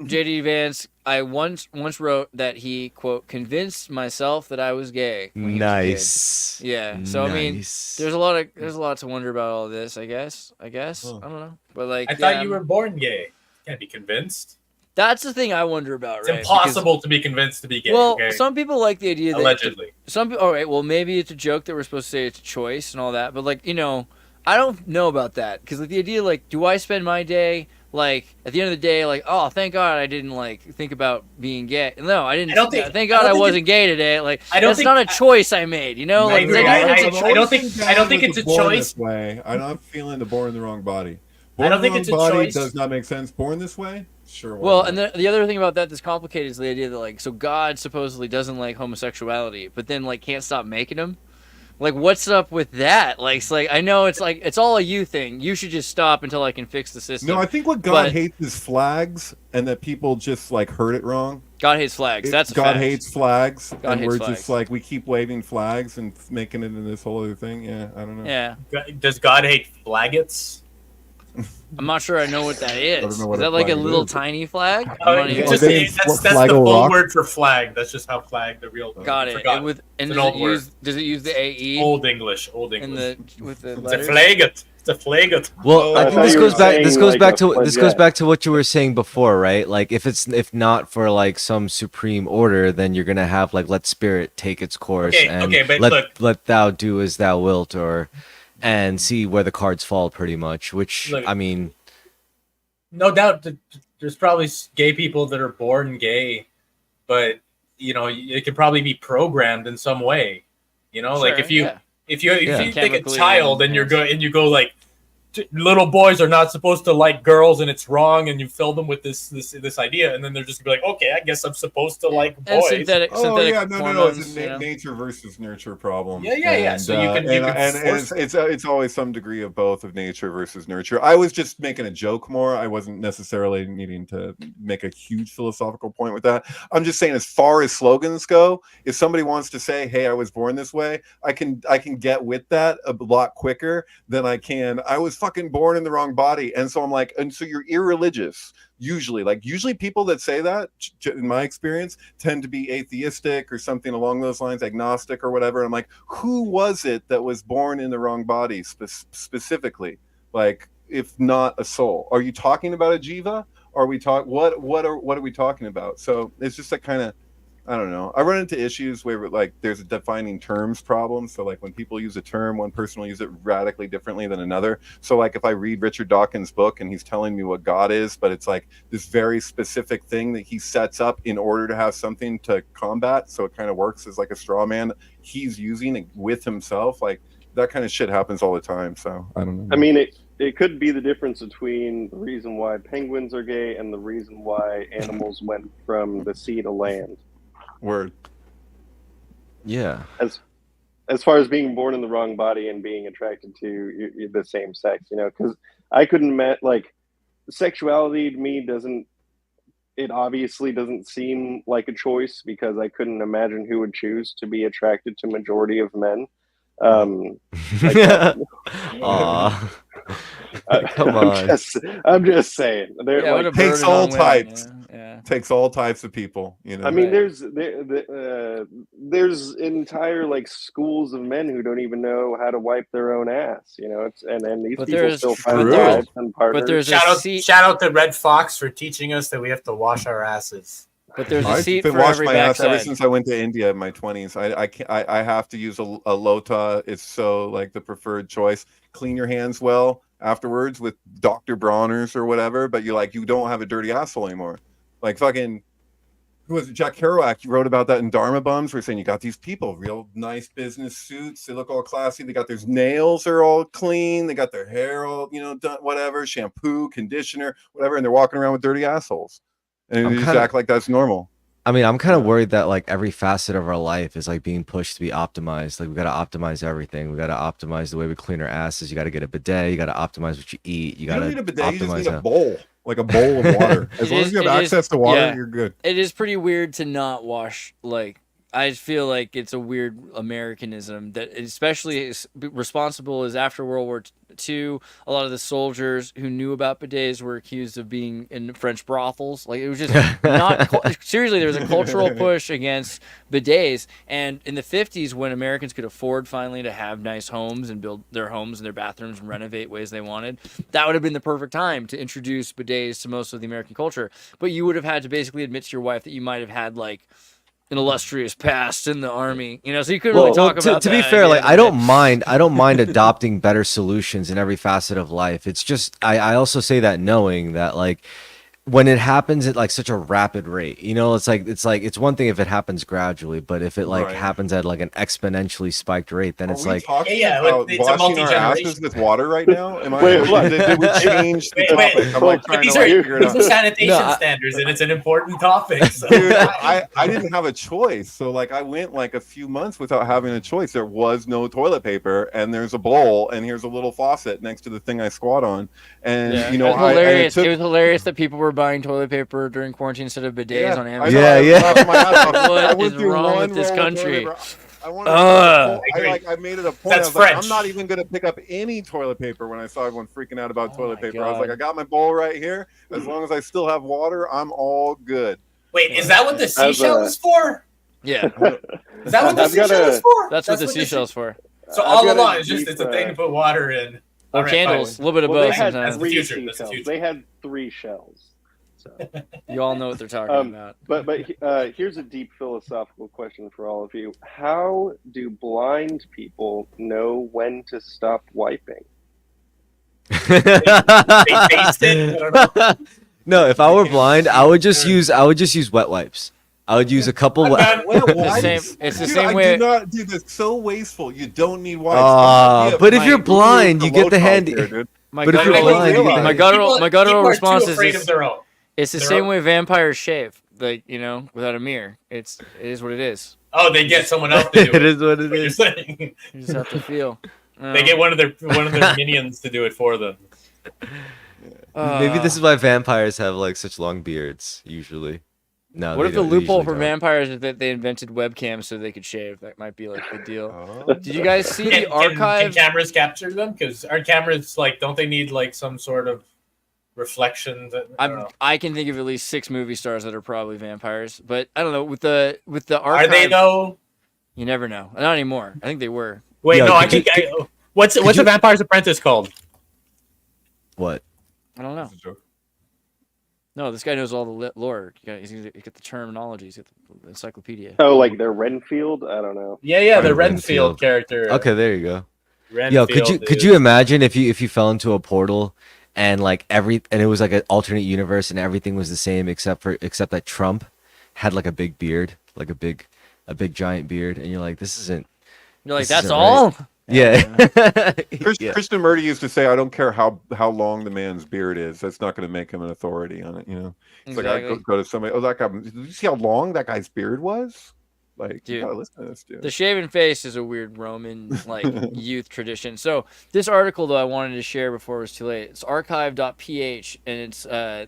JD Vance. I once wrote that he quote convinced myself that I was gay. When he was a kid. Nice. Yeah. So I mean, Nice. there's a lot to wonder about all this. I guess. Oh. I don't know. But like, I thought you were born gay. Can't be convinced. That's the thing I wonder about. It's right? impossible to be convinced to be gay. Well, okay? some people like the idea that Allegedly. some people. All right. Well, maybe it's a joke that we're supposed to say it's a choice and all that. But like, I don't know about that because like the idea like, do I spend my day like at the end of the day like, oh, thank God I didn't like think about being gay. No, I didn't. Thank God I wasn't gay today. Like, that's not a choice I made. You know, I like agree. I don't think it's a born choice. This way. I'm not feeling the born in the wrong body. I don't think it's a choice. Does not make sense. Born this way? Sure. Well, and the other thing about that that's complicated is the idea that like, so God supposedly doesn't like homosexuality, but then like can't stop making them. Like, what's up with that? Like, it's like I know it's like it's all a you thing. You should just stop until I can fix the system. No, I think what God hates is flags, and that people just like heard it wrong. God hates flags. That's a God fact. hates flags, God and hates we're flags. just like we keep waving flags and making it into this whole other thing. Yeah, I don't know. Yeah. Does God hate flaggots? I'm not sure I know what that is. don't know what Is a that like a flag little is. tiny flag? That's the full word for flag. That's just how flag the real. Got it. Forgot. And It's an old word. does it use the AE? Old English. With the It's letters? a flaggot. It's a flaggot. Well, I think thought this you goes were back. saying, This goes like, back a to this goes flagette. back to what you were saying before, right? Like if not for like some supreme order, then you're gonna have like let spirit take its course and but let look. let thou do as thou wilt, and see where the cards fall, pretty much. Which Look. I mean, No doubt, there's probably gay people that are born gay, but it could probably be programmed in some way. Like Sure, if you yeah. if you take a Chemically, child and yes. you go like, little boys are not supposed to like girls and it's wrong, and you fill them with this idea, and then they're just gonna be like, okay, I guess I'm supposed to like And boys. synthetic Oh yeah, no, hormones, it's a nature versus nurture problem. Yeah. So you can force it's always some degree of both of nature versus nurture. I was just making a joke more. I wasn't necessarily needing to make a huge philosophical point with that. I'm just saying, as far as slogans go, if somebody wants to say, "Hey, I was born this way," I can get with that a lot quicker than I can. I was fucking born in the wrong body, and so I'm like, and so you're irreligious. Usually people that say that, in my experience, tend to be atheistic or something along those lines, agnostic or whatever. I'm like, who was it that was born in the wrong body specifically? Like, if not a soul, are you talking about a jiva? Are we what are we talking about? So it's just that kind of, I don't know. I run into issues where like there's a defining terms problem. So like when people use a term, one person will use it radically differently than another. So like if I read Richard Dawkins' book and he's telling me what God is, but it's like this very specific thing that he sets up in order to have something to combat. So it kind of works as like a straw man he's using with himself. Like that kind of shit happens all the time. So I don't know. I mean, it could be the difference between the reason why penguins are gay and the reason why animals went from the sea to land. Word. yeah. As far as being born in the wrong body and being attracted to the same sex, because I couldn't like sexuality to me obviously doesn't seem like a choice, because I couldn't imagine who would choose to be attracted to majority of men. Aw. Come on. I'm just saying. Yeah, what a Takes burden all on women, types. Yeah. takes all types of people, you know. I mean, Right. there's entire like schools of men who don't even know how to wipe their own ass. You know, and these But people there's still but find there's wives and partners. but there's a Shout out, seat shout out to Red Fox for teaching us that we have to wash our asses. but there's a I've seat been for washing every my ass ever backside. since I went to India in my 20s. I have to use a lota. It's so like the preferred choice. Clean your hands well afterwards with Dr. Bronner's or whatever, but you don't have a dirty asshole anymore. Like fucking, who was it? Jack Kerouac, you wrote about that in Dharma Bums. We're saying you got these people, real nice business suits. They look all classy. They got their nails are all clean. They got their hair all, done, whatever, shampoo, conditioner, whatever. And they're walking around with dirty assholes. And they just act like that's normal. I mean, I'm kind of worried that like every facet of our life is like being pushed to be optimized. Like we got to optimize everything. We got to optimize the way we clean our asses. You got to get a bidet. You got to optimize what you eat. You got to don't need a bidet. You just optimize need a that. bowl, like a bowl of water. As long as you have access to water, you're good. It is pretty weird to not wash. Like, I feel like it's a weird Americanism that especially is responsible is after World War II, a lot of the soldiers who knew about bidets were accused of being in French brothels. Like, it was just not seriously, there was a cultural push against bidets. And in the 50s, when Americans could afford finally to have nice homes and build their homes and their bathrooms and renovate ways they wanted, that would have been the perfect time to introduce bidets to most of the American culture. But you would have had to basically admit to your wife that you might have had like an illustrious past in the army, so you couldn't really talk about to be that fair, at the like end of I don't mind adopting better solutions in every facet of life. It's just I also say that knowing that like when it happens at like such a rapid rate, it's one thing if it happens gradually, but if it like happens at like an exponentially spiked rate, then it's like about it's a washing our asses multi-generation. with water right now. Am I? Wait, hold on. Did we change the Wait, topic? I'm like trying These to figure it are out. sanitation standards, and it's an important topic. So. Dude, I didn't have a choice, so like I went like a few months without having a choice. There was no toilet paper, and there's a bowl, and here's a little faucet next to the thing I squat on, and it was hilarious. It was hilarious that people were buying toilet paper during quarantine instead of bidets on Amazon. I What is wrong with this country? I made it a point. That's I was French. like, I'm not even going to pick up any toilet paper when I saw everyone freaking out about toilet paper. God. I was like, I got my bowl right here. As long as I still have water, I'm all good. Wait, is that what the seashell is for? Yeah, Is that what the seashell is for? that's what the seashell's for. So all along, it's a thing to put water in. Or All candles, fine. a little bit of Well, they both had sometimes. three That's the future. seashells. They had 3 shells. So. You all know what they're talking about. But here's a deep philosophical question for all of you. How do blind people know when to stop wiping? They taste it. I don't know. No, if I were blind, I would just use wet wipes. I would use a couple. It's the same way. I do not do this. So wasteful. You don't need wipes. But if you're blind, you get the handy. But if you're blind, you get the my handy. guttural response is afraid of their own. it's the same way vampires shave, like without a mirror. It is what it is. Oh, they get someone else to do it. It is what it You're is. saying. You just have to feel. They get one of their minions to do it for them. Maybe this is why vampires have like such long beards usually. No. What they if the don't- loophole usually for don't. vampires is that they invented webcams so they could shave? That might be like the deal. Oh. Did you guys see Can the archive? cameras capture them? Because aren't cameras like? Don't they need like some sort of reflections? I don't know. I can think of at least 6 movie stars that are probably vampires, but I don't know. With the Are archive, they though? you never know. Not anymore. I think they were. Wait, Yeah, no. I could think. What's a Vampire's Apprentice called? What? I don't know. No, this guy knows all the lore. He's got the terminology. He's got the encyclopedia. Oh, like they're Renfield? I don't know. Yeah, the Renfield. Renfield character. Okay, there you go. Renfield, Yo, could you imagine if you fell into a portal and like and it was like an alternate universe and everything was the same except that Trump had like a big beard, like a big giant beard, and you're like, this isn't. You're like, this that's isn't all? right. Yeah. Yeah. Krishnamurti used to say, "I don't care how long the man's beard is. That's not going to make him an authority on it." It's like I go to somebody. Oh, that guy! Did you see how long that guy's beard was? Like, Dude, you gotta listen to this dude. The shaven face is a weird Roman like youth tradition. So this article though I wanted to share before it was too late. It's archive.ph and it's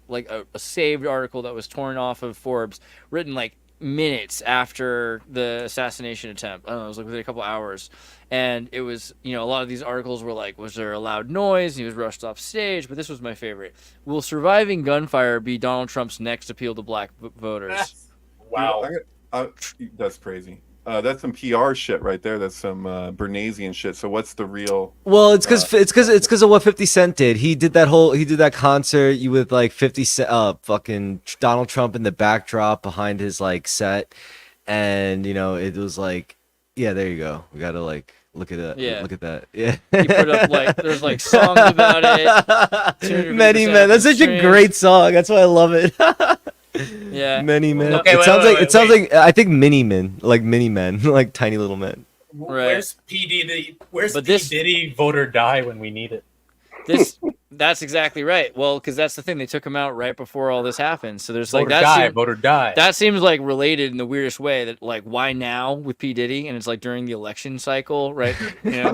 like a saved article that was torn off of Forbes, written like minutes after the assassination attempt. I don't know, it was like within a couple hours. And it was, you know, a lot of these articles were like, was there a loud noise? He was rushed off stage. But this was my favorite. Will surviving gunfire be Donald Trump's next appeal to black voters? Wow. That's crazy. That's some PR shit right there. That's some Bernaysian shit. So what's the real? Well, it's because of what 50 Cent did. He did that concert with like 50 Cent, fucking Donald Trump in the backdrop behind his like set, and you know it was like, yeah, there you go. We gotta like look at that. Yeah. Look at that. Yeah. He put up like there's like songs about it. Many Men. That's such a great song. That's why I love it. Yeah. Many Men. Okay, it sounds like I think mini men, like mini men, like tiny little men. Right. Where's P Diddy? Where's But P this- Diddy vote or die when we need it? That's exactly right. Well, because that's the thing. They took him out right before all this happened. So there's Vote like or that. die. Vote or die. That seems like related in the weirdest way. That like why now with P Diddy, and it's like during the election cycle, right? You know?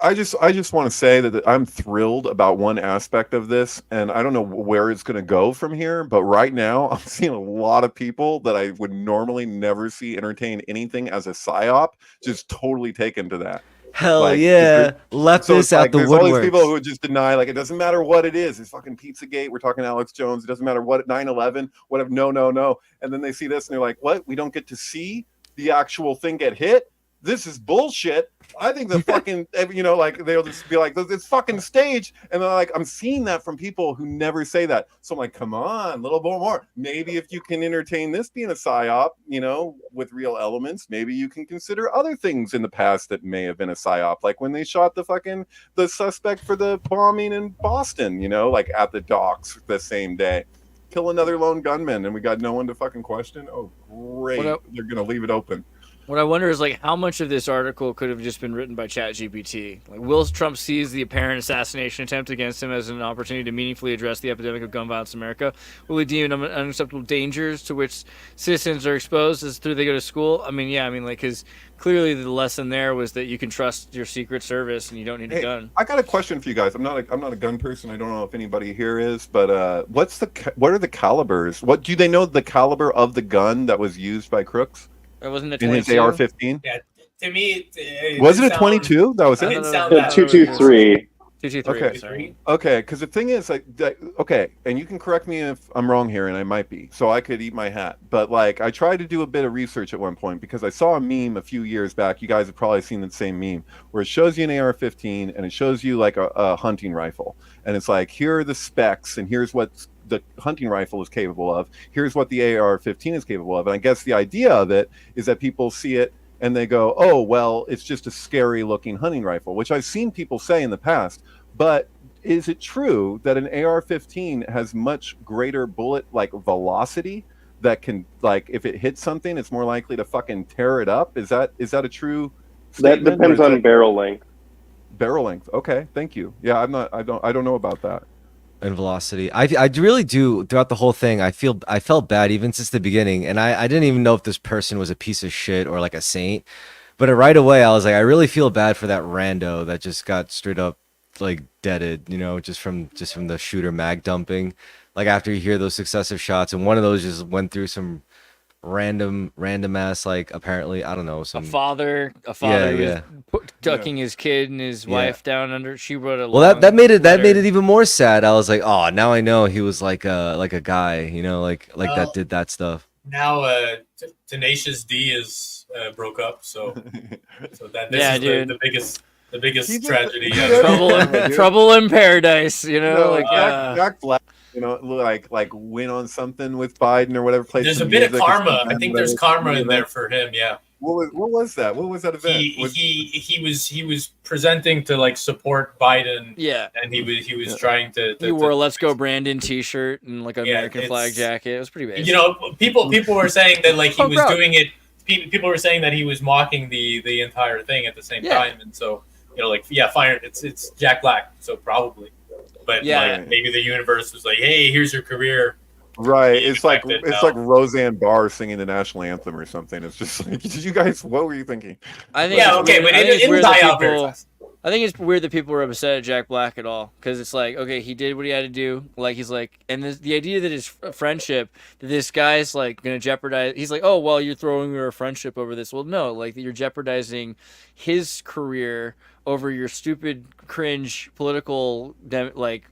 I just want to say that I'm thrilled about one aspect of this, and I don't know where it's going to go from here. But right now, I'm seeing a lot of people that I would normally never see entertain anything as a psyop, just totally taken to that. Hell Like, yeah, so leftists it's out like, the there's all these woodwork. people who just deny, like, it doesn't matter what it is. It's fucking Pizzagate. We're talking Alex Jones. It doesn't matter what 9/11. Whatever. No. And then they see this and they're like, what? We don't get to see the actual thing get hit. This is bullshit. I think the fucking, you know, like they'll just be like, it's fucking staged. And they're like, I'm seeing that from people who never say that. So I'm like, come on, a little bit more. Maybe if you can entertain this being a psyop, you know, with real elements, maybe you can consider other things in the past that may have been a psyop. Like when they shot the suspect for the bombing in Boston, you know, like at the docks the same day. Kill another lone gunman and we got no one to fucking question. Oh, great. They're going to leave it open. What I wonder is like how much of this article could have just been written by ChatGPT. Like, will Trump seize the apparent assassination attempt against him as an opportunity to meaningfully address the epidemic of gun violence in America? Will he deem unacceptable dangers to which citizens are exposed as through they go to school? I mean, yeah, like because clearly the lesson there was that you can trust your Secret Service and you don't need a gun. I got a question for you guys. I'm not a gun person. I don't know if anybody here is, but what are the calibers? What do they know the caliber of the gun that was used by Crooks? It wasn't a in his 22? AR-15. Yeah, to me, Was it a 22? That was it. Didn't sound that 223. 223. Okay, because the thing is, like, okay, and you can correct me if I'm wrong here, and I might be, so I could eat my hat. But like, I tried to do a bit of research at one point because I saw a meme a few years back. You guys have probably seen the same meme where it shows you an AR-15 and it shows you like a hunting rifle, and it's like, here are the specs, and here's what the hunting rifle is capable of. Here's what the AR-15 is capable of. And I guess the idea of it is that people see it and they go, oh, well, it's just a scary looking hunting rifle, which I've seen people say in the past. But is it true that an AR-15 has much greater bullet like velocity that can, like, if it hits something, it's more likely to fucking tear it up? Is that a true statement? That depends on barrel length. Barrel length. Okay, thank you. Yeah, I don't know about that. And velocity. I really do throughout the whole thing. I felt bad even since the beginning, and I didn't even know if this person was a piece of shit or like a saint. But right away I was like, I really feel bad for that rando that just got straight up like deaded, you know, just from the shooter mag dumping. Like after you hear those successive shots, and one of those just went through some random ass, like, apparently, I don't know, some a father yeah. was ducking his kid and his wife down under. She wrote a well, long that made it letter. even more sad. I was like, oh, now I know he was like a guy, you know, like that did that stuff. Now, Tenacious D is broke up, so that this is dude. the biggest tragedy. Trouble in paradise, you know, Jack Black, you know, like win on something with Biden or whatever. There's a bit of karma. I think there's karma in there for him. Yeah. What was that? What was that event? He was presenting to like support Biden. Yeah. And he was trying to. He wore a "Let's Go Brandon" T-shirt and like an American flag jacket. It was pretty basic. You know, people were saying that like he was doing it. People were saying that he was mocking the entire thing at the same time, and so, you know, like, fine, it's Jack Black, so probably, but like, maybe the universe was like, hey, here's your career. Right, it's like Roseanne Barr singing the national anthem or something. It's just like, did you guys? What were you thinking? I think but it didn't die out very fast. I think it's weird that people were upset at Jack Black at all, because it's like, okay, he did what he had to do. Like, he's like, and the idea that his friendship, that this guy's like gonna jeopardize. He's like, oh well, you're throwing your friendship over this. Well, no, like you're jeopardizing his career over your stupid, cringe political, like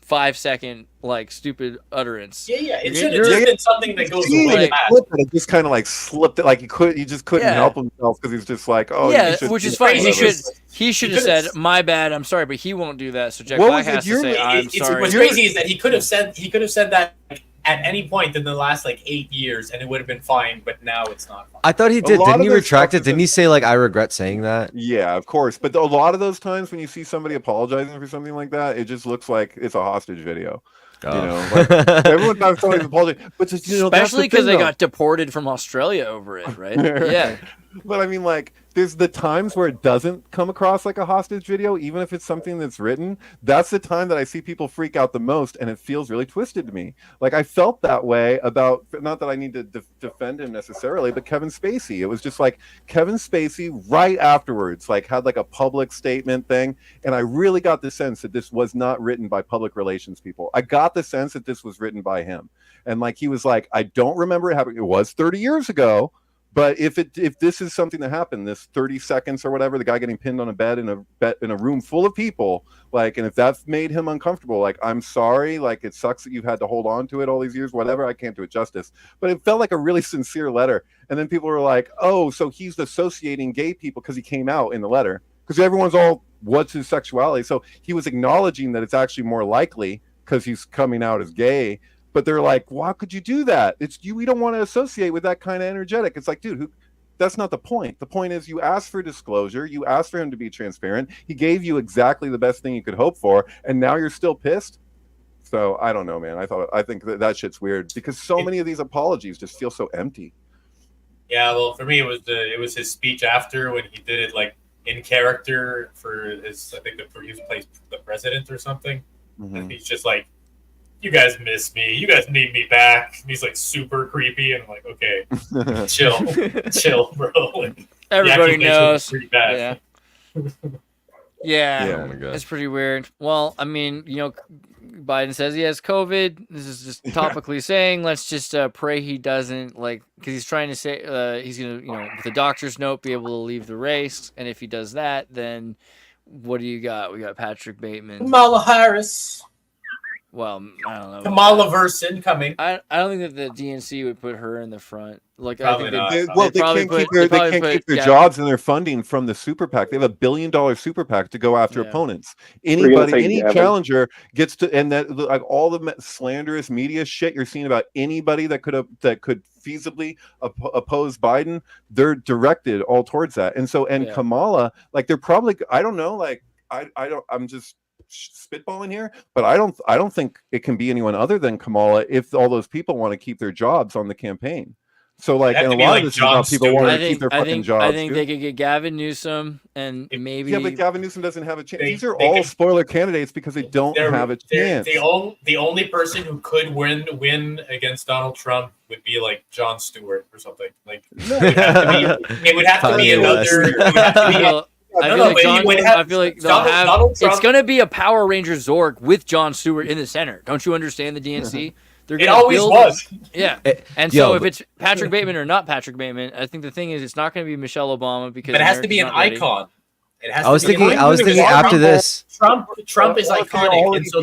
5-second like stupid utterance. Yeah. It should have just been something that goes away. It just kind of like slipped it, like he just couldn't help himself because he's just like, oh yeah, which is fine. He should have said, my bad, I'm sorry, but he won't do that. So Jack Black has to say, I'm sorry. What's crazy is that he could have said that at any point in the last like 8 years, and it would have been fine. But now it's not fine. I thought he did. Didn't he retract it? Didn't he say like, I regret saying that? Yeah, of course. But a lot of those times when you see somebody apologizing for something like that, it just looks like it's a hostage video. You know, like, everyone thought somebody's apologizing, but just, you know, especially because they got deported from Australia over it, right? Yeah. But I mean, like, there's the times where it doesn't come across like a hostage video, even if it's something that's written. That's the time that I see people freak out the most, and it feels really twisted to me. Like, I felt that way about, not that I need to defend him necessarily, but Kevin Spacey. It was just like Kevin Spacey right afterwards, like, had like a public statement thing, and I really got the sense that this was not written by public relations people. I got the sense that this was written by him, and like he was like, I don't remember it happening. It was 30 years ago. But if this is something that happened, this 30 seconds or whatever, the guy getting pinned on a bed in a room full of people, like, and if that's made him uncomfortable, like, I'm sorry, like, it sucks that you've had to hold on to it all these years, whatever, I can't do it justice. But it felt like a really sincere letter. And then people were like, oh, so he's associating gay people because he came out in the letter. Because everyone's all, what's his sexuality? So he was acknowledging that it's actually more likely because he's coming out as gay. But they're like, why could you do that? It's you. We don't want to associate with that kind of energetic. It's like, dude, that's not the point. The point is you asked for disclosure. You asked for him to be transparent. He gave you exactly the best thing you could hope for. And now you're still pissed. So I don't know, man. I think that shit's weird because so many of these apologies just feel so empty. Yeah, well, for me, it was his speech after when he did it like in character for his, I think he plays the president or something. Mm-hmm. And he's just like, you guys miss me. You guys need me back. And he's like super creepy, and I'm like, okay, chill, bro. Like, everybody knows. Pretty bad. Yeah. Oh my God. It's pretty weird. Well, I mean, you know, Biden says he has COVID. This is just topically saying, let's just pray he doesn't, like, because he's trying to say he's gonna, you know, with a doctor's note, be able to leave the race, and if he does that, then what do you got? We got Patrick Bateman, Kamala Harris. Well, I don't know. Kamala verse incoming. I don't think that the DNC would put her in the front. Like, probably I think they can't keep their jobs and their funding from the super PAC. They have $1 billion super PAC to go after opponents. Any challenger gets to, and that, like, all the slanderous media shit you're seeing about anybody that could feasibly oppose Biden, they're directed all towards that. And so, Kamala, like, they're probably, I don't know, like, I'm just spitballing here, but I don't think it can be anyone other than Kamala if all those people want to keep their jobs on the campaign. So, like, and a lot of this is about people wanting to keep their fucking jobs. I think they could get Gavin Newsom and maybe. Yeah, but Gavin Newsom doesn't have a chance. These are all spoiler candidates because they don't have a chance. The only person who could win against Donald Trump would be like Jon Stewart or something. Like, it would have to be another. I feel like it's going to be a Power Ranger Zorg with Jon Stewart in the center. Don't you understand the DNC? It always was. Yeah. And so if it's Patrick Bateman or not Patrick Bateman, I think the thing is it's not going to be Michelle Obama because but it has to be an icon. It has I was thinking after this. Trump is iconic, and so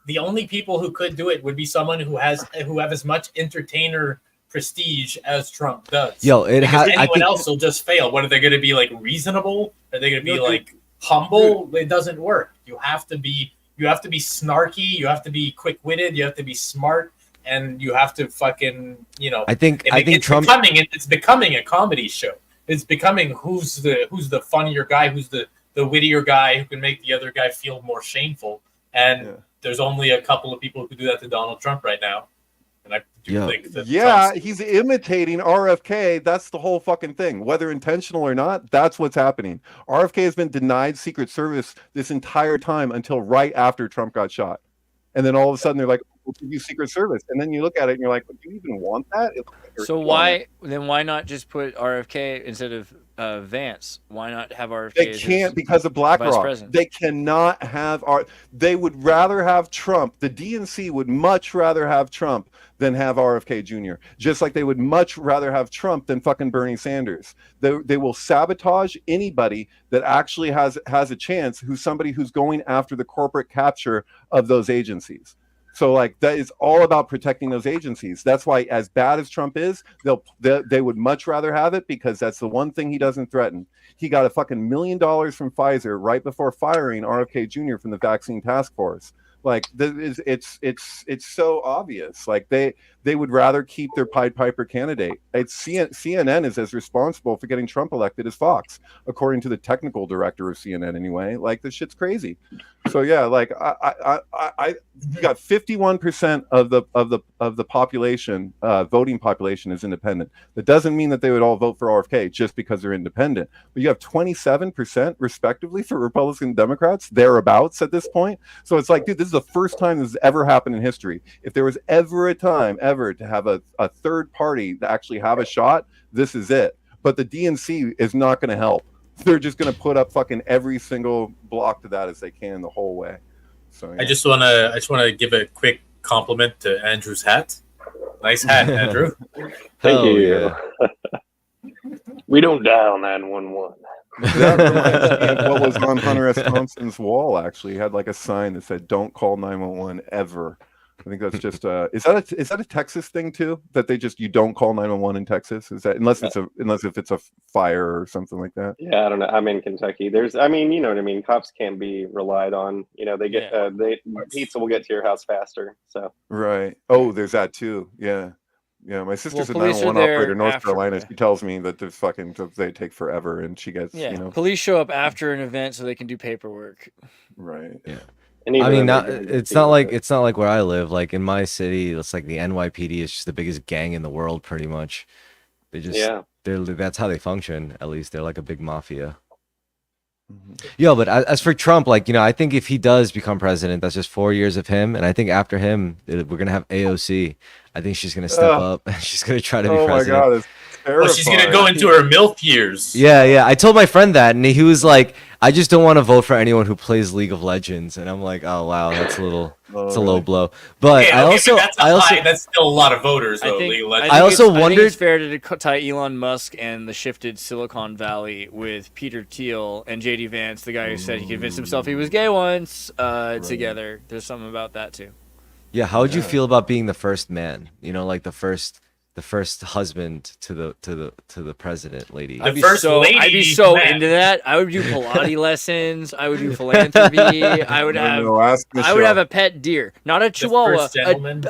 the only people who could do it would be someone who have as much entertainer prestige as Trump does. Anyone else will just fail. What are they going to be, like, reasonable? Are they going to be like humble? It doesn't work. You have to be snarky. You have to be quick-witted. You have to be smart, and you have to fucking, you know. I think Trump. It's becoming a comedy show. It's becoming who's the funnier guy, who's the wittier guy who can make the other guy feel more shameful. And there's only a couple of people who can do that to Donald Trump right now. And I do think that he's imitating RFK. That's the whole fucking thing. Whether intentional or not, that's what's happening. RFK has been denied Secret Service this entire time until right after Trump got shot. And then all of a sudden they're like, we'll give you Secret Service. And then you look at it and you're like, do you even want that? So why not just put RFK instead of Vance? Why not have RFK? They can't because of BlackRock. They cannot have they would rather have Trump. The DNC would much rather have Trump than have RFK Jr. Just like they would much rather have Trump than fucking Bernie Sanders. They will sabotage anybody that actually has a chance, who's somebody who's going after the corporate capture of those agencies. So like that is all about protecting those agencies. That's why, as bad as Trump is, they would much rather have it, because that's the one thing he doesn't threaten. He got a fucking $1 million from Pfizer right before firing RFK Jr. from the vaccine task force. Like it's so obvious. Like they would rather keep their Pied Piper candidate. CNN is as responsible for getting Trump elected as Fox, according to the technical director of CNN. Anyway, like this shit's crazy. So yeah, like I you got 51% of the population, voting population is independent. That doesn't mean that they would all vote for RFK just because they're independent. But you have 27% respectively for Republicans and Democrats, thereabouts at this point. So it's like, dude, this is the first time this has ever happened in history. If there was ever a time ever to have a third party to actually have a shot, this is it. But the DNC is not going to help. They're just going to put up fucking every single block to that as they can the whole way. So yeah. I just want to give a quick compliment to Andrew's hat. Nice hat, Andrew. Thank you. Yeah. We don't dial 911. That reminds me of what was on Hunter S. Thompson's wall. Actually, he had like a sign that said, "Don't call 911 ever." I think that's just is that a Texas thing too? That you don't call 911 in Texas? Is that unless if it's a fire or something like that? Yeah, I don't know. I'm in Kentucky. You know what I mean. Cops can't be relied on. You know, they get pizza will get to your house faster. So right. Oh, there's that too. Yeah. Yeah, my sister's a 911 operator in North Carolina. She tells me that they take forever, and she gets police show up after an event so they can do paperwork. Right. Yeah. I mean, it's not like where I live. Like in my city, it's like the NYPD is just the biggest gang in the world, pretty much. That's how they function. At least they're like a big mafia. Yeah, but as for Trump, like, you know, I think if he does become president, that's just 4 years of him, and I think after him, we're gonna have AOC. I think she's gonna step up. She's gonna try to be president. Oh my god, it's terrifying. Well, she's gonna go into her MILF years. Yeah. I told my friend that, and he was like, "I just don't want to vote for anyone who plays League of Legends." And I'm like, "Oh wow, that's a little, it's a low blow." But that's still a lot of voters though. League of Legends. I also wondered. I think it's fair to tie Elon Musk and the shifted Silicon Valley with Peter Thiel and JD Vance, the guy who said he convinced himself he was gay once, together. There's something about that too. Yeah, how would you feel about being the first man? You know, like the first husband to the president lady. I'd be so into that. I would do Pilates lessons. I would do philanthropy. I would have a pet deer, not a chihuahua,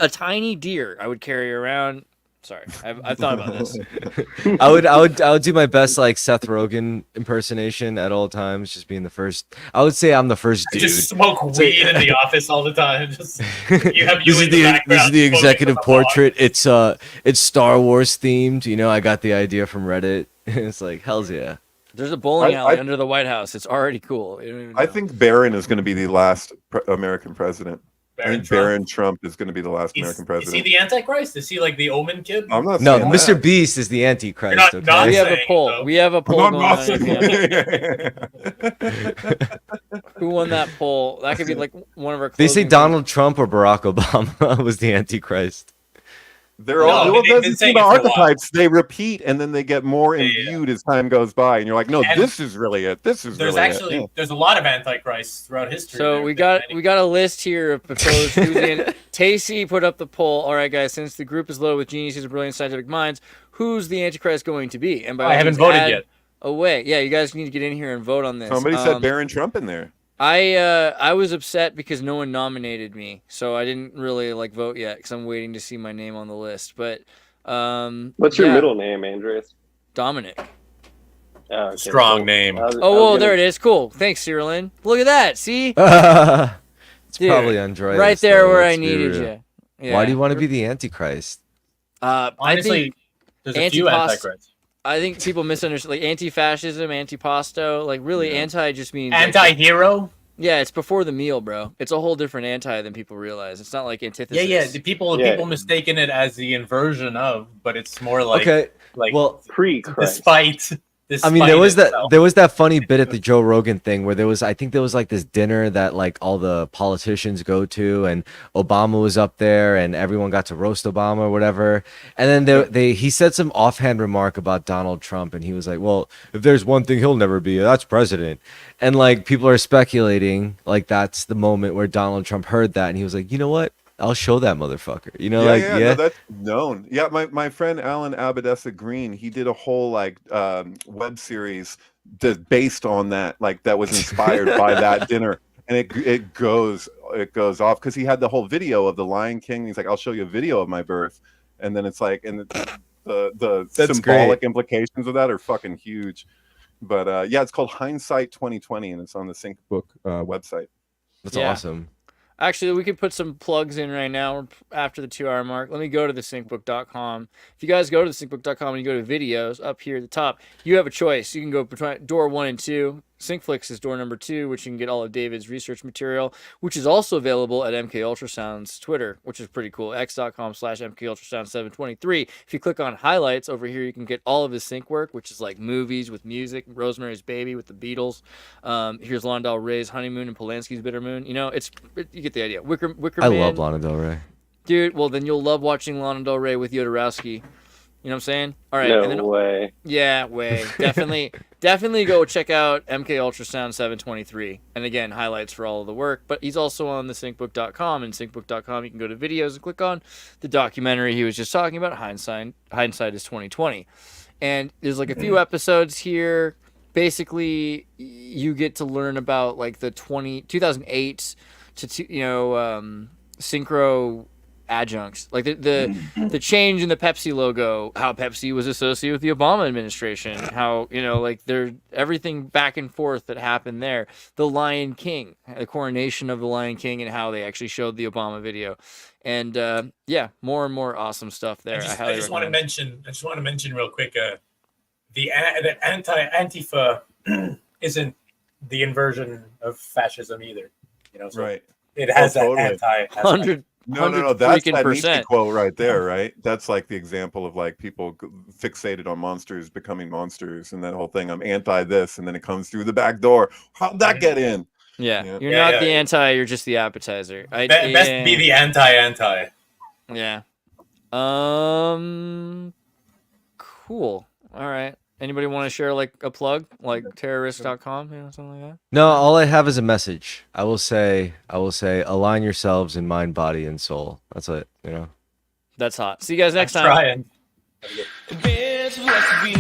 a tiny deer. I would carry around. Sorry, I've thought about this. I would do my best like Seth Rogen impersonation at all times, just being the first. I would say I'm the first dude. Just smoke weed in the office all the time. Just this is the executive portrait. It's Star Wars themed. You know, I got the idea from Reddit. It's like hell's yeah. There's a bowling alley under the White House. It's already cool. I think Barron is going to be the last American president. Barron Trump is going to be the last American president. Is he the Antichrist? Is he like the Omen kid? I'm not. No, Mr. Beast is the Antichrist. We have a poll. We have a poll going on. Who won that poll? That could be like one of our. They say Donald Trump or Barack Obama was the Antichrist. They're all the archetypes. They repeat and then they get more imbued as time goes by, and you're like, no, this is really it. This is there's a lot of antichrists throughout history. So we got a list here of proposed. Tacey put up the poll. All right, guys, since the group is loaded with geniuses and brilliant scientific minds, who's the Antichrist going to be? And I haven't voted yet. Yeah, you guys need to get in here and vote on this. Somebody said Barron Trump in there. I was upset because no one nominated me, so I didn't really vote yet because I'm waiting to see my name on the list. But what's your middle name, Andreas? Dominic. Oh, okay. Strong name. There it is. Cool. Thanks, Cyrilin. Look at that. See? It's probably Andreas. Right there where I needed you. Yeah. Why do you want to be the Antichrist? Honestly, there's a few Antichrists. I think people misunderstand, anti-fascism, anti-pasto, really anti just means... Anti-hero? Yeah, it's before the meal, bro. It's a whole different anti than people realize. It's not like antithesis. Yeah. The people mistaken it as the inversion of, but it's more like Okay, like well, Pre-Christ. I mean, there was itself. that funny bit at the Joe Rogan thing where I think there was like this dinner that like all the politicians go to, and Obama was up there, and everyone got to roast Obama or whatever. And then he said some offhand remark about Donald Trump, and he was like, "Well, if there's one thing he'll never be, that's president." And like people are speculating like that's the moment where Donald Trump heard that, and he was like, "You know what? I'll show that motherfucker." You know, No, that's known. Yeah, my friend Alan Abadessa Green, he did a whole like web series based on that, like that was inspired by that dinner, and it goes off because he had the whole video of the Lion King. He's like, "I'll show you a video of my birth," and then it's like, and the symbolic implications of that are fucking huge. But yeah, it's called Hindsight 2020, and it's on the Sync Book website. That's awesome. Actually, we could put some plugs in right now after the 2 hour mark. Let me go to the syncbook.com. If you guys go to the syncbook.com and you go to videos up here at the top, you have a choice. You can go between door 1 and 2. Syncflix is door number 2, which you can get all of David's research material, which is also available at MK Ultrasound's Twitter, which is pretty cool. x.com/MKUltrasound723. If you click on highlights over here, you can get all of his sync work, which is like movies with music, Rosemary's Baby with the Beatles. Here's Lana Del Rey's Honeymoon and Polanski's Bitter Moon. You know, you get the idea. Wicker I Man. love Lana Del Rey. Dude, well, then you'll love watching Lana Del Rey with You know what I'm saying? All right. No way. Yeah, way. Definitely go check out MK Ultrasound 723. And again, highlights for all of the work. But he's also on the syncbook.com. And syncbook.com, you can go to videos and click on the documentary he was just talking about, Hindsight is 2020. And there's like a few episodes here. Basically, you get to learn about like the 2008 to synchro adjuncts, like the change in the Pepsi logo, how Pepsi was associated with the Obama administration, how like there everything back and forth that happened there, the Lion King, the coronation of the Lion King, and how they actually showed the Obama video, and yeah, more and more awesome stuff there. I just want to mention real quick, the anti-Antifa isn't the inversion of fascism either, so Right. It has that totally. Hundred. No, that's that Nietzsche %. quote right there, right? That's like the example of like people fixated on monsters becoming monsters, and that whole thing. I'm anti this, and then it comes through the back door. How'd that get in? Yeah, you're not the anti. You're just the appetizer. Best be the anti. Yeah. Cool. All right. Anybody want to share like a plug, like terrorist.com, something like that? No, all I have is a message. I will say, align yourselves in mind, body, and soul. That's it. That's hot. See you guys next time. Trying. Bitch, let's be